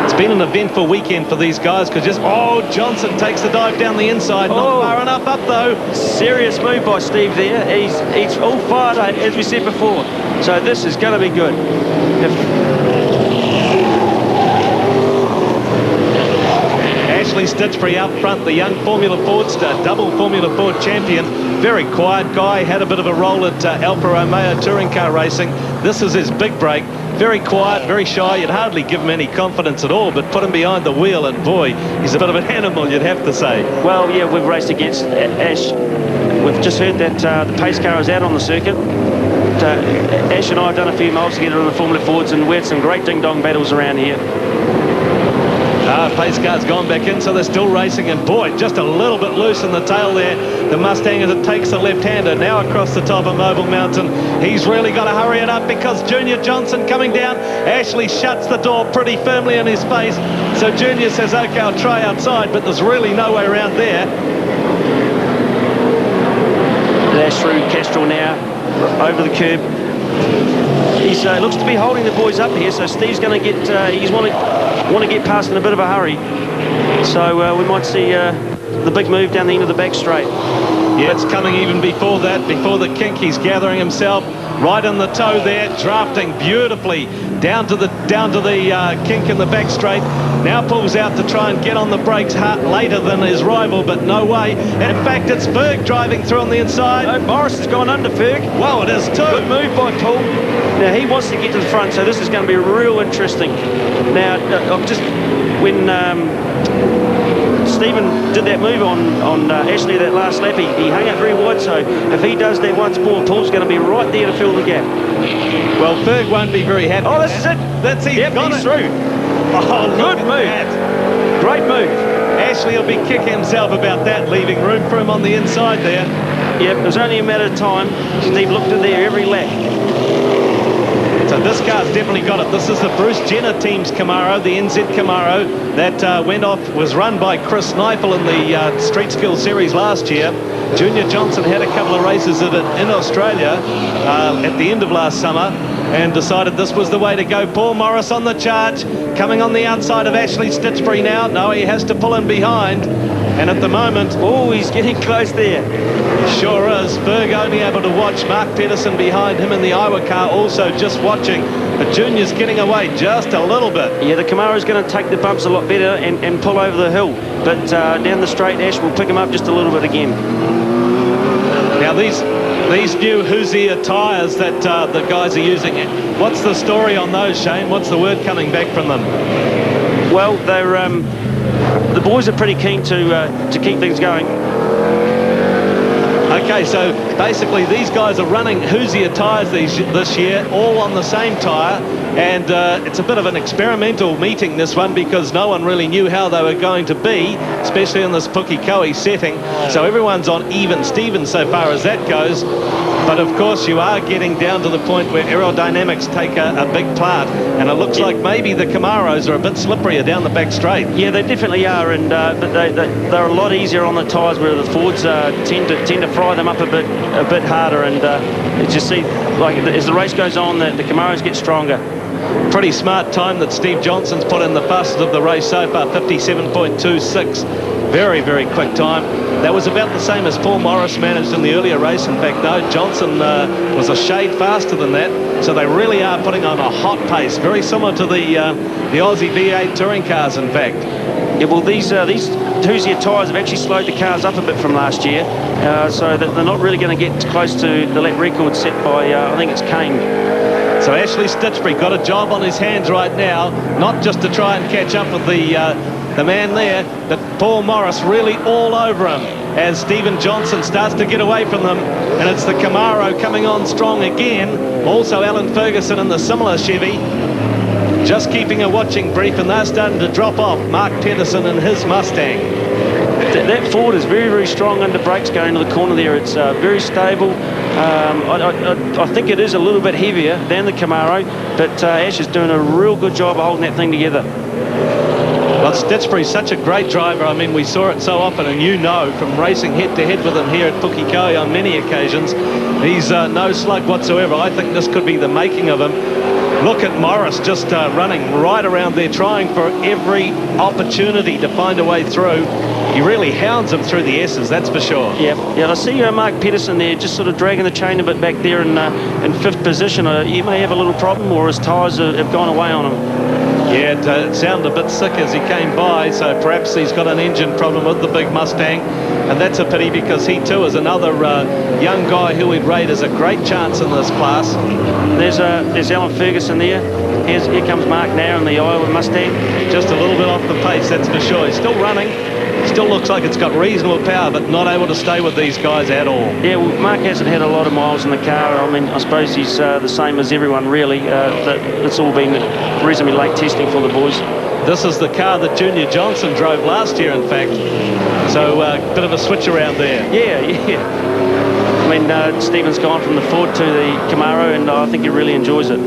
It's been an eventful weekend for these guys, because Johnson takes the dive down the inside. Not far enough up, though. Serious move by Steve there. He's all fired up, as we said before. So this is going to be good. Ashley Stitchbury out front, the young Formula Fordster, double Formula Ford champion. Very quiet guy, had a bit of a roll at Alfa Romeo touring car racing. This is his big break. Very quiet, very shy. You'd hardly give him any confidence at all, but put him behind the wheel, and boy, he's a bit of an animal, you'd have to say. Well, yeah, we've raced against Ash. We've just heard that the pace car is out on the circuit. Ash and I have done a few miles together on the Formula Fords, and we had some great ding-dong battles around here. Pace car's gone back in, so they're still racing, and boy, just a little bit loose in the tail there. The Mustang, as it takes the left-hander now across the top of Mobile Mountain. He's really got to hurry it up, because Junior Johnson coming down. Ashley shuts the door pretty firmly in his face, so Junior says, okay, I'll try outside, but there's really no way around there. Dash through Castrol now, over the curb. He looks to be holding the boys up here, so Steve's going to get, he's want to get past in a bit of a hurry. So we might see the big move down the end of the back straight. Yeah, it's coming even before that, before the kink. He's gathering himself right on the toe there, drafting beautifully down to the kink in the back straight. Now pulls out to try and get on the brakes later than his rival, but no way. And in fact, it's Ferg driving through on the inside. No, Morris has gone under Ferg. Well, it is too. Good move by Paul. Now, he wants to get to the front, so this is going to be real interesting. Now, when Stephen did that move on Ashley that last lap, he hung up very wide, so if he does that once more, Paul's going to be right there to fill the gap. Well, Ferg won't be very happy. Oh, this is it. That's it. Yep, he's through. Oh, good move. Great move. Ashley will be kicking himself about that, leaving room for him on the inside there. Yep, it was only a matter of time. Steve looked at there every lap. So this car's definitely got it. This is the Bruce Jenner team's Camaro, the NZ Camaro that went off, was run by Chris Neifel in the Street Skill Series last year. Junior Johnson had a couple of races in Australia at the end of last summer and decided this was the way to go. Paul Morris on the charge, coming on the outside of Ashley Stitchbury now. No, he has to pull in behind. And at the moment, oh, he's getting close there. He sure is. Ferg only able to watch. Mark Pedersen behind him in the Iowa car also just watching. But Junior's getting away just a little bit. Yeah, the Camaro's going to take the bumps a lot better and pull over the hill. But down the straight, Ash will pick him up just a little bit again. Now these new Hoosier tyres that the guys are using, what's the story on those, Shane? What's the word coming back from them? Well, they're the boys are pretty keen to keep things going. Okay, so basically these guys are running Hoosier tyres this year, all on the same tyre, and it's a bit of an experimental meeting, this one, because no one really knew how they were going to be, especially in this Pukekohe setting. So everyone's on even Stevens so far as that goes. But of course you are getting down to the point where aerodynamics take a big part, and it looks like maybe the Camaros are a bit slipperier down the back straight. Yeah, they definitely are, and but they're a lot easier on the tyres, where the Fords tend to fry them up a bit harder, and as you see, like as the race goes on, the Camaros get stronger. Pretty smart time that Steve Johnson's put in, the fastest of the race so far, 57.26. Very, very quick time. That was about the same as Paul Morris managed in the earlier race. In fact, though, Johnson was a shade faster than that. So they really are putting on a hot pace, very similar to the Aussie V8 touring cars, in fact. Yeah, well, these Hoosier tyres have actually slowed the cars up a bit from last year, so that they're not really going to get close to the lap record set by, I think it's Kane. So Ashley Stitchbury got a job on his hands right now, not just to try and catch up with the man there, but Paul Morris really all over him as Stephen Johnson starts to get away from them, and it's the Camaro coming on strong again. Also Alan Ferguson in the similar Chevy, just keeping a watching brief, and they're starting to drop off Mark Pedersen and his Mustang. That Ford is very, very strong under brakes going to the corner there. It's very stable. I think it is a little bit heavier than the Camaro, but Ash is doing a real good job of holding that thing together. Well, Stitchbury's such a great driver. I mean, we saw it so often, and you know from racing head-to-head with him here at Pukekohe on many occasions, he's no slug whatsoever. I think this could be the making of him. Look at Morris just running right around there, trying for every opportunity to find a way through. He really hounds him through the S's, that's for sure. Yeah. I see Mark Pedersen there, just sort of dragging the chain a bit back there in fifth position. He may have a little problem, or his tyres have gone away on him. Yeah, it sounded a bit sick as he came by, so perhaps he's got an engine problem with the big Mustang, and that's a pity because he too is another young guy who we'd rate as a great chance in this class. There's Alan Ferguson there. Here comes Mark now in the Iowa Mustang. Just a little bit off the pace, that's for sure. He's still running. Still looks like it's got reasonable power, but not able to stay with these guys at all. Yeah, well, Mark hasn't had a lot of miles in the car. I mean, I suppose he's the same as everyone, really. It's all been reasonably late testing for the boys. This is the car that Junior Johnson drove last year, in fact. So a bit of a switch around there. Yeah. I mean, Stephen's gone from the Ford to the Camaro, and I think he really enjoys it.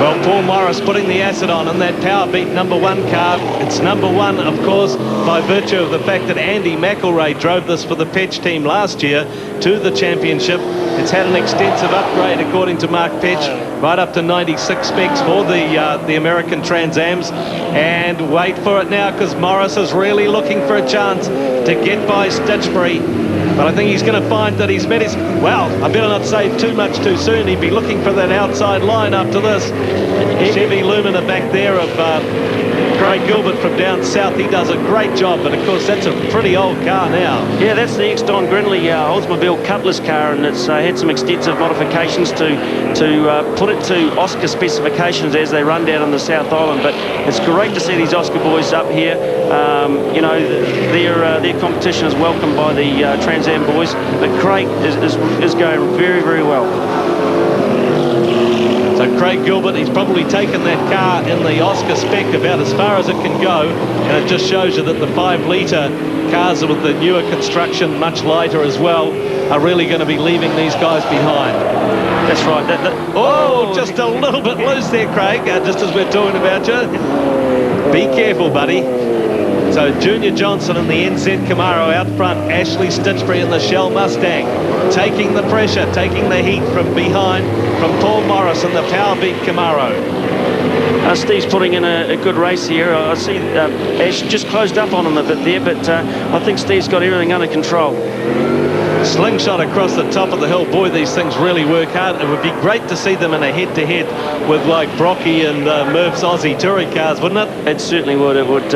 Well, Paul Morris putting the acid on in that Power Beat #1 car. It's #1, of course, by virtue of the fact that Andy McElray drove this for the Petch team last year to the championship. It's had an extensive upgrade, according to Mark Petch, right up to 96 specs for the American Trans Ams. And wait for it now, because Morris is really looking for a chance to get by Stitchbury. But I think he's going to find that he's met his... Well, I better not say too much too soon. He'd be looking for that outside line after this. Chevy Lumina back there of Craig Gilbert from down south, he does a great job, but of course that's a pretty old car now. Yeah, that's the ex-Don Grindley Oldsmobile Cutlass car, and it's had some extensive modifications to put it to Oscar specifications as they run down on the South Island. But it's great to see these Oscar boys up here. You know, their competition is welcomed by the Trans Am boys, but Craig is going very, very well. So Craig Gilbert, he's probably taken that car in the Oscar spec about as far as it can go, and it just shows you that the 5-litre cars with the newer construction, much lighter as well, are really going to be leaving these guys behind. That's right. Just a little bit loose there, Craig, just as we're talking about you. Be careful, buddy. So Junior Johnson in the NZ Camaro out front, Ashley Stitchbury in the Shell Mustang, taking the pressure, taking the heat from behind from Paul Morris in the Powerbeat Camaro. Steve's putting in a good race here. I see Ash just closed up on him a bit there, but I think Steve's got everything under control. Slingshot across the top of the hill. Boy, these things really work hard. It would be great to see them in a head-to-head with like Brocky and Murph's Aussie touring cars, wouldn't it? It certainly would. It would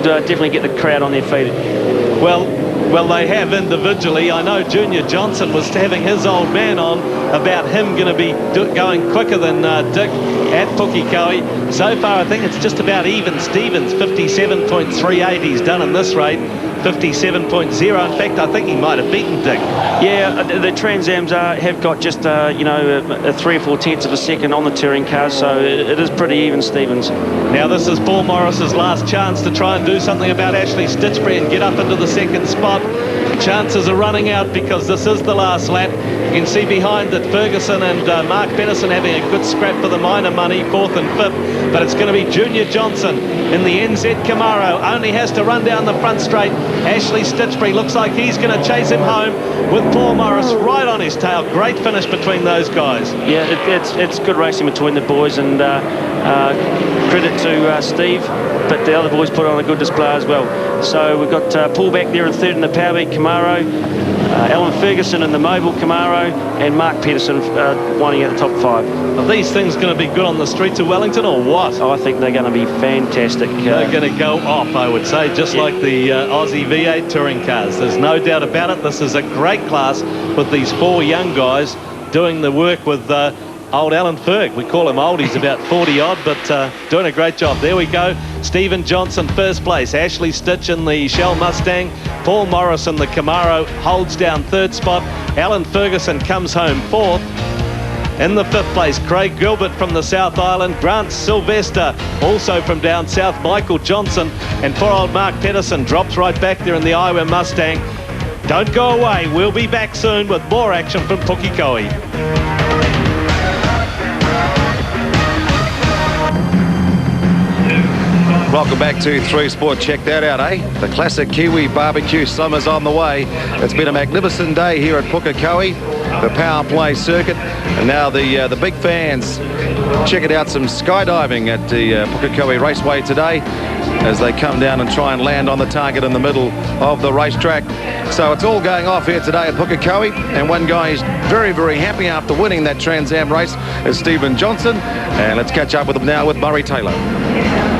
definitely get the crowd on their feet. Well, they have individually. I know Junior Johnson was having his old man on about him going to be going quicker than Dick at Pukekohe. So far, I think it's just about even. Stevens, 57.38 he's done in this rate. 57.0. In fact, I think he might have beaten Dick. Yeah, the Trans Ams have got just, you know, 3 or 4 tenths of a second on the touring cars, so it is pretty even, Stevens. Now, this is Paul Morris's last chance to try and do something about Ashley Stitchbury and get up into the second spot. Chances are running out because this is the last lap. You can see behind that Ferguson and Mark Pedersen having a good scrap for the minor money, 4th and 5th, but it's going to be Junior Johnson in the NZ Camaro. Only has to run down the front straight. Ashley Stitchbury looks like he's going to chase him home with Paul Morris right on his tail. Great finish between those guys. Yeah, it's good racing between the boys, and credit to Steve, but the other boys put on a good display as well. So we've got Paul back there in 3rd in the Powerbeat Camaro, Alan Ferguson in the Mobile Camaro, and Mark Pedersen winding at the top 5. Are these things going to be good on the streets of Wellington or what? Oh, I think they're going to be fantastic. They're going to go off, I would say, just like the Aussie V8 touring cars. There's no doubt about it. This is a great class with these 4 young guys doing the work with old Alan Ferg. We call him old. He's about 40-odd, but doing a great job. There we go. Stephen Johnson, 1st place. Ashley Stitch in the Shell Mustang. Paul Morris in the Camaro holds down 3rd spot. Alan Ferguson comes home 4th. In the 5th place, Craig Gilbert from the South Island. Grant Sylvester, also from down south. Michael Johnson. And poor old Mark Pedersen drops right back there in the Iowa Mustang. Don't go away. We'll be back soon with more action from Pukekohe. Welcome back to 3 Sport. Check that out, eh? The classic Kiwi barbecue summer's on the way. It's been a magnificent day here at Pukekohe, the power play circuit, and now the big fans checking out some skydiving at the Pukekohe Raceway today as they come down and try and land on the target in the middle of the racetrack. So it's all going off here today at Pukekohe, and one guy is very, very happy after winning that Trans Am race is Stephen Johnson, and let's catch up with him now with Murray Taylor.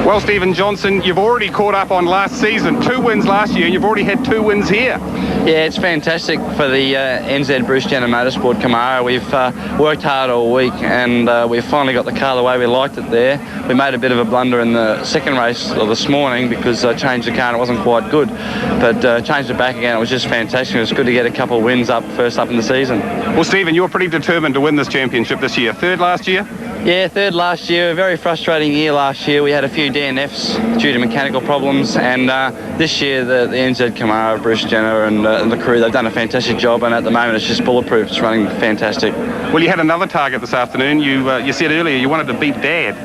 Well, Stephen Johnson, you've already caught up on last season. 2 wins last year, and you've already had 2 wins here. Yeah, it's fantastic for the NZ Bruce Jenner Motorsport Camaro. We've worked hard all week, and we've finally got the car the way we liked it there. We made a bit of a blunder in the second race this morning because I changed the car and it wasn't quite good. But changed it back again. It was just fantastic. It was good to get a couple of wins first up in the season. Well, Stephen, you were pretty determined to win this championship this year. 3rd last year? Yeah, 3rd last year. A very frustrating year last year. We had a few DNFs due to mechanical problems, and this year the NZ Camaro, Bruce Jenner and the crew, they've done a fantastic job, and at the moment it's just bulletproof. It's running fantastic. Well, you had another target this afternoon. You said earlier you wanted to beat Dad.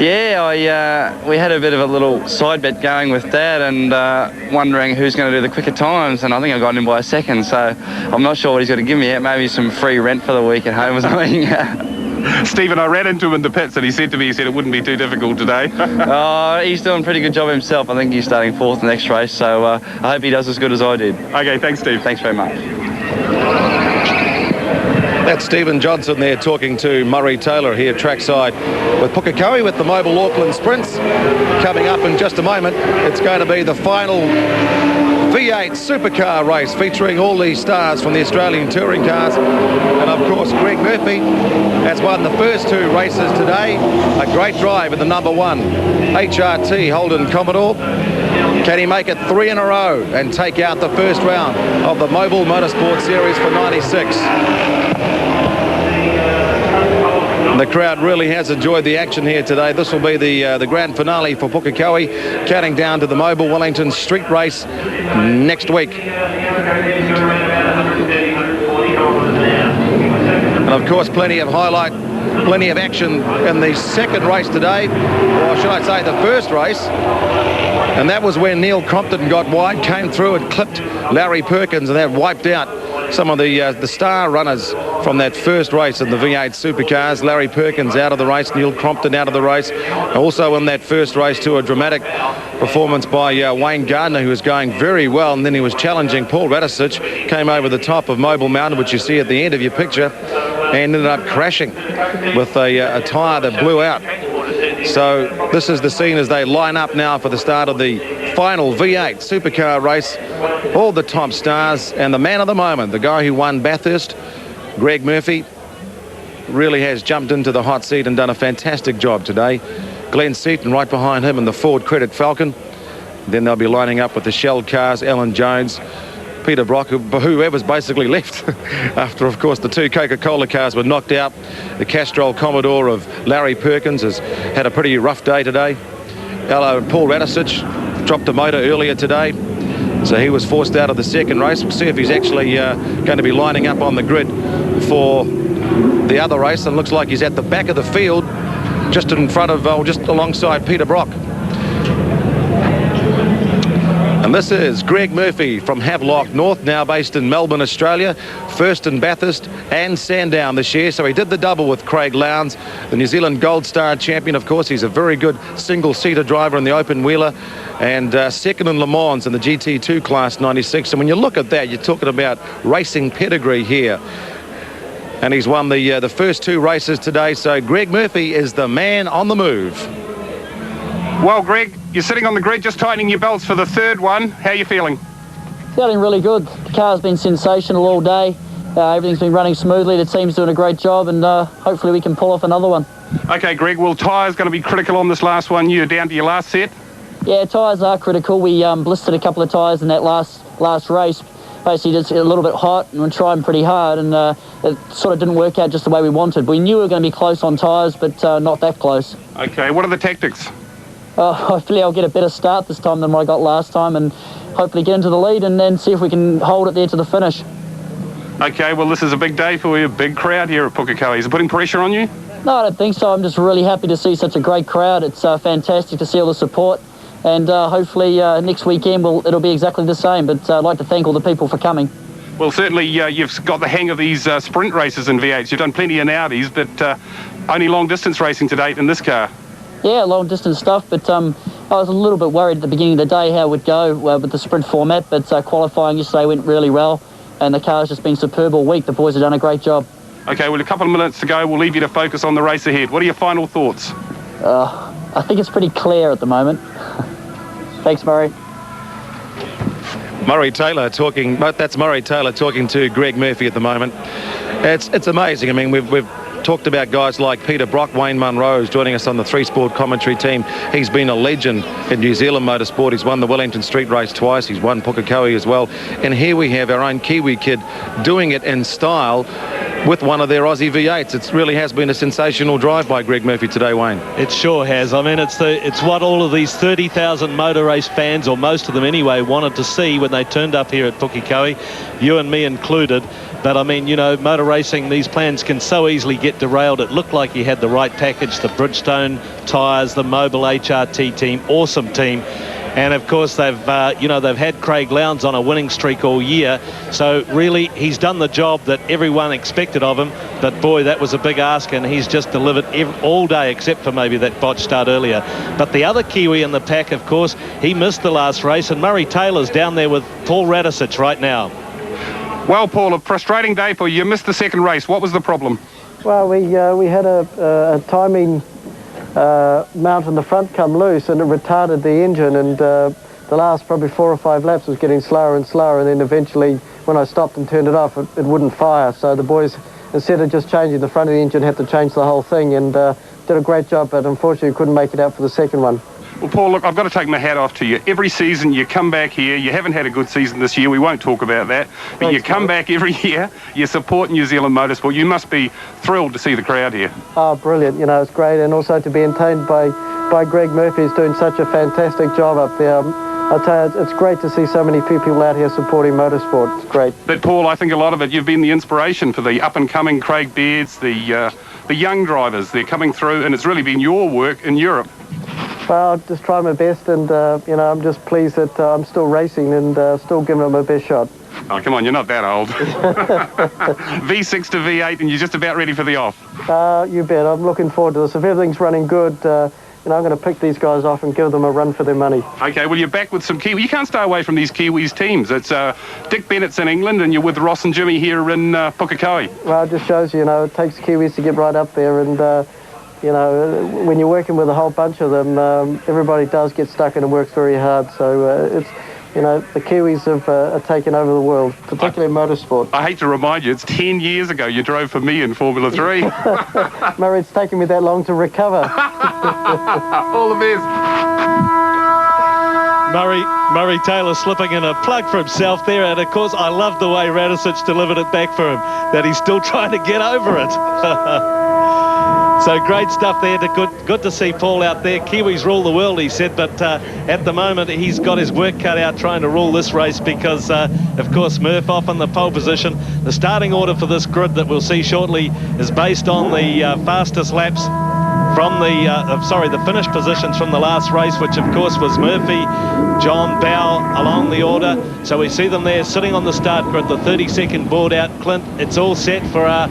Yeah, we had a bit of a little side bet going with Dad, and wondering who's going to do the quicker times, and I think I got him by a second, so I'm not sure what he's going to give me yet. Maybe some free rent for the week at home or something. Stephen, I ran into him in the pits and he said to me, it wouldn't be too difficult today. He's doing a pretty good job himself. I think he's starting 4th the next race, so I hope he does as good as I did. Okay, thanks, Steve. Thanks very much. That's Stephen Johnson there talking to Murray Taylor here trackside with Pukekohe with the Mobile Auckland Sprints. Coming up in just a moment, it's going to be the final V8 supercar race featuring all these stars from the Australian touring cars. And of course, Greg Murphy has won the first 2 races today. A great drive in the number 1 HRT Holden Commodore. Can he make it 3 in a row and take out the first round of the Mobile Motorsport Series for 96? The crowd really has enjoyed the action here today. This will be the grand finale for Pukekohe, counting down to the Mobile Wellington Street Race next week. And of course, plenty of action in the second race today, or should I say the first race. And that was when Neil Crompton got wide, came through and clipped Larry Perkins, and that wiped out some of the star runners from that first race in the V8 supercars. Larry Perkins out of the race, Neil Crompton out of the race. Also in that first race too, a dramatic performance by Wayne Gardner, who was going very well, and then he was challenging Paul Radisich, came over the top of Mobile Mountain, which you see at the end of your picture, and ended up crashing with a tyre that blew out. So this is the scene as they line up now for the start of the final V8 supercar race. All the top stars, and the man of the moment, the guy who won Bathurst, Greg Murphy, really has jumped into the hot seat and done a fantastic job today. Glenn Seaton right behind him in the Ford Credit Falcon. Then they'll be lining up with the Shell cars, Alan Jones, Peter Brock, whoever's basically left after, of course, the 2 Coca-Cola cars were knocked out. The Castrol Commodore of Larry Perkins has had a pretty rough day today. Paul Radisich dropped a motor earlier today, so he was forced out of the second race. We'll see if he's actually going to be lining up on the grid for the other race, and looks like he's at the back of the field, just in front of, just alongside Peter Brock. And this is Greg Murphy from Havelock North, now based in Melbourne, Australia. First in Bathurst and Sandown this year. So he did the double with Craig Lowndes, the New Zealand Gold Star champion. Of course, he's a very good single-seater driver in the open wheeler, and second in Le Mans in the GT2 class 96. And when you look at that, you're talking about racing pedigree here. And he's won the first 2 races today. So Greg Murphy is the man on the move. Well, Greg, you're sitting on the grid, just tightening your belts for the third one. How are you feeling? Feeling really good. The car's been sensational all day. Everything's been running smoothly. The team's doing a great job, and hopefully we can pull off another one. Okay, Greg, well, tyres going to be critical on this last one. You're down to your last set. Yeah, tyres are critical. We blistered a couple of tyres in that last race. Basically, just a little bit hot, and we're trying pretty hard, and it sort of didn't work out just the way we wanted. We knew we were going to be close on tyres, but not that close. Okay, what are the tactics? Hopefully I'll get a better start this time than what I got last time, and hopefully get into the lead and then see if we can hold it there to the finish. Okay, well, this is a big day for you, a big crowd here at Pukekohe. Is it putting pressure on you? No, I don't think so. I'm just really happy to see such a great crowd. It's fantastic to see all the support, and hopefully next weekend it'll be exactly the same. But I'd like to thank all the people for coming. Well, certainly you've got the hang of these sprint races in V8s. You've done plenty in Audis, but only long-distance racing to date in this car. Yeah, long-distance stuff, but I was a little bit worried at the beginning of the day how it would go with the sprint format, but qualifying yesterday went really well, and the car's just been superb all week. The boys have done a great job. Okay, well, a couple of minutes to go. We'll leave you to focus on the race ahead. What are your final thoughts? I think it's pretty clear at the moment. Thanks, Murray. Murray Taylor talking. That's Murray Taylor talking to Greg Murphy at the moment. It's amazing. I mean, we've talked about guys like Peter Brock. Wayne Munro's joining us on the 3-Sport commentary team. He's been a legend in New Zealand motorsport. He's won the Wellington Street Race twice. He's won Pukekohe as well. And here we have our own Kiwi kid doing it in style with one of their Aussie V8s. It really has been a sensational drive by Greg Murphy today, Wayne. It sure has. I mean, it's what all of these 30,000 motor race fans, or most of them anyway, wanted to see when they turned up here at Pukekohe, you and me included. But I mean, you know, motor racing, these plans can so easily get derailed. It looked like he had the right package, the Bridgestone tyres, the Mobile HRT team, awesome team. And of course, they've had Craig Lowndes on a winning streak all year. So really, he's done the job that everyone expected of him. But boy, that was a big ask, and he's just delivered all day, except for maybe that botched start earlier. But the other Kiwi in the pack, of course, he missed the last race, and Murray Taylor's down there with Paul Radisich right now. Well, Paul, a frustrating day for you. You missed the second race. What was the problem? Well, we had a timing mount in the front come loose, and it retarded the engine, and the last probably 4 or 5 laps was getting slower and slower, and then eventually when I stopped and turned it off, it wouldn't fire. So the boys, instead of just changing the front of the engine, had to change the whole thing, and did a great job, but unfortunately couldn't make it out for the second one. Well, Paul, look, I've got to take my hat off to you. Every season you come back here, you haven't had a good season this year, we won't talk about that, but you come back every year, you support New Zealand motorsport. You must be thrilled to see the crowd here. Oh, brilliant, you know, it's great, and also to be entertained by Greg Murphy, who's doing such a fantastic job up there. I'll tell you, it's great to see so many people out here supporting motorsport. It's great. But Paul, I think a lot of it, you've been the inspiration for the up-and-coming Craig Beards, the young drivers. They're coming through, and it's really been your work in Europe. Well, I'll just try my best, and you know, I'm just pleased that I'm still racing and still giving it my best shot. Oh, come on, you're not that old. V6 to V8, and you're just about ready for the off. You bet. I'm looking forward to this. If everything's running good, you know, I'm going to pick these guys off and give them a run for their money. Okay, well, you're back with some Kiwi. You can't stay away from these Kiwis teams. It's Dick Bennett's in England, and you're with Ross and Jimmy here in Pukekohe. Well, it just shows you know, it takes Kiwis to get right up there, and you know, when you're working with a whole bunch of them, everybody does get stuck and it works very hard. So it's, you know, the Kiwis have taken over the world, particularly in motorsport. I hate to remind you, it's 10 years ago you drove for me in Formula 3. Murray, it's taken me that long to recover. All the best. Murray Taylor slipping in a plug for himself there, and of course I love the way Radisich delivered it back for him, that he's still trying to get over it. So great stuff there. Good to see Paul out there. Kiwis rule the world, he said, but at the moment he's got his work cut out trying to rule this race because, of course, Murph off in the pole position. The starting order for this grid that we'll see shortly is based on the fastest laps from the finished positions from the last race, which of course was Murphy, John Bow along the order. So we see them there sitting on the start grid, the 32nd board out. Clint, it's all set for our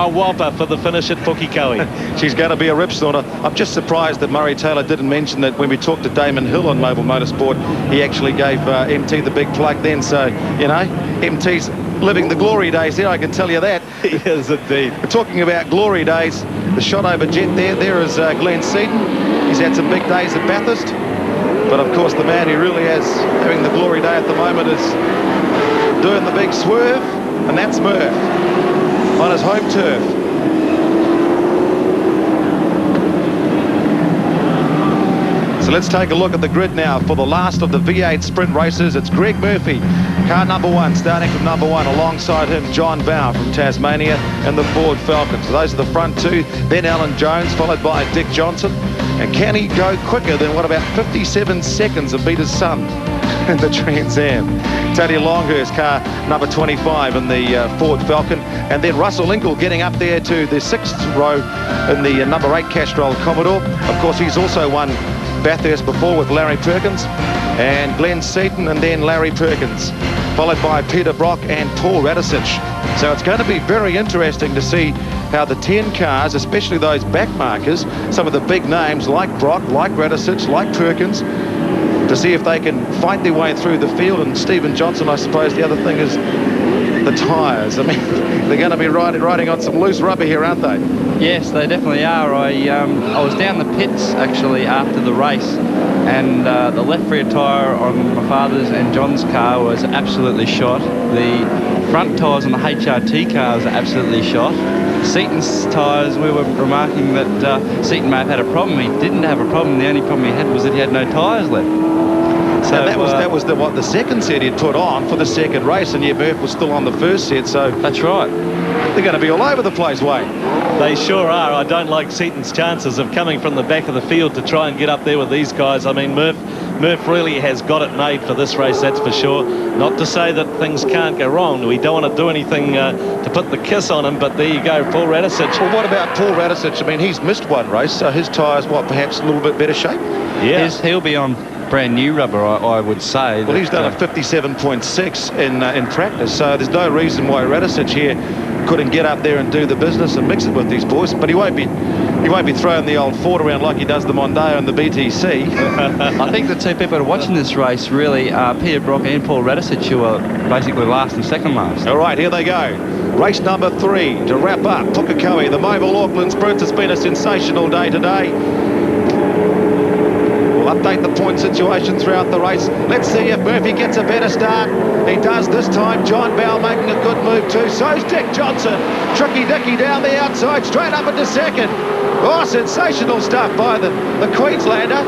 whopper for the finish at Pukekohe. She's going to be a rip snorter. I'm just surprised that Murray Taylor didn't mention that when we talked to Damon Hill on Mobile Motorsport, he actually gave MT the big plug then. So, you know, MT's living the glory days there, I can tell you that. Yes, indeed. We're talking about glory days. The shot over jet there is Glenn Seaton. He's had some big days at Bathurst. But, of course, the man who really is having the glory day at the moment is doing the big swerve, and that's Murph on his home turf. So let's take a look at the grid now for the last of the V8 sprint races. It's Greg Murphy, car number 1, starting from number 1. Alongside him, John Bow from Tasmania and the Ford Falcon. So those are the front two. Then Alan Jones, followed by Dick Johnson. And can he go quicker than what, about 57 seconds of Peter's son in the Trans Am? Tony Longhurst, car number 25 in the Ford Falcon. And then Russell Inkle getting up there to the 6th row in the number 8 Castrol Commodore. Of course, he's also won Bathurst before with Larry Perkins, and Glenn Seaton, and then Larry Perkins, followed by Peter Brock and Paul Radisich. So it's going to be very interesting to see how the 10 cars, especially those back markers, some of the big names like Brock, like Radisich, like Perkins, to see if they can fight their way through the field. And Stephen Johnson, I suppose the other thing is the tyres. I mean, they're going to be riding on some loose rubber here, aren't they? Yes, they definitely are. I was down the pits actually after the race, and the left rear tyre on my father's and John's car was absolutely shot. The front tyres on the HRT cars are absolutely shot. Seaton's tyres, we were remarking that Seaton may have had a problem. He didn't have a problem. The only problem he had was that he had no tyres left. So and that was what the second set he'd put on for the second race, and yet Murph was still on the first set. So that's right. They're going to be all over the place, Wayne. They sure are. I don't like Seaton's chances of coming from the back of the field to try and get up there with these guys. I mean, Murph really has got it made for this race, that's for sure. Not to say that things can't go wrong. We don't want to do anything to put the kiss on him, but there you go, Paul Radisich. Well, what about Paul Radisich? I mean, he's missed one race, so his tyres, perhaps a little bit better shape? Yeah. He'll be on brand new rubber, I would say. Well, he's done a 57.6 in practice, so there's no reason why Radisich here couldn't get up there and do the business and mix it with these boys, but he won't be He won't be throwing the old Ford around like he does the Mondeo and the BTC. I think the two people that are watching this race really are Peter Brock and Paul Radisich, who are basically last and second last. All right, here they go. Race number 3 to wrap up Pukekohe, the Mobile Auckland Sprints. It's been a sensational day today. We'll update the point situation throughout the race. Let's see if Murphy gets a better start. He does this time. John Bell making a good move too. So's Dick Johnson. Tricky Dicky down the outside, straight up into second. Oh, sensational stuff by the Queenslander.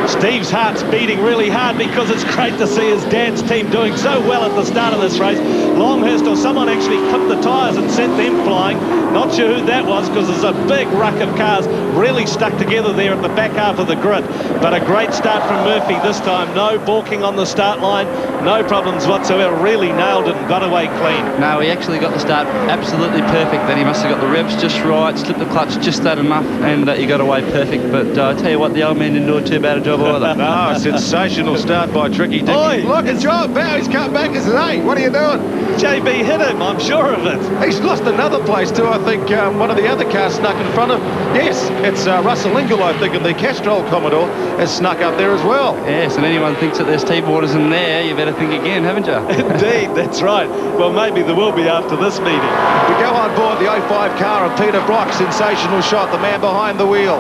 Steve's heart's beating really hard because it's great to see his dad's team doing so well at the start of this race. Longhurst or someone actually clipped the tyres and sent them flying. Not sure who that was because there's a big ruck of cars really stuck together there at the back half of the grid. But a great start from Murphy this time. No balking on the start line. No problems whatsoever. Really nailed it and got away clean. No, he actually got the start absolutely perfect. Then he must have got the revs just right, slipped the clutch just that enough, and he got away perfect. But I tell you what, the old man didn't do too bad a job either. No, a sensational start by Tricky Dicky. Oi, look at John Bow. He's come back and says, hey, what are you doing? JB hit him, I'm sure of it. He's lost another place too. I think one of the other cars snuck in front of. Yes, it's Russell Ingle, I think, of the Castrol Commodore has snuck up there as well. Yes, and anyone thinks that there's T-borders in there, you better think again, haven't you? Indeed, that's right. Well, maybe there will be after this meeting. We go on board the 05 car of Peter Brock. Sensational shot, the man behind the wheel.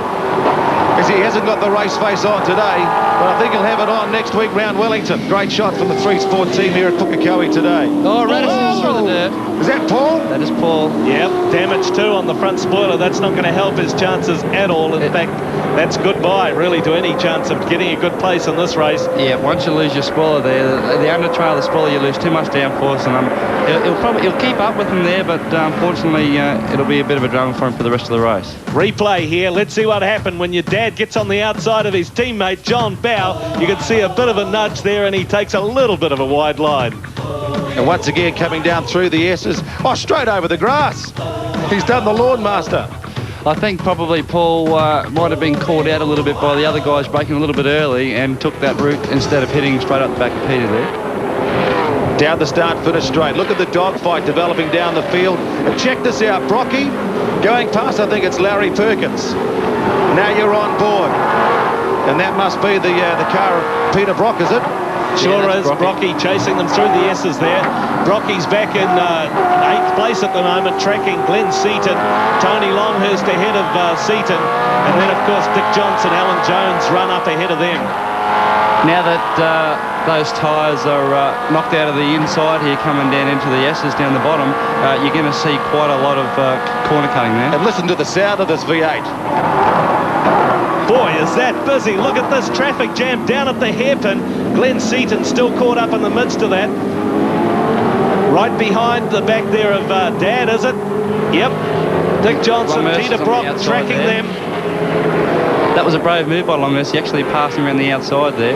As he hasn't got the race face on today, but I think he'll have it on next week round Wellington. Great shot from the 3 Sport team here at Pukekohe today. Oh, Radisson's through the dirt. Is that Paul? That is Paul. Yep, damage too on the front spoiler. That's not going to help his chances at all. In fact, that's goodbye, really, to any chance of getting a good place in this race. Yeah, once you lose your spoiler there, the under trail of the spoiler, you lose too much downforce, and he'll keep up with him there, but unfortunately, it'll be a bit of a drama for him for the rest of the race. Replay here. Let's see what happened when your dad gets on the outside of his teammate, John Bow. You can see a bit of a nudge there, and he takes a little bit of a wide line. And once again, coming down through the S's. Oh, straight over the grass. He's done the Lawn Master. I think probably Paul might have been caught out a little bit by the other guys braking a little bit early and took that route instead of hitting straight up the back of Peter there. Down the start, finish straight. Look at the dogfight developing down the field. And check this out, Brocky going past, I think it's Larry Perkins. Now you're on board. And that must be the car of Peter Brock, is it? Sure is. Brocky chasing them through the S's there. Brocky's back in 8th place at the moment, tracking Glenn Seaton. Tony Longhurst ahead of Seaton. And then, of course, Dick Johnson, Alan Jones run up ahead of them. Now that those tyres are knocked out of the inside here, coming down into the S's down the bottom, you're going to see quite a lot of corner cutting there. And listen to the sound of this V8. Boy, is that busy. Look at this traffic jam down at the hairpin. Glenn Seaton still caught up in the midst of that. Right behind the back there of Dad, is it? Yep. Dick Johnson, Peter Brock tracking them. That was a brave move by Longhurst. He actually passed him around the outside there.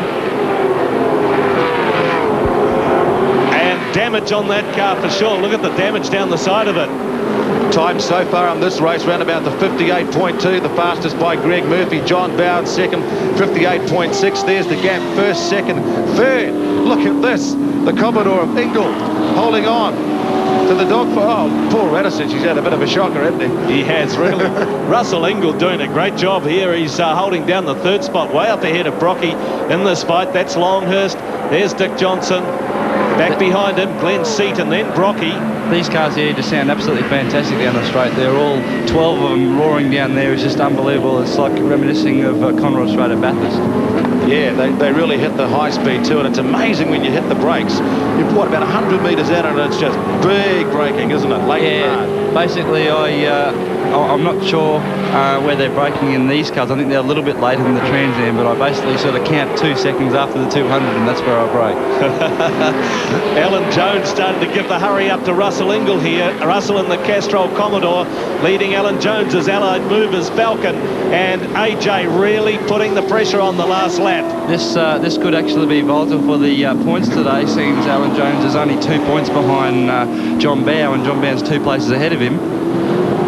And damage on that car for sure. Look at the damage down the side of it. Time so far on this race, round about the 58.2, the fastest by Greg Murphy. John Bowd second, 58.6. There's the gap, first, second, third. Look at this, the Commodore of Ingle holding on to the dog for, oh, poor Radisich. He's had a bit of a shocker, hasn't he? He has, really. Russell Ingle doing a great job here. He's holding down the 3rd spot, way up ahead of Brocky in this fight. That's Longhurst. There's Dick Johnson. Back behind him, Glenn Seaton, then Brocky. These cars here just sound absolutely fantastic down the straight. They're all 12 of them roaring down there. It's just unbelievable. It's like reminiscing of Conrod Straight at Bathurst. Yeah, they really hit the high speed too, and it's amazing when you hit the brakes. You've what, about 100 metres out, and it's just big braking, isn't it? Late and hard. Basically, I'm not sure where they're braking in these cars. I think they're a little bit later than the Trans Am, but I basically sort of count 2 seconds after the 200, and that's where I brake. Alan Jones started to give the hurry up to Russell Ingle here. Russell in the Castrol Commodore, leading Alan Jones as Allied Movers Falcon, and AJ really putting the pressure on the last lap. This could actually be volatile for the points today, seeing as Alan Jones is only 2 points behind John Bow, and John Bow's 2 places ahead of him.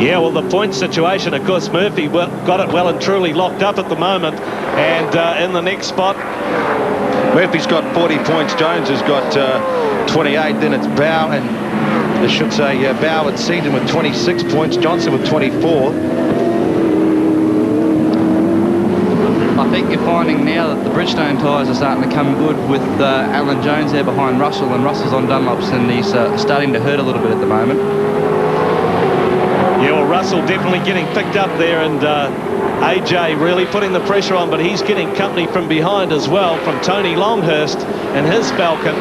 Yeah, well, the point situation, of course, Murphy got it well and truly locked up at the moment, and in the next spot. Murphy's got 40 points, Jones has got 28, then it's Bow, and I should say Bow and Seaton with 26 points, Johnson with 24. think you're finding now that the Bridgestone tyres are starting to come good with Alan Jones there behind Russell, and Russell's on Dunlops, and he's starting to hurt a little bit at the moment. Yeah, well, Russell definitely getting picked up there, and AJ really putting the pressure on, but he's getting company from behind as well from Tony Longhurst and his Falcon.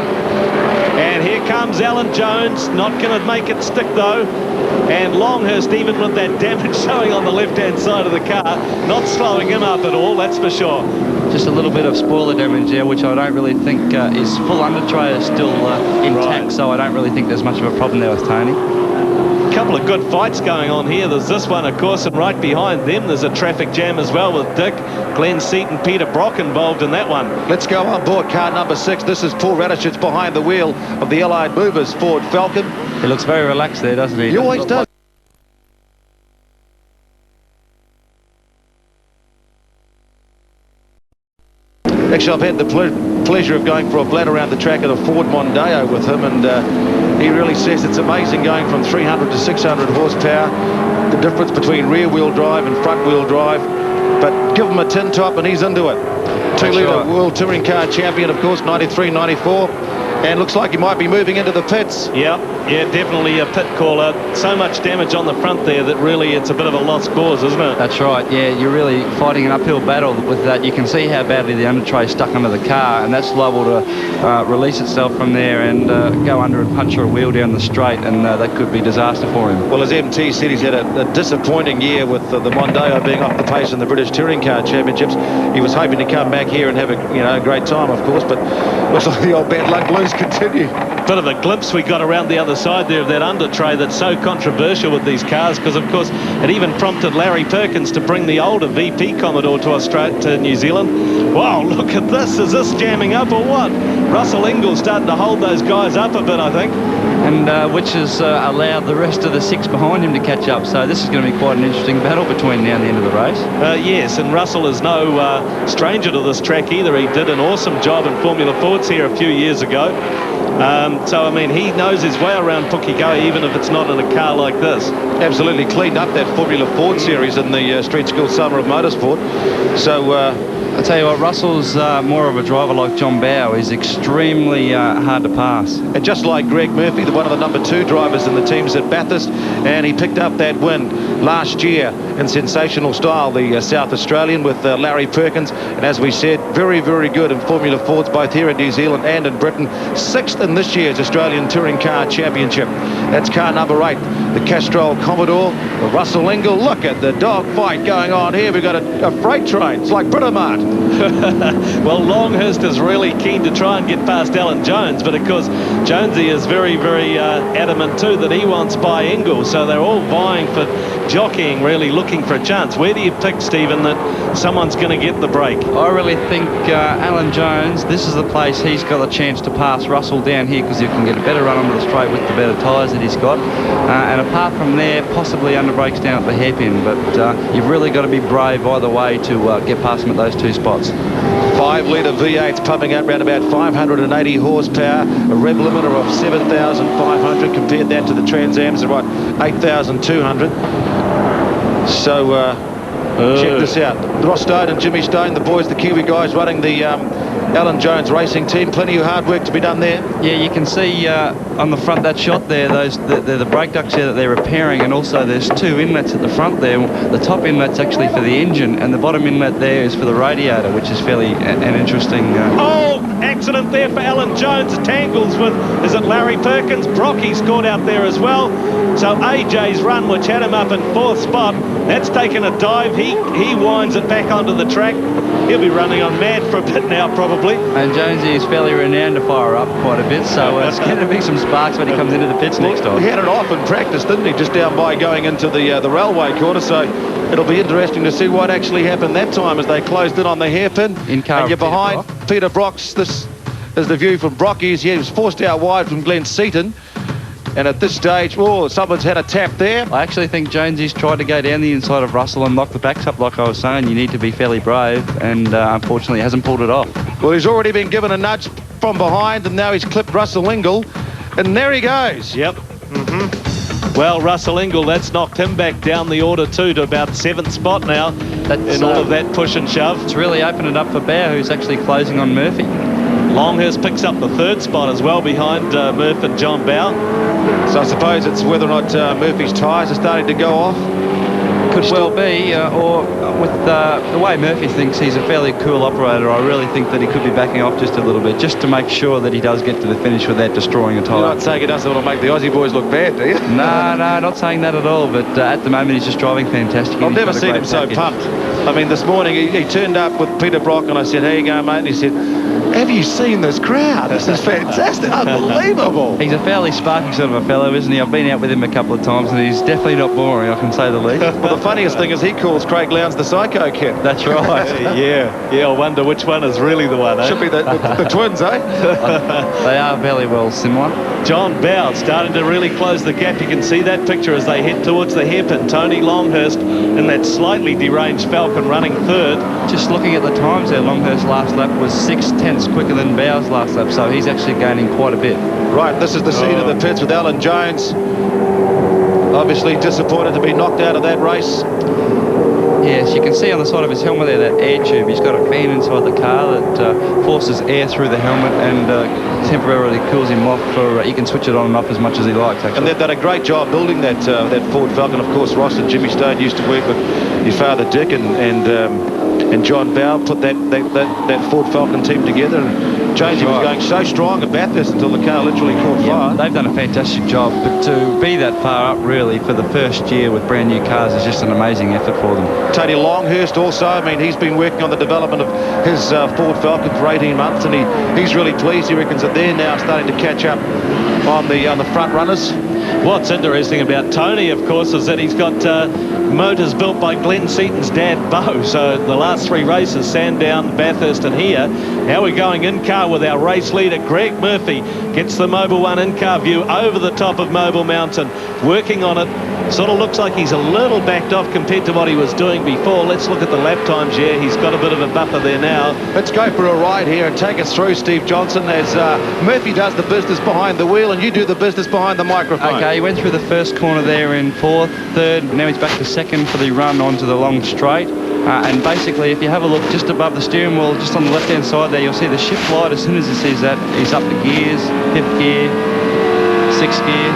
And here comes Alan Jones, not going to make it stick though. And Longhurst, even with that damage showing on the left-hand side of the car, not slowing him up at all, that's for sure. Just a little bit of spoiler damage there, which I don't really think is full under tray is still intact, so I don't really think there's much of a problem there with Tony. A couple of good fights going on here. There's this one, of course, and right behind them there's a traffic jam as well with Dick, Glenn Seaton, Peter Brock involved in that one. Let's go on board car number 6. This is Paul Radishitz behind the wheel of the Allied Movers Ford Falcon. He looks very relaxed there, doesn't he? He always does. Actually, I've had the pleasure of going for a blad around the track in a Ford Mondeo with him, and he really says it's amazing going from 300 to 600 horsepower, the difference between rear-wheel drive and front-wheel drive. But give him a tin top and he's into it. 2-litre World Touring Car Champion, of course, 93, 94. And looks like he might be moving into the pits. Yeah, definitely a pit caller. So much damage on the front there that really it's a bit of a lost cause, isn't it? That's right, yeah, you're really fighting an uphill battle with that. You can see how badly the under tray stuck under the car, and that's liable to release itself from there and go under and puncture a wheel down the straight, and that could be disaster for him. Well, as MT said, he's had a disappointing year with the Mondeo being off the pace in the British Touring Car Championships. He was hoping to come back here and have a great time, of course, but looks like the old bad luck blues continue. Bit of a glimpse we got around the other side there of that under tray that's so controversial with these cars, because of course it even prompted Larry Perkins to bring the older VP Commodore to New Zealand. Wow, look at this. Is this jamming up or what? Russell Ingall's starting to hold those guys up a bit, I think. And which has allowed the rest of the 6 behind him to catch up. So this is going to be quite an interesting battle between now and the end of the race. Yes, and Russell is no stranger to this track either. He did an awesome job in Formula Fords here a few years ago. So, I mean, he knows his way around Pukekohe, even if it's not in a car like this. Absolutely cleaned up that Formula Ford series in the Street School Summer of Motorsport. So, I'll tell you what, Russell's more of a driver like John Bowe. He's extremely hard to pass. And just like Greg Murphy, one of the number 2 drivers in the teams at Bathurst, and he picked up that win last year in sensational style, the South Australian with Larry Perkins. And as we said, very, very good in Formula Fords, both here in New Zealand and in Britain. 6th in this year's Australian Touring Car Championship. That's car number 8, the Castrol Commodore, the Russell Ingall. Look at the dog fight going on here. We've got a freight train. It's like Britomart. Well, Longhurst is really keen to try and get past Alan Jones, but of course Jonesy is very, very adamant too that he wants by Ingall, so they're all vying for jockeying, really looking for a chance. Where do you pick, Stephen, that someone's going to get the break? I really think Alan Jones, this is the place he's got a chance to pass Russell down here, because he can get a better run onto the straight with the better tyres that he's got. And apart from there, possibly under brakes down at the hairpin, but you've really got to be brave either way to get past him at those 2 spots. 5-litre V8's pumping out around about 580 horsepower, a rev limiter of 7,500. Compared that to the Trans Am's at about 8,200. So check this out. Ross Stone and Jimmy Stone, the boys, the Kiwi guys running the Alan Jones racing team. Plenty of hard work to be done there. Yeah, you can see on the front, that shot there, they're the brake ducts there that they're repairing, and also there's 2 inlets at the front there. The top inlet's actually for the engine, and the bottom inlet there is for the radiator, which is fairly an interesting... Oh, accident there for Alan Jones. Tangles with, is it Larry Perkins? Brocky's caught out there as well. So AJ's run, which had him up in 4th spot, that's taken a dive. He winds it back onto the track. He'll be running on mad for a bit now, probably. And Jonesy is fairly renowned to fire up quite a bit, so it's going to be some sparks when he comes into the pits next time. He had it off in practice, didn't he? Just down by going into the railway corner, so it'll be interesting to see what actually happened that time as they closed in on the hairpin. In car and you're behind Peter Brock's. This is the view from Brocky's. He was forced out wide from Glenn Seaton. And at this stage, oh, someone's had a tap there. I actually think Jonesy's tried to go down the inside of Russell and lock the backs up, like I was saying. You need to be fairly brave, and unfortunately hasn't pulled it off. Well, he's already been given a nudge from behind, and now he's clipped Russell Ingall. And there he goes. Yep. Well, Russell Ingall, that's knocked him back down the order too to about 7th spot now in all of that push and shove. It's really opened it up for Bauer, who's actually closing on Murphy. Longhurst picks up the 3rd spot as well behind Murph and John Bauer. So I suppose it's whether or not Murphy's tyres are starting to go off. Could well be, or with the way Murphy thinks he's a fairly cool operator, I really think that he could be backing off just a little bit, just to make sure that he does get to the finish without destroying a tyre. You're not saying it doesn't want to make the Aussie boys look bad, do you? No, not saying that at all, but at the moment he's just driving fantastic. I've never seen him so pumped. I mean, this morning he turned up with Peter Brock and I said, "How you going, mate?" And he said, "Have you seen this crowd? This is fantastic, unbelievable." He's a fairly sparky sort of a fellow, isn't he? I've been out with him a couple of times and he's definitely not boring, I can say the least. Well, the funniest thing is he calls Craig Lowndes the Psycho Kid. That's right. Yeah, I wonder which one is really the one, eh? Should be the twins, eh? They are very well similar. John Bauer starting to really close the gap. You can see that picture as they head towards the hairpin. Tony Longhurst in that slightly deranged Falcon running 3rd. Just looking at the times there, Longhurst's last lap was 6/10 quicker than Bauer's last lap, so he's actually gaining quite a bit. Right, this is the scene of the pits with Alan Jones. Obviously disappointed to be knocked out of that race. Yes, you can see on the side of his helmet there that air tube. He's got a fan inside the car that forces air through the helmet and temporarily cools him off. He can switch it on and off as much as he likes, actually. And they've done a great job building that Ford Falcon. Of course, Ross and Jimmy Stone used to work with your father Dick and John Bauer put that Ford Falcon team together. And Jonesy was going so strong at Bathurst until the car literally caught fire. They've done a fantastic job, but to be that far up really for the first year with brand new cars is just an amazing effort for them. Tony Longhurst also, I mean, he's been working on the development of his Ford Falcon for 18 months and he's really pleased. He reckons that they're now starting to catch up on the front runners. What's interesting about Tony, of course, is that he's got motors built by Glenn Seaton's dad, Bo. So the last 3 races, Sandown, Bathurst and here. Now we're going in-car with our race leader, Greg Murphy. Gets the Mobil 1 in-car view over the top of Mobile Mountain. Working on it. Sort of looks like he's a little backed off compared to what he was doing before. Let's look at the lap times. Yeah, he's got a bit of a buffer there now. Let's go for a ride here and take us through, Steve Johnson, as Murphy does the business behind the wheel and you do the business behind the microphone. Okay, he went through the first corner there in 4th, 3rd, now he's back to 2nd for the run onto the long straight. And basically, if you have a look just above the steering wheel, just on the left-hand side there, you'll see the shift light. As soon as he sees that, he's up the gears, 5th gear, 6th gear.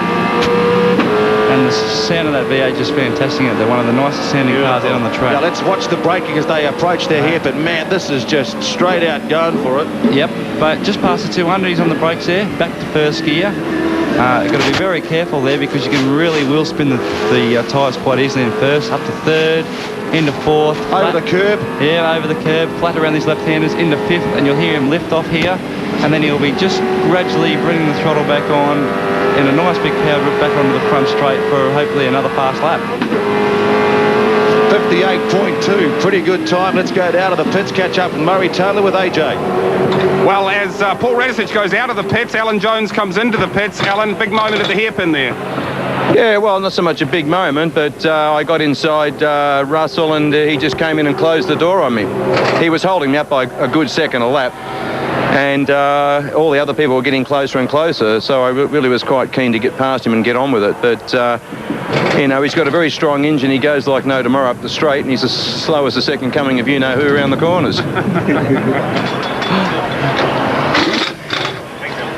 And the sound of that V8 just fantastic. They're one of the nicest sounding cars out on the track. Now let's watch the braking as they approach their hairpin. Man, this is just straight out going for it. Yep, but just past the 200, he's on the brakes there, back to 1st gear. You've got to be very careful there because you can really wheel spin the tyres quite easily in 1st, up to 3rd, into 4th. Over the curb? Yeah, over the curb, flat around these left-handers, into 5th, and you'll hear him lift off here, and then he'll be just gradually bringing the throttle back on in a nice big power rip back onto the front straight for hopefully another fast lap. 58.2, pretty good time. Let's go down to the pits, catch up with Murray Taylor with AJ. Well, as Paul Radisich goes out of the pits, Alan Jones comes into the pits. Alan, big moment at the hairpin there. Yeah, well, not so much a big moment, but I got inside Russell and he just came in and closed the door on me. He was holding me up by a good second a lap. And all the other people were getting closer and closer, so I really was quite keen to get past him and get on with it. But, you know, he's got a very strong engine. He goes like no tomorrow up the straight, and he's as slow as the second coming of you-know-who around the corners.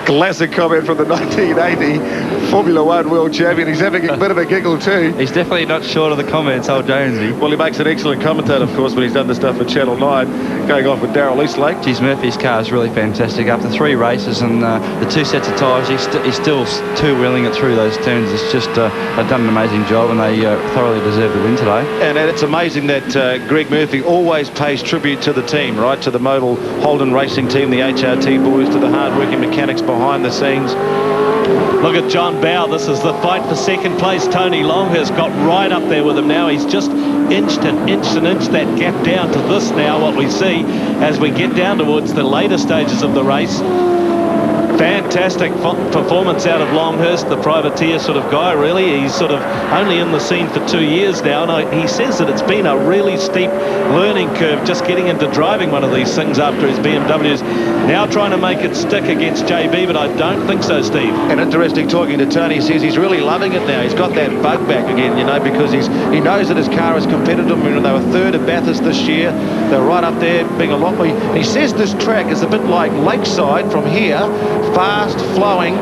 Classic comment from the 1980 Formula One world champion. He's having a bit of a giggle too. He's definitely not short of the comments, old Jonesy. Well, he makes an excellent commentator, of course, when he's done the stuff for Channel 9, going off with Darryl Eastlake. Geez, Murphy's car is really fantastic. After 3 races and the 2 sets of tyres, he's still two-wheeling it through those turns. It's just, they've done an amazing job and they thoroughly deserve the win today. And it's amazing that Greg Murphy always pays tribute to the team, right? To the Mobil Holden Racing team, the HRT boys, to the hard-working mechanics behind the scenes. Look at John Bauer. This is the fight for 2nd place. Tony Longhurst got right up there with him now. He's just inched that gap down to this now, what we see as we get down towards the later stages of the race. Fantastic performance out of Longhurst, the privateer sort of guy, really. He's sort of only in the scene for 2 years now, and he says that it's been a really steep learning curve just getting into driving one of these things after his BMWs. Now trying to make it stick against JB, but I don't think so, Steve. And interesting, talking to Tony, he says he's really loving it now. He's got that bug back again, you know, because he knows that his car is competitive. You know, they were third at Bathurst this year. They're right up there, being a lot more. He says this track is a bit like Lakeside from here, fast, flowing,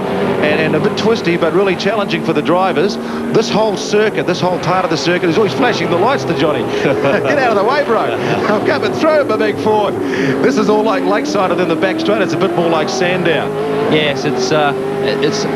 and a bit twisty, but really challenging for the drivers. This whole circuit, this whole part of the circuit, is always flashing the lights to Johnny. Get out of the way, bro. I'll come and throw him a big Ford. This is all like Lakeside, and then the back straight, it's a bit more like Sandown. Yes, it's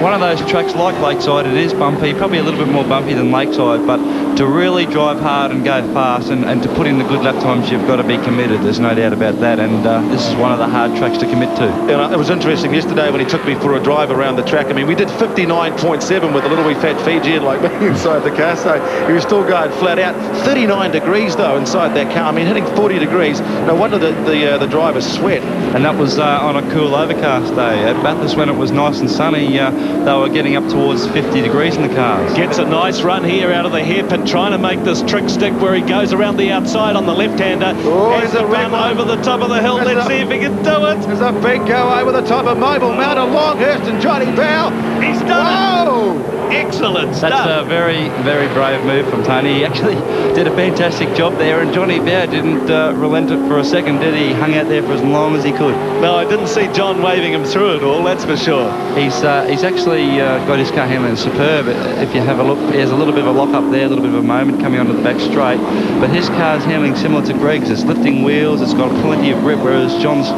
one of those tracks like Lakeside. It is bumpy, probably a little bit more bumpy than Lakeside, but to really drive hard and go fast and to put in the good lap times, you've got to be committed. There's no doubt about that, and this is one of the hard tracks to commit to. And it was interesting yesterday when he took me for a drive around the track. I mean, we did 59.7 with a little wee fat Fijian like me inside the car, so he was still going flat out. 39 degrees, though, inside that car. I mean, hitting 40 degrees. No wonder the drivers sweat. And that was on a cool overcast day. At Bathurst, when it was nice and sunny, they were getting up towards 50 degrees in the cars. Gets a nice run here out of the hairpin, trying to make this trick stick where he goes around the outside on the left-hander. Oh, has a run over the top of the hill. Let's see if he can do it. There's a big go over the top of Mobile Mountain, Longhurst and Johnny Bow. He's done it. Excellent stuff. That's a very, very brave move from Tony. He actually did a fantastic job there, and Johnny Bow didn't relent it for a second, did he? He hung out there for as long as he could. No, I didn't see John waving him through it all, that's for sure. He's actually got his car handling superb. If you have a look, he has a little bit of a lock up there, a little bit of a moment coming onto the back straight, but his car's handling similar to Greg's. It's lifting wheels, it's got plenty of grip, whereas John's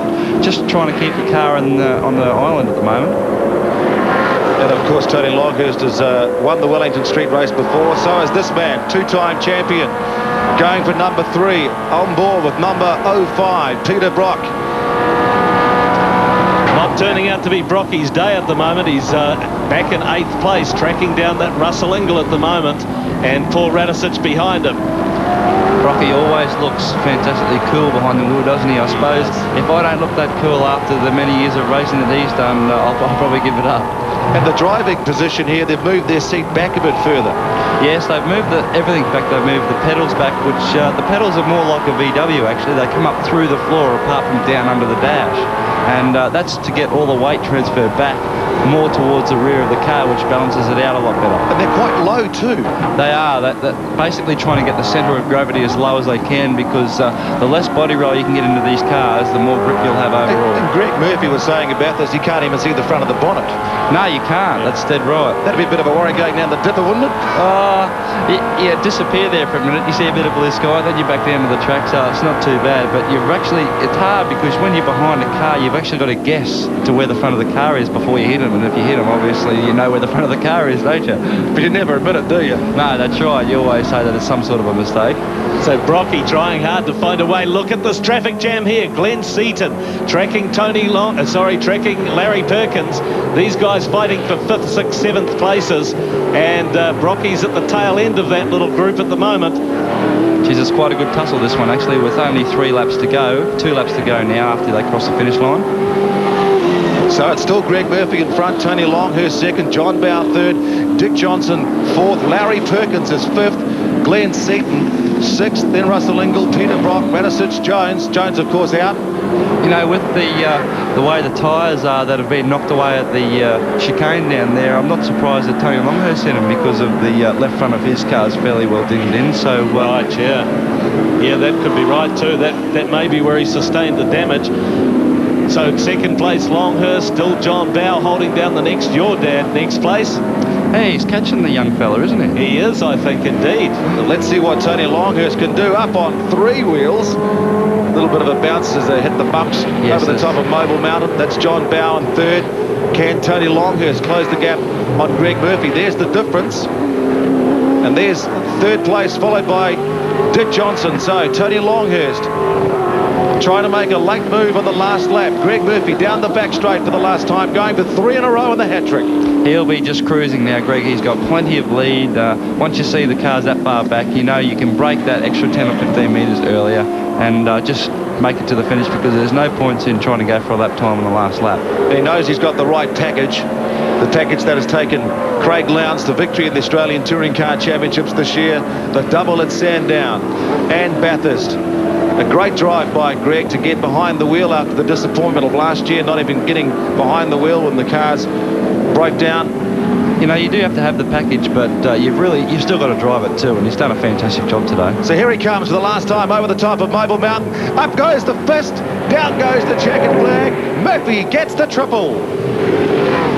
just trying to keep the car on the island at the moment. And of course, Tony Longhurst has won the Wellington Street race before. So has this man, two-time champion, going for number 3, on board with number 05, Peter Brock. Not turning out to be Brocky's day at the moment. He's back in 8th place, tracking down that Russell Ingall at the moment, and Paul Radisich behind him. Brocky always looks fantastically cool behind the wheel, doesn't he? I suppose if I don't look that cool after the many years of racing that he's done, I'll probably give it up. And the driving position here, they've moved their seat back a bit further. Yes, they've moved everything back. They've moved the pedals back, which the pedals are more like a VW, actually. They come up through the floor apart from down under the dash. And that's to get all the weight transferred back more towards the rear of the car, which balances it out a lot better. And they're quite low too. They are. They're basically trying to get the centre of gravity as low as they can, because the less body roll you can get into these cars, the more grip you'll have overall. And Greg Murphy was saying about this, you can't even see the front of the bonnet. No, you can't. That's dead right. That'd be a bit of a worry going down the dipper, wouldn't it? Yeah, disappear there for a minute. You see a bit of blue sky, then you're back down to the track, so it's not too bad. But it's hard because when you're behind a car, you've actually got to guess to where the front of the car is before you hit him. And if you hit him, obviously you know where the front of the car is, don't you? But you never admit it, do you? No, that's right. You always say that it's some sort of a mistake. So Brocky trying hard to find a way. Look at this traffic jam here. Glenn Seaton tracking tracking Larry Perkins. These guys fighting for 5th, 6th, 7th places, and Brocky's at the tail end of that little group at the moment. Geez, it's quite a good tussle, this one, actually, with only 3 laps to go. 2 laps to go now after they cross the finish line. So it's still Greg Murphy in front, Tony Longhurst 2nd, John Bow 3rd, Dick Johnson 4th, Larry Perkins is 5th, Glenn Seaton 6th, then Russell Ingall, Peter Brock, Radisich, Jones of course out. You know, with the way the tyres are that have been knocked away at the chicane down there, I'm not surprised that Tony Longhurst hit him, because of the left front of his car is fairly well dinged in. So right, yeah, that could be right too. That may be where he sustained the damage. So 2nd place Longhurst, still John Bow holding down the your dad next place. Hey, he's catching the young fella, isn't he? He is, I think, indeed. Well, let's see what Tony Longhurst can do up on 3 wheels. A little bit of a bounce as they hit the bumps over the top of Mobile Mountain. That's John Bow in 3rd. Can Tony Longhurst close the gap on Greg Murphy? There's the difference. And there's 3rd place, followed by Dick Johnson. So Tony Longhurst trying to make a late move on the last lap. Greg Murphy down the back straight for the last time, going for 3 in a row in the hat-trick. He'll be just cruising now, Greg. He's got plenty of lead. Once you see the cars that far back, you know you can break that extra 10 or 15 metres earlier and just make it to the finish, because there's no points in trying to go for a lap time on the last lap. He knows he's got the right package, the package that has taken Craig Lowndes to victory in the Australian Touring Car Championships this year, the double at Sandown and Bathurst. A great drive by Greg to get behind the wheel after the disappointment of last year, not even getting behind the wheel when the cars broke down. You know, you do have to have the package, but you've still got to drive it too, and he's done a fantastic job today. So here he comes for the last time over the top of Mobile Mountain. Up goes the fist, down goes the checkered flag. Murphy gets the triple.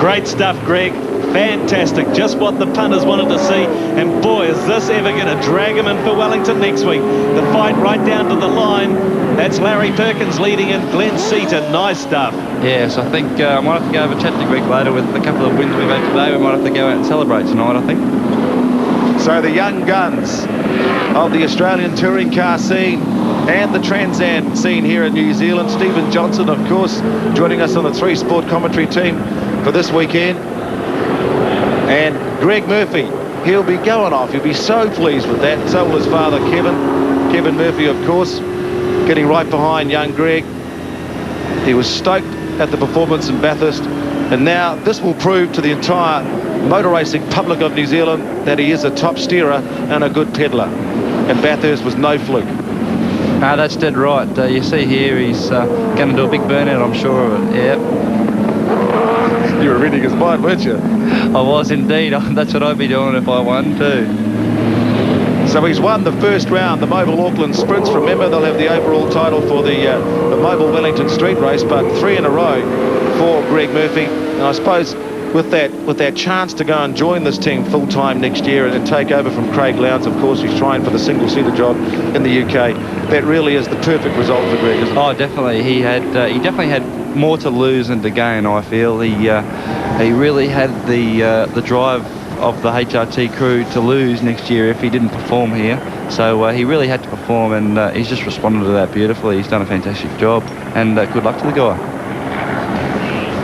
Great stuff, Greg. Fantastic. Just what the punters wanted to see. And boy, is this ever going to drag him in for Wellington next week. The fight right down to the line. That's Larry Perkins leading in, Glenn Seaton. Nice stuff. Yes, I think I might have to go over and chat to Greg later with a couple of wins we've had today. We might have to go out and celebrate tonight, I think. So the young guns of the Australian touring car scene and the Trans Am scene here in New Zealand. Stephen Johnson, of course, joining us on the 3 Sport commentary team for this weekend. And Greg Murphy, he'll be going off. He'll be so pleased with that. So will his father, Kevin Murphy, of course, getting right behind young Greg. He was stoked at the performance in Bathurst, and now this will prove to the entire motor racing public of New Zealand that he is a top steerer and a good peddler. And Bathurst was no fluke. That's dead right. You see here, he's going to do a big burnout, I'm sure of it. Yeah. You were reading his mind, weren't you? I was indeed. That's what I'd be doing if I won too. So he's won the first round, the Mobile Auckland Sprints. Remember, they'll have the overall title for the Mobile Wellington Street Race, but 3 in a row for Greg Murphy. And I suppose with that chance to go and join this team full-time next year and take over from Craig Lowndes, of course, who's trying for the single-seater job in the UK, that really is the perfect result for Greg, isn't it? Oh, definitely. He definitely had more to lose than to gain, I feel. He really had the drive of the HRT crew to lose next year if he didn't perform here. So he really had to perform, and he's just responded to that beautifully. He's done a fantastic job, and good luck to the guy.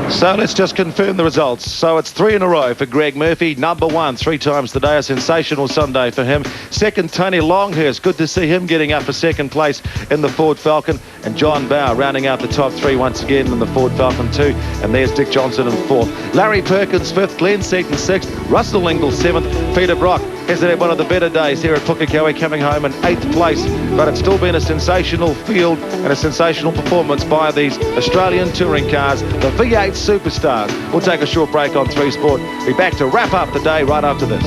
So let's just confirm the results. So it's 3 in a row for Greg Murphy. Number 1 3 times today. A sensational Sunday for him. Second, Tony Longhurst. Good to see him getting up for second place in the Ford Falcon. And John Bauer rounding out the top 3 once again in the Ford Falcon 2. And there's Dick Johnson in 4th. Larry Perkins 5th. Glenn Seaton 6th. Russell Ingall 7th. Peter Brock has had one of the better days here at Pukekohe, coming home in 8th place. But it's still been a sensational field and a sensational performance by these Australian touring cars, the v8's superstars. We'll take a short break on 3 Sport. Be back to wrap up the day right after this.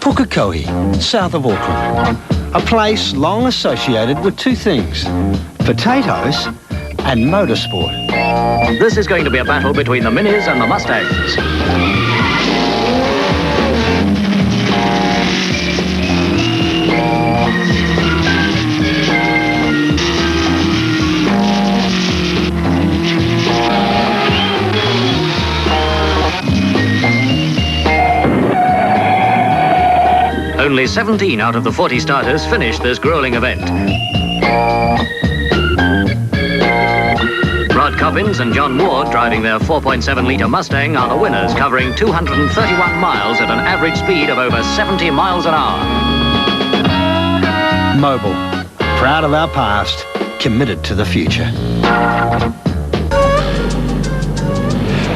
Pukekohe, south of Auckland. A place long associated with 2 things: potatoes and motorsport. This is going to be a battle between the Minis and the Mustangs. Only 17 out of the 40 starters finished this grueling event. Rod Coppins and John Ward, driving their 4.7-litre Mustang, are the winners, covering 231 miles at an average speed of over 70 miles an hour. Mobile, proud of our past, committed to the future.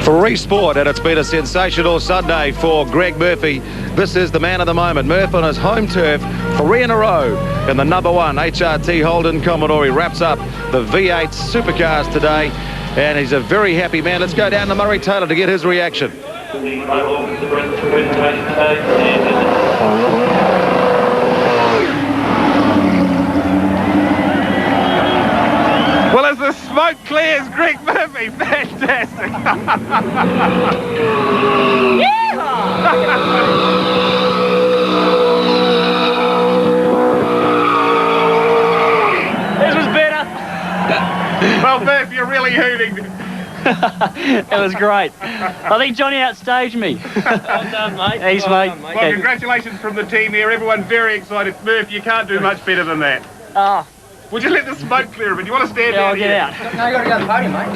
Free Sport, and it's been a sensational Sunday for Greg Murphy. This is the man of the moment. Murph on his home turf, 3 in a row in the number 1 HRT Holden Commodore. He wraps up the V8 supercars today, and he's a very happy man. Let's go down to Murray Taylor to get his reaction. Well, as the smoke clears, Greg Murphy, fantastic. This was better. Well, Murph, you're really hooting. It was great. I think Johnny outstaged me. Well done, mate. Thanks, mate. Well, congratulations from the team here. Everyone very excited. Murph, you can't do much better than that. Oh. We'll just let the smoke clear a bit. You want to stand down I'll here? get out. No, you got to go to the podium, mate.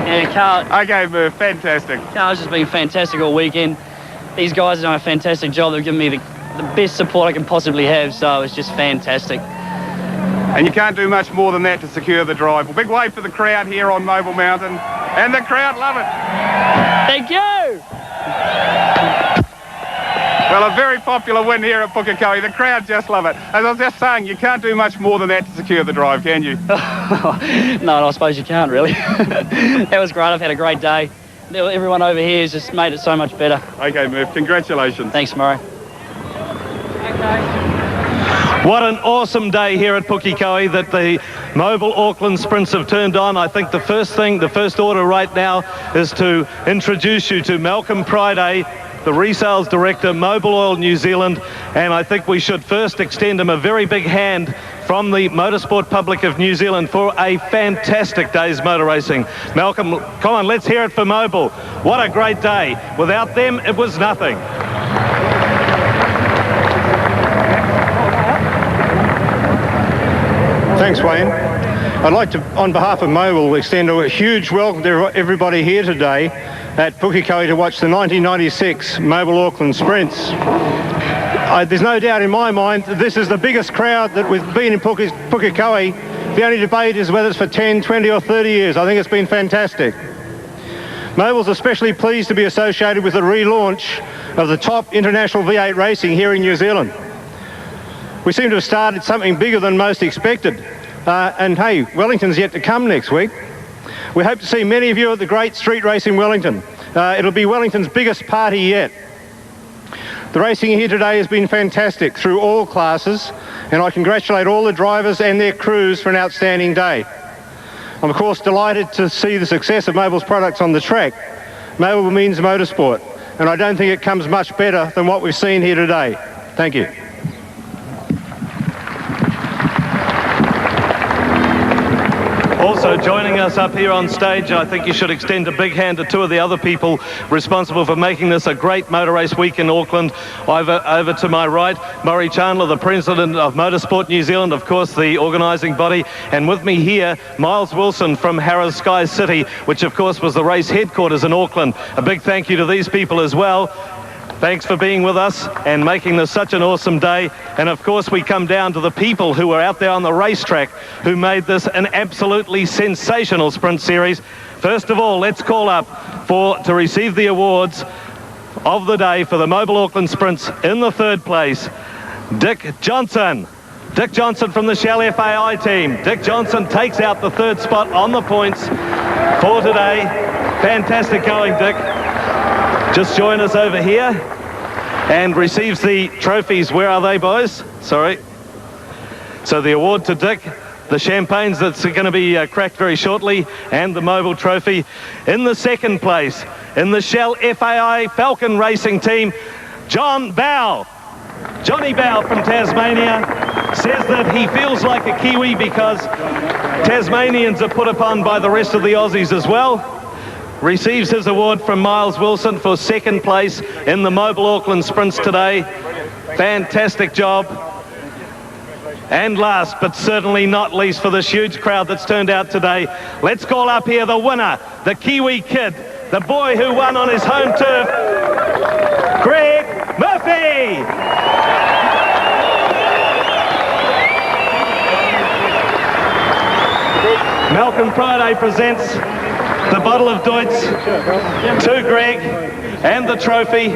Yeah, Carl. Okay, Murph, fantastic. Carl's just been fantastic all weekend. These guys have done a fantastic job. They've given me the best support I can possibly have, so it's just fantastic. And you can't do much more than that to secure the drive. Well, big wave for the crowd here on Mobile Mountain, and the crowd love it. Thank you. Well, a very popular win here at Pukekohe. The crowd just love it. As I was just saying, you can't do much more than that to secure the drive, can you? No, I suppose you can't, really. That was great. I've had a great day. Everyone over here has just made it so much better. Okay, Murph, congratulations. Thanks, Murray. What an awesome day here at Pukekohe that the Mobile Auckland Sprints have turned on. I think the first order right now is to introduce you to Malcolm Priday, the resales director, Mobile Oil New Zealand, and I think we should first extend him a very big hand from the motorsport public of New Zealand for a fantastic day's motor racing. Malcolm, come on, let's hear it for Mobile. What a great day. Without them, it was nothing. Thanks, Wayne. I'd like to, on behalf of Mobile, extend a huge welcome to everybody here today at Pukekohe to watch the 1996 Mobile Auckland Sprints. There's no doubt in my mind that this is the biggest crowd that we've been in Pukekohe. The only debate is whether it's for 10, 20 or 30 years. I think it's been fantastic. Mobile's especially pleased to be associated with the relaunch of the top international V8 racing here in New Zealand. We seem to have started something bigger than most expected. And hey, Wellington's yet to come next week. We hope to see many of you at the great street race in Wellington. It'll be Wellington's biggest party yet. The racing here today has been fantastic through all classes, and I congratulate all the drivers and their crews for an outstanding day. I'm of course delighted to see the success of Mobile's products on the track. Mobile means motorsport, and I don't think it comes much better than what we've seen here today. Thank you. Also joining us up here on stage, I think you should extend a big hand to two of the other people responsible for making this a great motor race week in Auckland. Over to my right, Murray Chandler, the president of Motorsport New Zealand, of course the organising body, and with me here, Miles Wilson from Harris Sky City, which of course was the race headquarters in Auckland. A big thank you to these people as well. Thanks for being with us and making this such an awesome day. And of course we come down to the people who were out there on the racetrack who made this an absolutely sensational sprint series. First of all, let's call up to receive the awards of the day for the Mobile Auckland Sprints. In the third place, Dick Johnson. Dick Johnson from the Shell FAI team. Dick Johnson takes out the third spot on the points for today. Fantastic going, Dick. Just join us over here and receives the trophies. Where are they, boys? Sorry. So the award to Dick, the champagnes that's going to be cracked very shortly, and the Mobile trophy. In the second place, in the Shell FAI Falcon Racing team, Johnny Bow from Tasmania says that he feels like a Kiwi because Tasmanians are put upon by the rest of the Aussies as well. Receives his award from Miles Wilson for second place in the Mobile Auckland Sprints today. Fantastic job. And last but certainly not least for this huge crowd that's turned out today, let's call up here the winner, the Kiwi kid, the boy who won on his home turf, Greg Murphy. Malcolm Priday presents the bottle of Deutz to Greg and the trophy.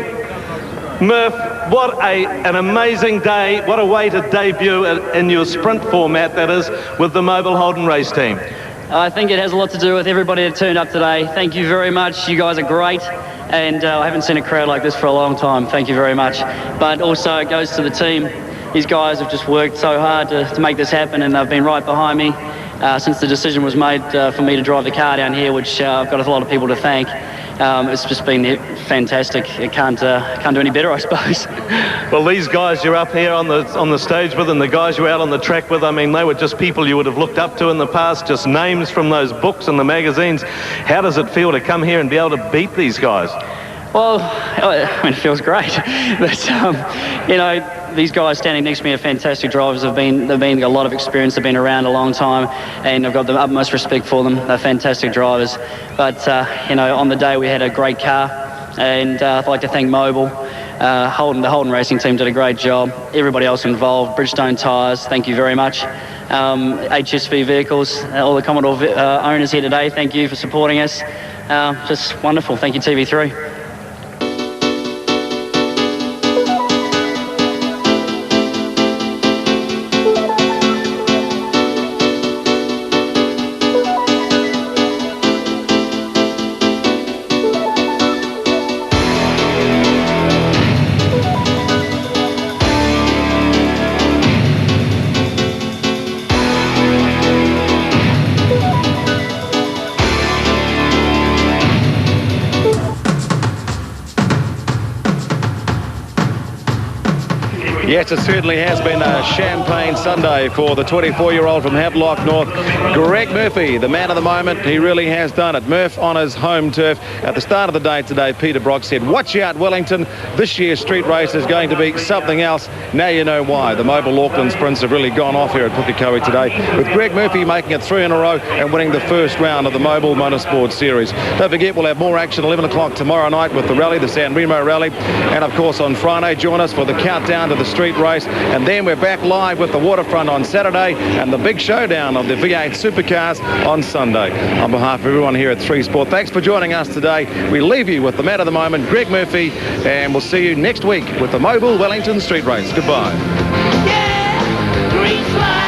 Murph, what an amazing day. What a way to debut in your sprint format, that is, with the Mobile Holden race team. I think it has a lot to do with everybody that turned up today. Thank you very much. You guys are great. And I haven't seen a crowd like this for a long time. Thank you very much. But also it goes to the team. These guys have just worked so hard to make this happen, and they've been right behind me. Since the decision was made for me to drive the car down here, which I've got a lot of people to thank. It's just been fantastic. It can't do any better, I suppose. Well, these guys you're up here on the stage with, and the guys you're out on the track with, I mean, they were just people you would have looked up to in the past, just names from those books and the magazines. How does it feel to come here and be able to beat these guys? Well, I mean, it feels great. But, you know, these guys standing next to me are fantastic drivers. They've been a lot of experience. They've been around a long time, and I've got the utmost respect for them. They're fantastic drivers. But on the day we had a great car, and I'd like to thank Mobil. The Holden Racing team did a great job. Everybody else involved, Bridgestone Tyres, thank you very much. HSV Vehicles, all the Commodore owners here today, thank you for supporting us. Just wonderful. Thank you, TV3. Yes, it certainly has been a champagne Sunday for the 24-year-old from Havelock North, Greg Murphy, the man of the moment. He really has done it. Murph on his home turf. At the start of the day today, Peter Brock said, watch out, Wellington. This year's street race is going to be something else. Now you know why. The Mobil Auckland Sprints have really gone off here at Pukekohe today, with Greg Murphy making it 3 in a row and winning the first round of the Mobil Motorsport Series. Don't forget, we'll have more action 11 o'clock tomorrow night with the rally, the San Remo rally. And, of course, on Friday, join us for the countdown to the street race, and then we're back live with the waterfront on Saturday and the big showdown of the V8 supercars on Sunday. On behalf of everyone here at 3 Sport, thanks for joining us today. We leave you with the man of the moment, Greg Murphy, and we'll see you next week with the Mobil Wellington Street Race. Goodbye. Yeah, green flag.